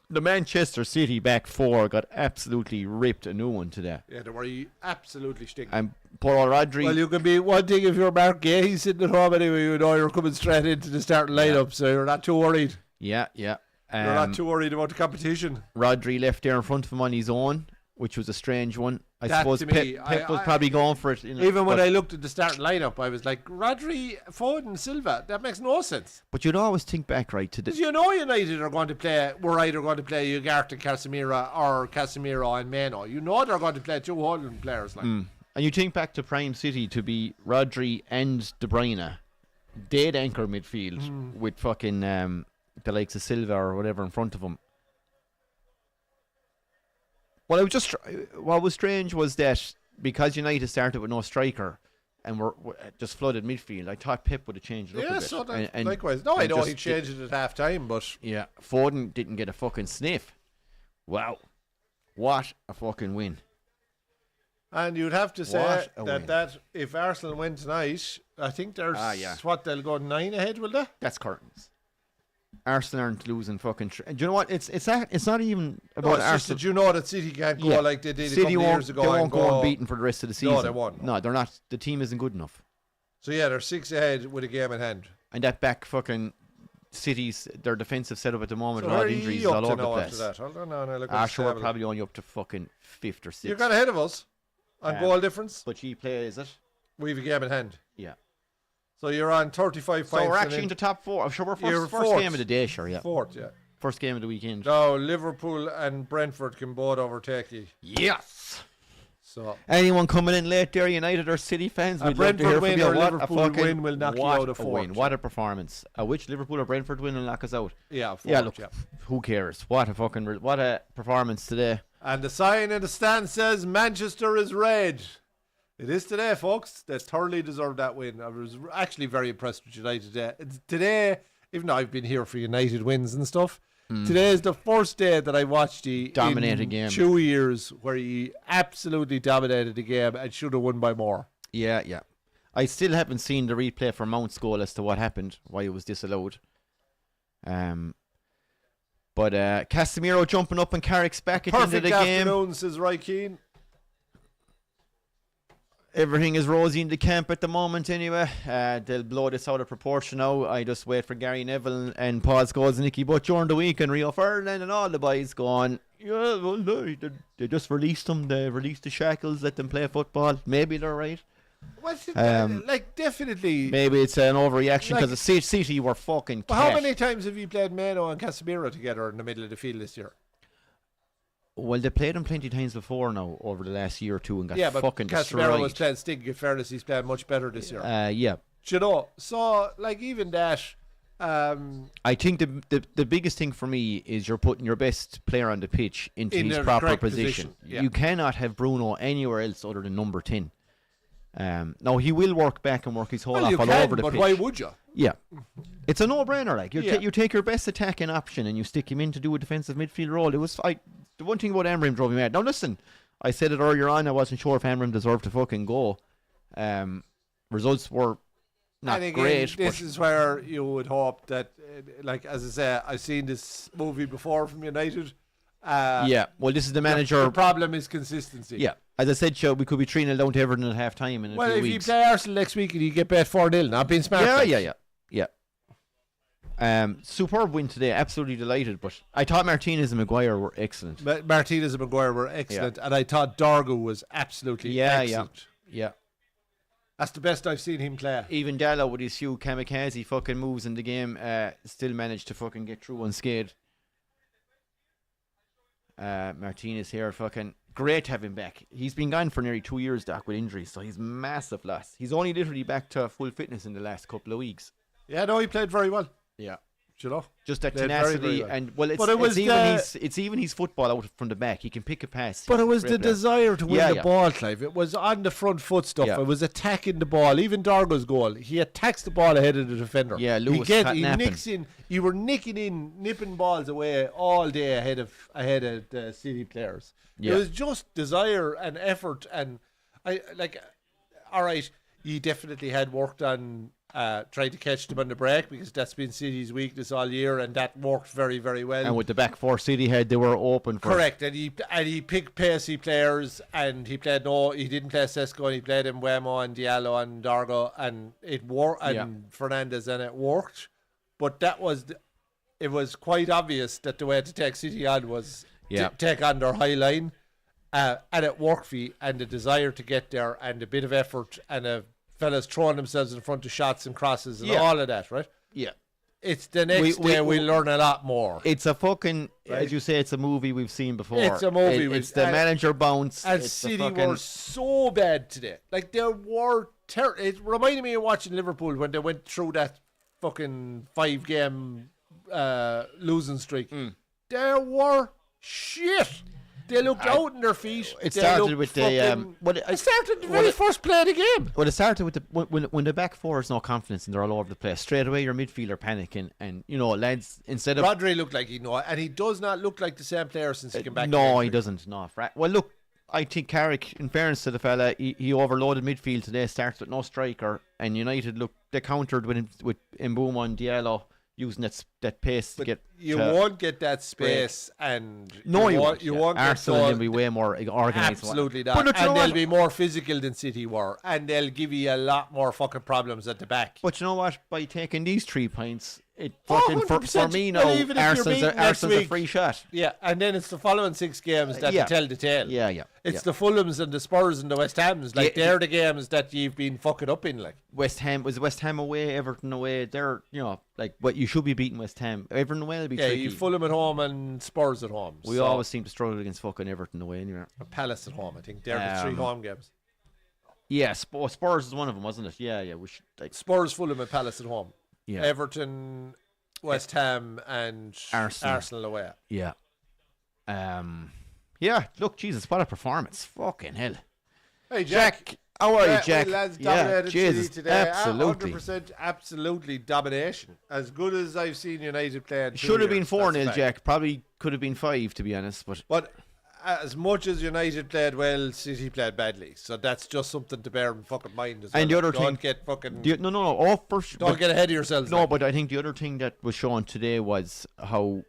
The Manchester City back four got absolutely ripped a new one today. Yeah, they were absolutely stinking. And poor old Rodri. Well, you can be one thing if you're Mark Gay, he's sitting at home anyway. You know you're coming straight into the starting lineup, so you're not too worried. Yeah. You're not too worried about the competition. Rodri left there in front of him on his own, which was a strange one. I suppose Pep was probably going for it. Even when I looked at the starting lineup, I was like, Rodri, Foden, Silva. That makes no sense. But you'd always think back, right, to because you know United are going to play. We're either going to play Ugarte and Casemiro or Casemiro and Meno. You know they're going to play two Holland players. Like. And you think back to Prime City to be Rodri and De Bruyne, dead anchor midfield with fucking the likes of Silva or whatever in front of them. Well, what was strange was that because United started with no striker and were just flooded midfield, I thought Pep would have changed it up a bit. So and likewise. No, I know he changed it at half time, but yeah, Foden didn't get a fucking sniff. Wow, what a fucking win! And you'd have to say that if Arsenal win tonight, I think there's they'll go 9 ahead, will they? That's curtains. Arsenal aren't losing fucking. Do you know what? It's not even about Arsenal. Just that you know that City can't go like they did a couple of years ago. They won't go unbeaten for the rest of the season. No, they won't. No, they're not. The team isn't good enough. So yeah, they're 6 ahead with a game in hand. And that back fucking City's their defensive setup at the moment, a lot of injuries is all over the place. Hold on, now look we're probably only up to fucking 5th or 6th. You're kind of ahead of us on goal difference. But you play, is it? We have a game in hand. Yeah. So you're on 35 points. So we're actually in the top 4. I'm sure we're first game of the day, sure, yeah. 4th, yeah. First game of the weekend. Now Liverpool and Brentford can both overtake you. Yes. So anyone coming in late there, United or City fans, we'd love to hear from you. Liverpool win will knock you out of 4th. What a performance. Which Liverpool or Brentford win will knock us out. Yeah, 4th, yeah, look, who cares? What a performance today. And the sign in the stand says Manchester is red. It is today, folks. They thoroughly deserved that win. I was actually very impressed with United today. Today, even though I've been here for United wins and stuff, today is the first day that I watched you dominate a game. 2 years where he absolutely dominated the game and should have won by more. Yeah. I still haven't seen the replay for Mount's goal as to what happened, why it was disallowed. But Casemiro jumping up and Carrick's back at the end of the game. Perfect afternoon, says Roy Keane. Everything is rosy in the camp at the moment anyway. They'll blow this out of proportion now. I just wait for Gary Neville and Paul Scholes and Nicky Butt during the week and Rio Ferdinand and all the boys going, yeah, well, they just released them. They released the shackles, let them play football. Maybe they're right. Definitely. Maybe it's an overreaction because the City were fucking How many times have you played Meno and Casemiro together in the middle of the field this year? Well, they played him plenty of times before now over the last year or two and got fucking destroyed. Casemiro was playing stinking. In fairness, he's playing much better this year. Yeah. Do you know? So, even that. I think the biggest thing for me is you're putting your best player on the pitch into his proper position. Yeah. You cannot have Bruno anywhere else other than number 10. Now, he will work back and work his whole off all over the pitch. But why would you? Yeah. It's a no-brainer. Like you take your best attacking option and you stick him in to do a defensive midfield role. The one thing about Amram drove me mad. Now listen, I said it earlier on. I wasn't sure if Amram deserved to fucking go. Results were not great. This is where you would hope that, as I say, I've seen this movie before from United. Yeah. Well, this is the manager. The problem is consistency. Yeah. As I said, Joe, we could be 3-0 down to Everton at half time in a few weeks. Well, if you play Arsenal next week and you get bet 4-0, not being smart. Yeah. Superb win today. Absolutely delighted. But I thought Martinez and Maguire were excellent. Martinez and Maguire were excellent, and I thought Dargo was absolutely excellent. Yeah. That's the best I've seen him play. Even Dallo with his few kamikaze fucking moves in the game still managed to fucking get through unscathed. Martinez here, fucking great to have him back. He's been gone for nearly 2 years, Doc, with injuries, so he's massive loss. He's only literally back to full fitness in the last couple of weeks. Yeah, no, he played very well. Yeah. You know? Just that tenacity very well. and it's even his football out from the back. He can pick a pass. But it was the desire to win the ball, Clive. It was on the front foot stuff. It was attacking the ball. Even Dargo's goal, he attacks the ball ahead of the defender. Yeah, Lewis he nicks in. You were nipping balls away all day ahead of the City players. Yeah. It was just desire and effort, and all right, he definitely had worked on tried to catch them on the break because that's been City's weakness all year, and that worked very, very well. And with the back four City had, they were open for correct. And he picked pacey players, and he didn't play Sesko, and he played Mbeumo and Diallo and Dargo, and it worked, and Fernandez, and it worked. But it was quite obvious that the way to take City on was to take on their high line. And it worked for you, and the desire to get there, and a bit of effort, and fellas throwing themselves in front of shots and crosses and all of that, right? Yeah. It's the next day we learn a lot more. It's a fucking, as you say, it's a movie we've seen before. It's a movie. It's the manager bounce. And City were so bad today. Like, they were terrible. It reminded me of watching Liverpool when they went through that fucking 5-game losing streak. They were shit. They looked out on their feet. It started with it started the very first play of the game. Well, it started with when the back four has no confidence and they're all over the place. Straight away, your midfielder panicking, and lads, instead of Rodri looked like and he does not look like the same player since he came back. No, he doesn't. No, well, look, I think Carrick, in fairness to the fella, he overloaded midfield today. Starts with no striker, and United they countered with Mbeumo and Diallo using that pace to get. You won't get that space, and you won't. Arsenal will be way more organised. Absolutely not. And they'll be more physical than City were, and they'll give you a lot more fucking problems at the back. But you know what? By taking these 3 points, it fucking for me now, Arsenal's a free shot. Yeah, and then it's the following 6 games that tell the tale. Yeah. It's the Fulhams and the Spurs and the West Hams. Like, they're the games that you've been fucking up in. Like, West Ham away, Everton away. They're like what you should be beating West Ham. Everton away will be tricky. You Fulham at home and Spurs at home. We always seem to struggle against fucking Everton away anyway. Palace at home, I think they're the 3 home games. Yeah, Spurs is one of them, wasn't it? Yeah. We should, Spurs, Fulham, and Palace at home. Yeah. Everton, West Ham, and Arsenal away. Yeah. Yeah. Look, Jesus, what a performance! Fucking hell. Hey, Jack. How are you, Jack? Lads dominated Jesus, City today. absolutely. 100% absolutely domination. As good as I've seen United play. Should have been 4-0, Jack. Probably could have been 5, to be honest. But as much as United played well, City played badly. So that's just something to bear in fucking mind as well. And the other thing, don't get fucking don't get ahead of yourselves. No, but I think the other thing that was shown today was how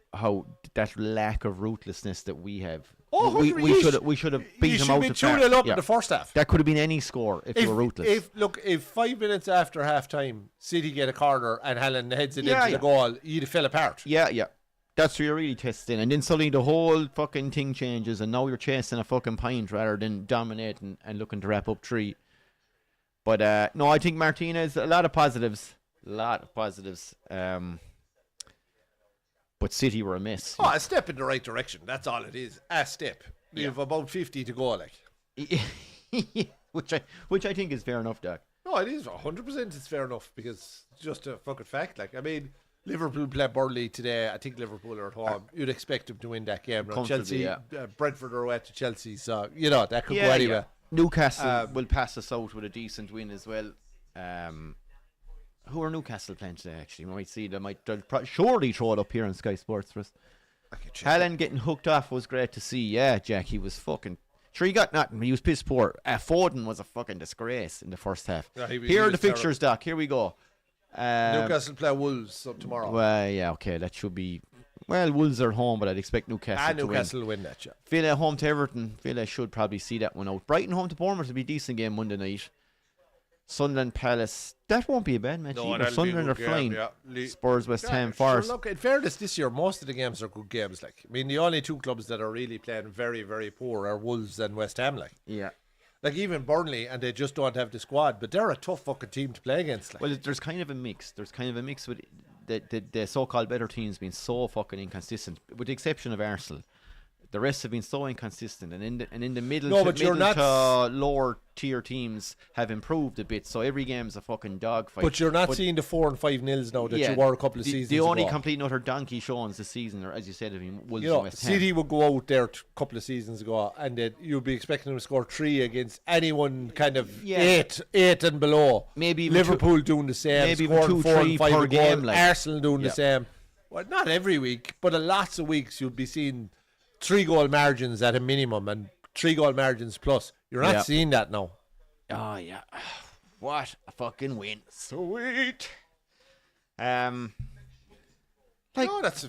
that lack of ruthlessness that we have. We should have beat them out the park. 2-0 up in the first half. That could have been any score if we were ruthless. If 5 minutes after half time City get a corner and Haaland heads it into the goal, you'd have fell apart. Yeah. That's where you're really testing, and then suddenly the whole fucking thing changes, and now you're chasing a fucking pint rather than dominating and looking to wrap up 3. But no, I think Martinez, a lot of positives. But City were a miss. A step in the right direction. That's all it is. A step. You have about 50 to go, like. which I think is fair enough, Doc. No, it is 100%. It's fair enough because it's just a fucking fact. Like, I mean, Liverpool play Burnley today. I think Liverpool are at home. You'd expect them to win that game. Chelsea, Brentford are away to Chelsea, so that could go anywhere. Newcastle will pass us out with a decent win as well. Who are Newcastle playing today? Actually, we might see they'll surely throw it up here on Sky Sports for us. Haaland getting hooked off was great to see. Yeah, Jack, he was fucking. Sure, he got nothing. He was piss poor. Foden was a fucking disgrace in the first half. Yeah, here are the fixtures, Doc. Here we go. Newcastle play Wolves tomorrow. Well, yeah, okay, that should be. Well, Wolves are at home, but I'd expect Newcastle to win. Newcastle will win that, yeah. Villa home to Everton. Villa should probably see that one out. Brighton home to Bournemouth will be a decent game Monday night. Sunderland Palace. That won't be a bad match either. Sunderland are flying. Yeah. Spurs, West Ham, Forest. Look, in fairness, this year most of the games are good games. Like, I mean, the only 2 clubs that are really playing very, very poor are Wolves and West Ham. Like, yeah. Like, even Burnley, and they just don't have the squad, but they're a tough fucking team to play against. Like. Well, there's kind of a mix. With the so-called better teams being so fucking inconsistent, with the exception of Arsenal. The rest have been so inconsistent, and in the middle to lower tier teams have improved a bit. So every game is a fucking dogfight. But you're not seeing the 4 and 5 nils now that you were a couple of seasons ago. The only complete and utter donkey showings this season, or as you said, I mean, Wolves and West Ham. City would go out there a couple of seasons ago, and you'd be expecting them to score 3 against anyone kind of 8 and below. Maybe even Liverpool doing the same. Maybe even 2, 3 per game. Like. Arsenal doing the same. Well, not every week, but lots of weeks you'd be seeing 3-goal margins at a minimum and 3-goal margins plus. You're not seeing that now. Oh, yeah. What a fucking win. Sweet. Like, no, that's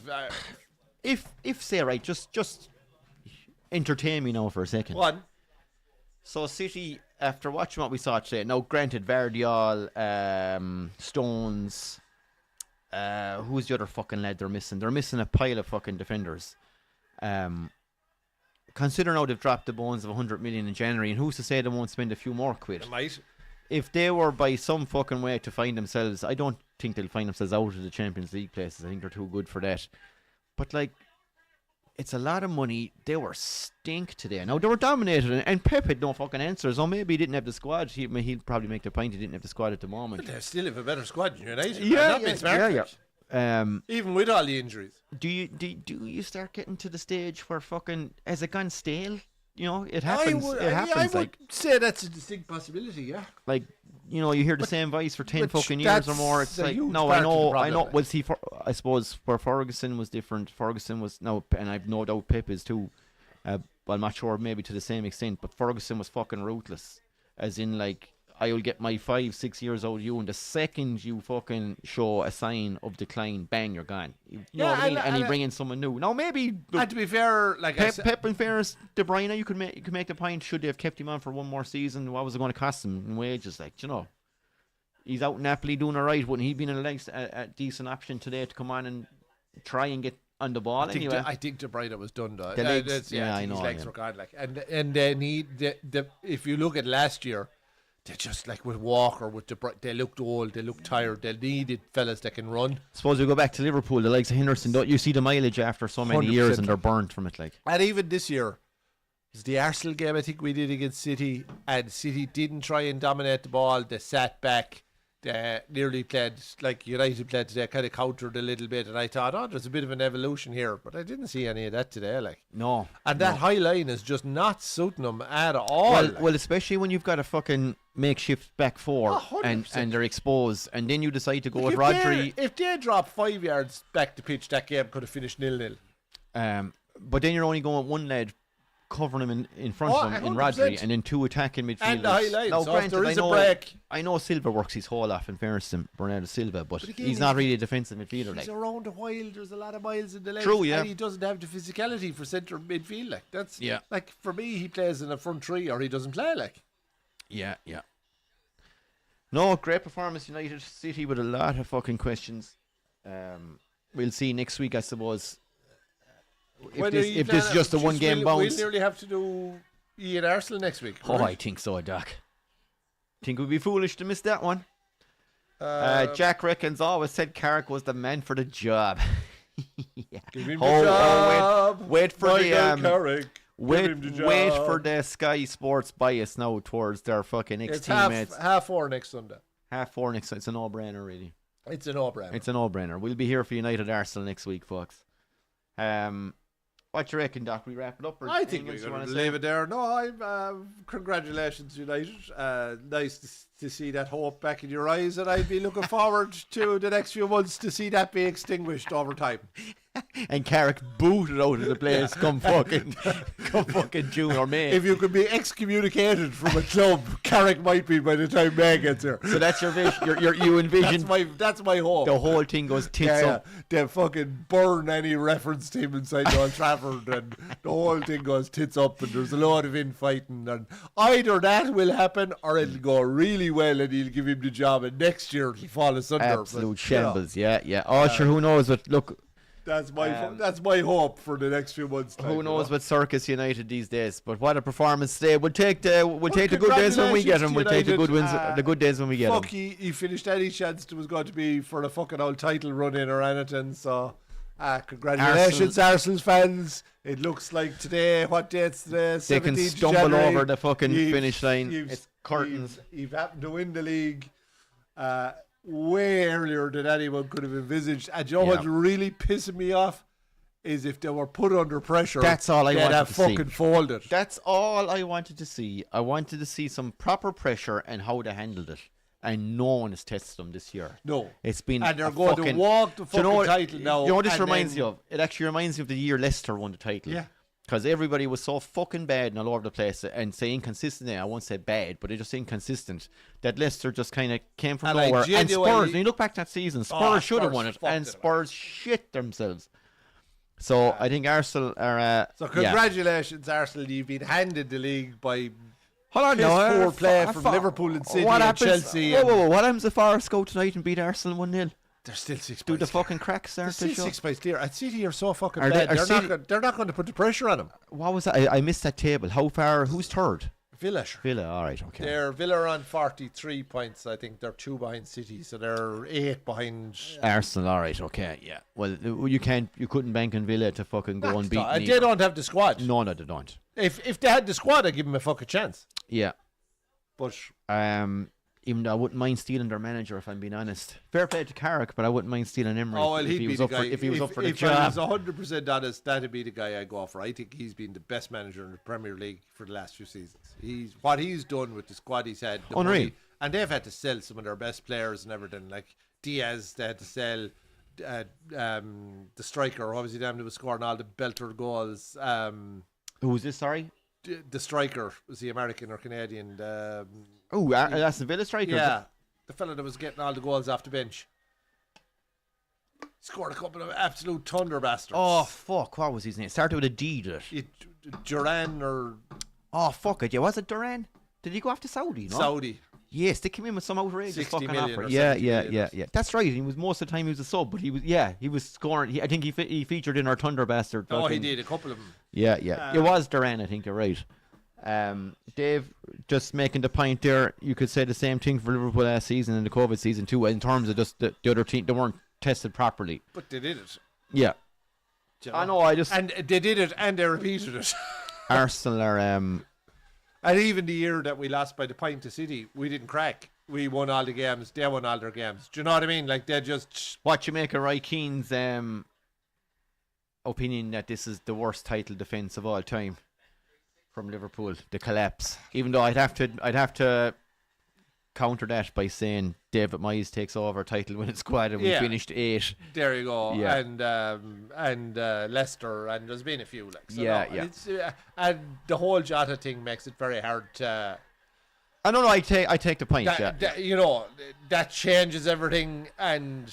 if say, right, just entertain me now for a second. one. So City, after watching what we saw today, now granted, Vardiol, Stones, who's the other fucking lad they're missing? They're missing a pile of fucking defenders. Consider now they've dropped the bones of 100 million in January, and who's to say they won't spend a few more quid? They might. If they were by some fucking way to find themselves, I don't think they'll find themselves out of the Champions League places. I think they're too good for that. But like, it's a lot of money. They were stink today. Now they were dominated, and Pep had no fucking answers. Or maybe he didn't have the squad. He'll probably make the point he didn't have the squad at the moment. But they still have a better squad than United. Yeah. Even with all the injuries. Do you start getting to the stage where fucking has it gone stale? You know, it happens. I would say that's a distinct possibility. Yeah. Like, you know, you hear the same voice for 10 fucking years or more. It's like, no, I know. Well, see, I suppose where Ferguson was different. Ferguson was and I've no doubt Pep is too. Well, I'm not sure, maybe to the same extent, but Ferguson was fucking ruthless. As in, like, I will get my 5-6 years out of you, and the second you fucking show a sign of decline, bang, you're gone. You know what I mean? And he bring in someone new. Now maybe. And to be fair, like Pep in fairness, De Bruyne, you could make the point. Should they have kept him on for one more season? What was it going to cost him in wages? Like, you know, he's out in Napoli doing all right. Wouldn't he been a decent option today to come on and try and get on the ball? I think De Bruyne was done though. The legs, I know. His legs were gone. Like, and then if you look at last year. They just, like with Walker, with De Bruyne, they looked old, they looked tired, they needed fellas that can run. Suppose we go back to Liverpool, the likes of Henderson, don't you see the mileage after so many 100%. Years and they're burnt from it, like. And even this year, it was the Arsenal game I think we did against City, and City didn't try and dominate the ball, they sat back, they nearly played, like United played today, kind of countered a little bit, and I thought, there's a bit of an evolution here, but I didn't see any of that today, like. No. And that high line is just not suiting them at all. Well, especially when you've got a fucking makeshift back four and they're exposed, and then you decide to go with Rodri. If they drop 5 yards back the pitch, that game could have finished 0-0. But then you're only going with one lad covering him in front of him in Rodri, and then two attacking midfielders. And the high line. Now, so granted, if there is a break. I know Silva works his whole off in fairness to Bernardo Silva, but he's not really a defensive midfielder. He's around a while. There's a lot of miles in the legs. True, yeah. And he doesn't have the physicality for centre midfield. Like that's like for me, he plays in a front three or he doesn't play. Like yeah. No, great performance, United City, with a lot of fucking questions. We'll see next week, I suppose. If this is just a one-game bounce. We'll nearly have to do Ian Arsenal next week. Oh, right? I think so, Doc. Think we'd be foolish to miss that one. Jack reckons always said Carrick was the man for the job. Give him the job. Wait for Michael Carrick. Wait for the Sky Sports bias now towards their fucking ex-teammates. It's half 4 next Sunday. Half 4 next Sunday. It's a no-brainer, really. It's a no-brainer. It's a no-brainer. We'll be here for United Arsenal next week, folks. What do you reckon, Doc? We wrap it up? Or I think we're going to leave it there. No, congratulations, United. Nice to see that hope back in your eyes, and I'd be looking forward to the next few months to see that be extinguished over time. And Carrick booted out of the place come fucking June or May. If you could be excommunicated from a club, Carrick might be by the time May gets here. So that's your vision. You envision. That's my hope. The whole thing goes tits up. They fucking burn any reference to him inside Old Trafford, and the whole thing goes tits up, and there's a lot of infighting, and either that will happen or it'll go really well, and he'll give him the job, and next year it'll fall asunder. Absolute shambles. Yeah. Oh, sure. Who knows? But look. That's my hope for the next few months. Who knows what Circus United these days? But what a performance today! We'll take the good days when we get them. We'll take the good wins, the good days when we get them. He finished any chance there was going to be for the fucking old title run in or anything. So, congratulations, Arsenal fans! It looks like today. What date's today? They can stumble January. Over the fucking finish line. It's curtains. You've happened to win the league. Way earlier than anyone could have envisaged. And you know what's really pissing me off is if they were put under pressure. That's all I wanted to see. Fucking folded. That's all I wanted to see. I wanted to see some proper pressure and how they handled it. And no one has tested them this year. No, it's been and they're going to walk the fucking title now. You know what this reminds you of? It actually reminds me of the year Leicester won the title. Yeah. Because everybody was so fucking bad and all over the place, and say inconsistent. I won't say bad, but they're just inconsistent. That Leicester just kind of came from nowhere. And Spurs, when you look back that season, Spurs should have won it, and Spurs shit themselves. So I think Arsenal are. So congratulations, Arsenal! You've been handed the league by. Hold on, poor play from Liverpool and City and Chelsea. Whoa! What happens if Forest go tonight and beat Arsenal 1-0? They're still 6 points. Do the fucking cracks start to show? 6 points clear. And City are so fucking bad. They're not going to put the pressure on them. What was that? I missed that table. How far? Who's third? Villa. All right, okay. Villa are on 43 points. I think they're 2 behind City, so they're 8 behind Arsenal. All right, okay, yeah. Well, you couldn't bank on Villa to fucking go and beat. They don't have the squad. No, they don't. If they had the squad, I'd give them a fucking chance. Yeah, but even though I wouldn't mind stealing their manager, if I'm being honest. Fair play to Carrick, but I wouldn't mind stealing Emery if he was up for the job. If I was 100% honest, that'd be the guy I'd go for. I think he's been the best manager in the Premier League for the last few seasons. What he's done with the squad he's had. Unreal. And they've had to sell some of their best players and everything. Like Diaz, they had to sell the striker. Obviously, them who was scoring all the belter goals. Who was this, sorry? The striker was the American or Canadian. That's the Villa striker. Yeah, the fella that was getting all the goals off the bench. Scored a couple of absolute thunder bastards. Oh fuck! What was his name? Started with a D. Duran or. Oh fuck it! Yeah, was it Duran? Did he go after Saudi? No? Saudi. Yes, they came in with some outrageous fucking offer. Yeah. That's right. He was most of the time he was a sub, but he was scoring. I think he featured in our Thunder Bastard. Oh, he did a couple of them. Yeah. It was Duran. I think you're right. Dave, just making the point there. You could say the same thing for Liverpool last season and the COVID season too. In terms of just the other team, they weren't tested properly. But they did it. Yeah. I know. And they did it, and they repeated it. Arsenal are. And even the year that we lost by the point to City, we didn't crack. We won all the games. They won all their games. Do you know what I mean? Like, they just... What you make of Roy Keane's opinion that this is the worst title defence of all time from Liverpool, the collapse. Even though I'd have to counter that by saying David Moyes takes over title winning squad and we finished 8. There you go. Yeah. And Leicester, and there's been a few. Like, so It's, and the whole Jota thing makes it very hard to... I don't know. I take the point. That changes everything, and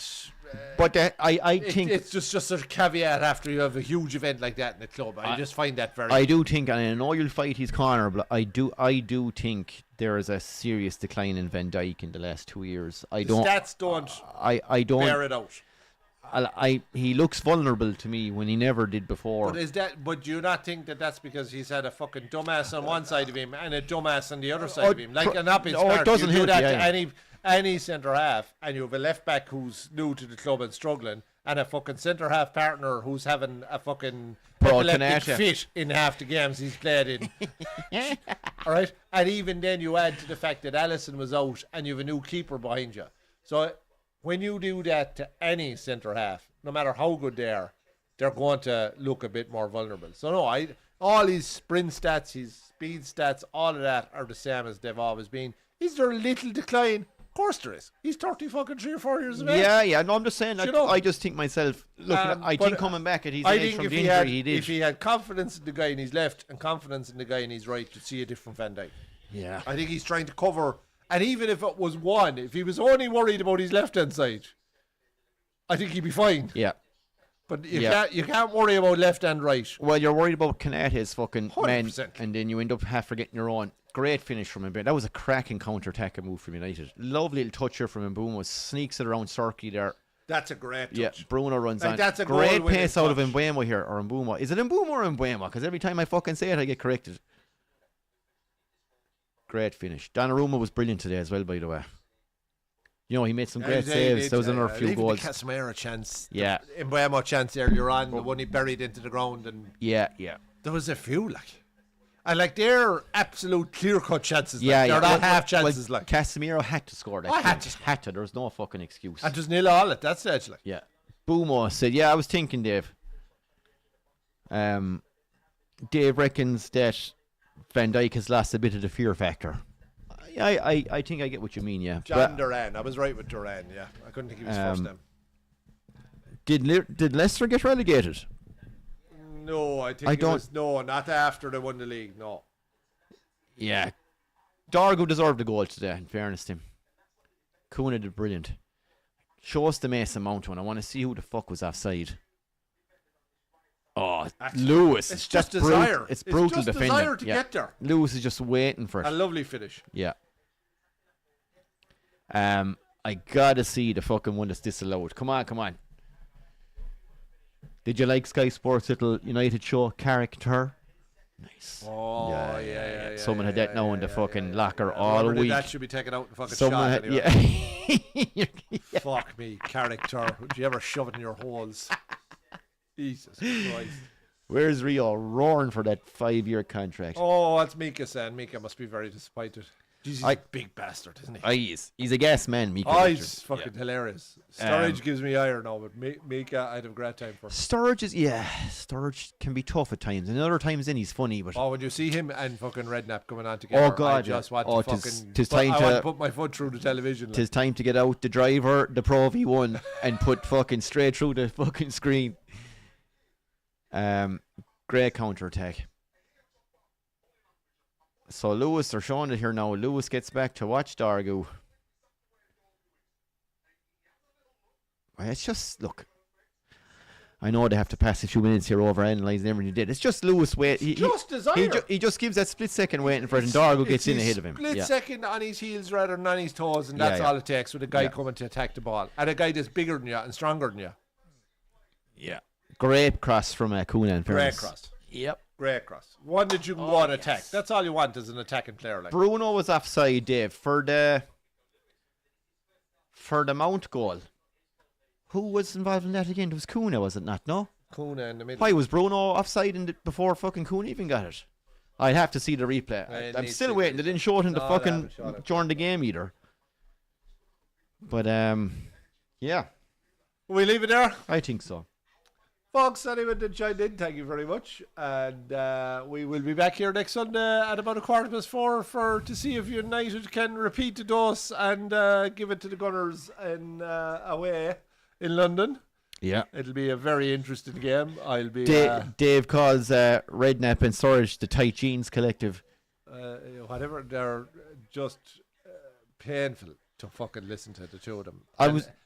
but I think it's just a caveat after you have a huge event like that in the club. I just find that very. I do think, and I know you'll fight his corner, but I do think there is a serious decline in Van Dijk in the last 2 years. Stats don't. I don't bear it out. He looks vulnerable to me when he never did before. But do you not think that that's because he's had a fucking dumbass on one side of him and a dumbass on the other side of him? Like, and not being smart. It doesn't you do help, that to any centre half, and you have a left back who's new to the club and struggling, and a fucking centre half partner who's having a fucking epileptic fit in half the games he's played in. All right, and even then you add to the fact that Alisson was out, and you have a new keeper behind you. So when you do that to any centre half, no matter how good they are, they're going to look a bit more vulnerable. So no, all his sprint stats, his speed stats, all of that are the same as they've always been. Is there a little decline? Of course there is. He's 3 or 4 years of age. Yeah. No, I'm just saying. I just think myself. Look, I think coming back at his age from the injury, he did. If he had confidence in the guy in his left and confidence in the guy in his right, to see a different Van Dijk. Yeah. I think he's trying to cover. And even if it was one, if he was only worried about his left-hand side, I think he'd be fine. Yeah. But you can't worry about left and right. Well, you're worried about Konate's fucking 100%. men, and then you end up half forgetting your own. Great finish from him. That was a cracking counter-attack move from United. Lovely little toucher from Mbeumo. Sneaks it around Cirky there. That's a great touch. Yeah, Bruno runs on. That's a great pace out of Mbeumo here, or Mbeumo. Is it Mbeumo or Mbeumo? Because every time I fucking say it, I get corrected. Great finish. Donnarumma was brilliant today as well, by the way. You know, he made some great saves. There was another few goals. The Casemiro chance. Yeah. The Mbeumo chance earlier on, the one he buried into the ground. And yeah. There was a few, like. And, like, they're absolute clear-cut chances. Yeah, They're not half chances, like. Casemiro had to score that. Had to. There was no fucking excuse. And just nil all at that stage, like. Yeah. Boomo said, I was thinking, Dave. Dave reckons that Van Dijk has lost a bit of the fear factor. I think I get what you mean, yeah. Duran. I was right with Duran, yeah. I couldn't think he was first then. Did Leicester get relegated? No, I think not after they won the league, no. Yeah. Dargo deserved the goal today, in fairness to him. Kuna did brilliant. Show us the Mason Mount one. I want to see who the fuck was offside. Oh, Lewis. It's just desire. It's brutal just defending. Desire to get there. Lewis is just waiting for it. A lovely finish. Yeah. I gotta see the fucking one that's disallowed. Come on. Did you like Sky Sports' little United show, Character? Nice. Oh, yeah. Someone had that now in the fucking locker all week. That should be taken out and fucking shot anyway. Fuck me, Character. Would you ever shove it in your holes? Jesus Christ. Where's Rio roaring for that 5-year contract? Oh, that's Mika saying. Mika must be very disappointed. Jesus, he's a big bastard, isn't he? He's a gas man, Mika. Oh, he's fucking hilarious. Sturridge gives me ire now, but Mika, I'd have a great time for. Sturridge can be tough at times, and other times then he's funny. But when you see him and fucking Redknapp coming on together, oh god, I just want to fucking. I want to put my foot through the television. Tis time to get out the driver, the Pro V1, and put fucking straight through the fucking screen. Great counter attack. So Lewis, they're showing it here now. Lewis gets back to watch Dargo. It's just, look, I know they have to pass a few minutes here over analysing everything he did. It's just Lewis wait. He just gives that split second waiting for it, and Dargo gets in ahead of him. Split second on his heels rather than on his toes, and that's all it takes with a guy coming to attack the ball. And a guy that's bigger than you and stronger than you. Yeah. Great cross from Kuna in fairness. Great cross. Yep. Great cross. One that you can go on attack. That's all you want as an attacking player. Like Bruno was offside, Dave, for the Mount goal. Who was involved in that again? It was Kuna, was it not? No? Kuna in the middle. Why was Bruno offside before fucking Kuna even got it? I'd have to see the replay. I'm still waiting. They didn't show it in during the game either. But yeah. Will we leave it there? I think so. Folks, anyone that joined in, thank you very much. And we will be back here next Sunday at about 4:15 to see if United can repeat the dose and give it to the Gunners away in London. Yeah. It'll be a very interesting game. I'll be Dave calls Redknapp and Sturridge the Tight Jeans Collective. Whatever, they're just painful to fucking listen to, the two of them.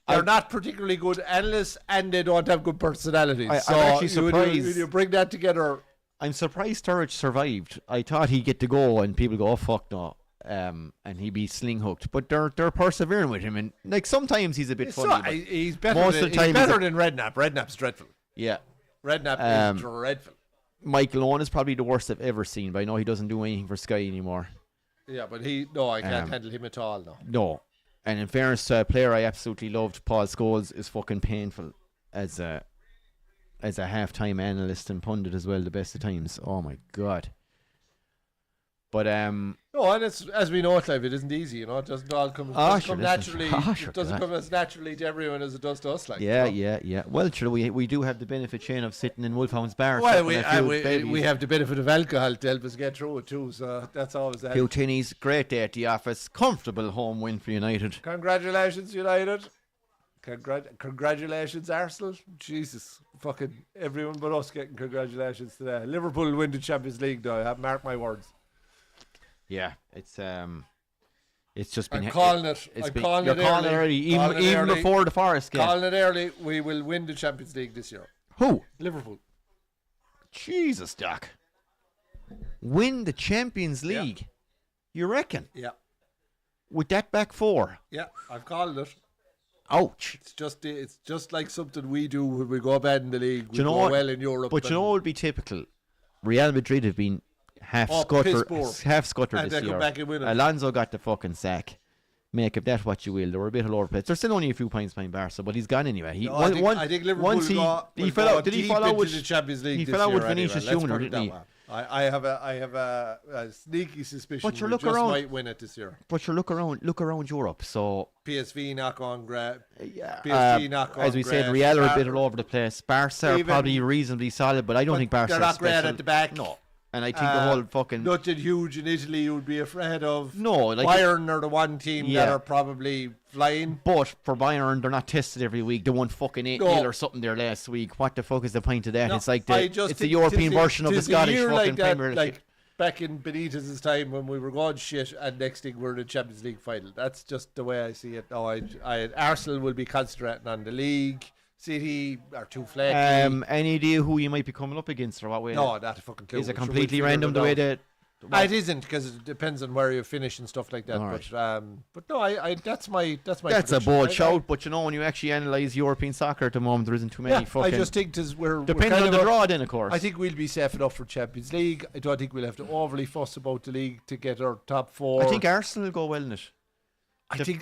They're not particularly good analysts, and they don't have good personalities. I'm actually surprised. When you bring that together, I'm surprised Sturridge survived. I thought he'd get to go, and people go, "Oh fuck no," and he'd be sling hooked. But they're persevering with him, and like sometimes he's a bit funny. He's better. Most of the time, he's better than Redknapp. Redknapp's dreadful. Yeah, Redknapp is dreadful. Michael Owen is probably the worst I've ever seen, but I know he doesn't do anything for Sky anymore. Yeah, but I can't handle him at all. No. And in fairness to a player I absolutely loved, Paul Scholes is fucking painful as a halftime analyst and pundit as well, the best of times. Oh my god. But and it's, as we know, Clive, it isn't easy, It doesn't all come naturally. It doesn't come as naturally to everyone as it does to us. Yeah. Well, sure, we do have the benefit, Shane, of sitting in Wolfhounds Bar. Well, we have the benefit of alcohol to help us get through it too, so that's always that. Few tinnies, great day at the office, comfortable home win for United. Congratulations, United. Congratulations, Arsenal. Jesus, fucking everyone but us getting congratulations today. Liverpool will win the Champions League, though. Mark my words. Yeah, it's just been. I'm calling it. You're calling it early, even before the Forest game. Calling it early. We will win the Champions League this year. Who? Liverpool. Jesus, Doc. Win the Champions League. Yeah. You reckon? Yeah. With that back four. Yeah, I've called it. Ouch. It's just like something we do when we go bad in the league. We go well in Europe. But you know what would be typical? Real Madrid have been half scutter this year. Come back and win it. Alonso got the fucking sack. Make of that what you will. They were a bit all over the place. They're still only a few points behind Barca, but he's gone anyway. I think Liverpool he fell out. Did he fall out with the Champions League? He fell out with Vinicius Junior, didn't he? I have a sneaky suspicion we just might win it this year. But you look around Europe. So PSV knock on great. Yeah. PSG knock on as we said, Real are a bit all over the place. Barca are probably reasonably solid, but I don't think Barca. They're not great at the back. No. And I think the whole fucking... Nothing huge in Italy you would be afraid of. No. Like Bayern are the one team that are probably flying. But for Bayern, they're not tested every week. They won fucking 8-0 or something there last week. What the fuck is the point of that? It's like it's the European version of the Scottish fucking Premier League. Like back in Benitez's time when we were going shit and next thing we're in the Champions League final. That's just the way I see it. No, Arsenal will be concentrating on the league. City are too flaky. Any idea who you might be coming up against or what way? No, not a fucking clue. Is it completely random the way that... It isn't, because it depends on where you finish and stuff like that. Right. But no, that's my. That's a bold shout. But you know, when you actually analyse European soccer at the moment, there isn't too many fucking. I just think we're depending on the draw, then of course. I think we'll be safe enough for Champions League. I don't think we'll have to overly fuss about the league to get our top 4. I think Arsenal will go well in it.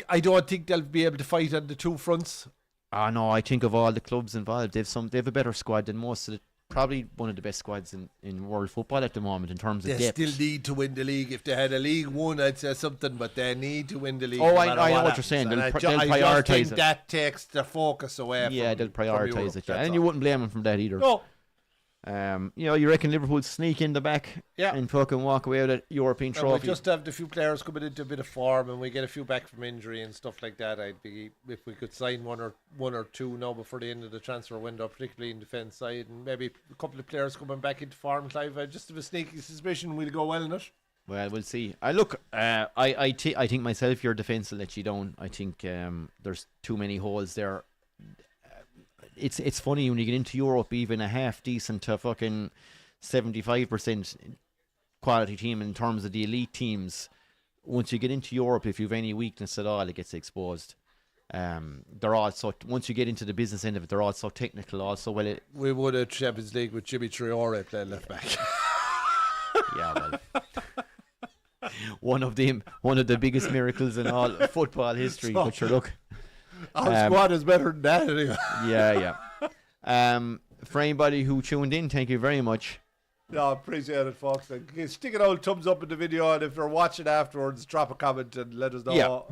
I don't think they'll be able to fight on the 2 fronts. No, I think of all the clubs involved, they have a better squad than most of the. Probably one of the best squads in world football at the moment in terms of depth. They still need to win the league. If they had a League One, I'd say something, but they need to win the league. Oh, I know what you're saying. They'll prioritise it. That takes the focus away. Yeah, they'll prioritise it. And you wouldn't blame them from that either. No. You reckon Liverpool sneak in the back and fucking walk away with a European trophy? We just have the few players coming into a bit of form, and we get a few back from injury and stuff like that. I'd be, if we could sign one or two now before the end of the transfer window, particularly in defence side, and maybe a couple of players coming back into form. Clive, I just have a sneaky suspicion we'll go well in it. Well, we'll see. I think myself your defence will let you down. I think there's too many holes there. It's funny when you get into Europe, even a half decent to fucking 75% quality team in terms of the elite teams. Once you get into Europe, if you've any weakness at all, it gets exposed. They're all so once you get into the business end of it, they're all so technical. Also, we won a Champions League with Jimmy Traore playing left back. Yeah, well, one of the biggest miracles in all football history. But sure, look. Our squad is better than that anyway. Yeah. For anybody who tuned in, thank you very much. No, appreciate it, folks. Stick an old thumbs up in the video, and if you're watching afterwards, drop a comment and let us know.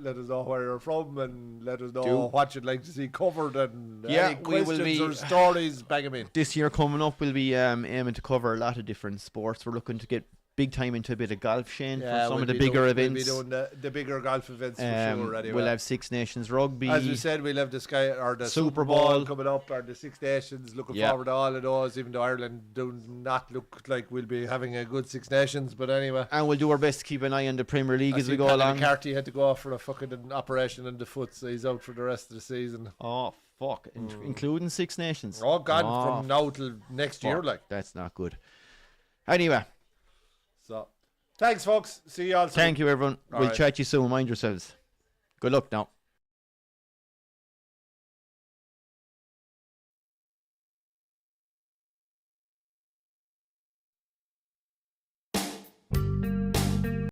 Let us know where you're from, and let us know what you'd like to see covered, and any questions or stories, bang them in. This year coming up, we'll be aiming to cover a lot of different sports. We're looking to get big time into a bit of golf, Shane, for some of the bigger events. We'll be doing the bigger golf events for sure. Anyway, we'll have Six Nations rugby. As we said, we'll have the Super Bowl coming up, or the Six Nations. Looking forward to all of those, even though Ireland do not look like we'll be having a good Six Nations. But anyway, and we'll do our best to keep an eye on the Premier League as we go along. McCarthy had to go off for a fucking operation in the foot, so he's out for the rest of the season. Oh fuck, including Six Nations. Oh god, from now till next year, like that's not good. Anyway, so. Thanks, folks. See you all soon. Thank you, everyone. We'll chat you soon. Mind yourselves. Good luck now.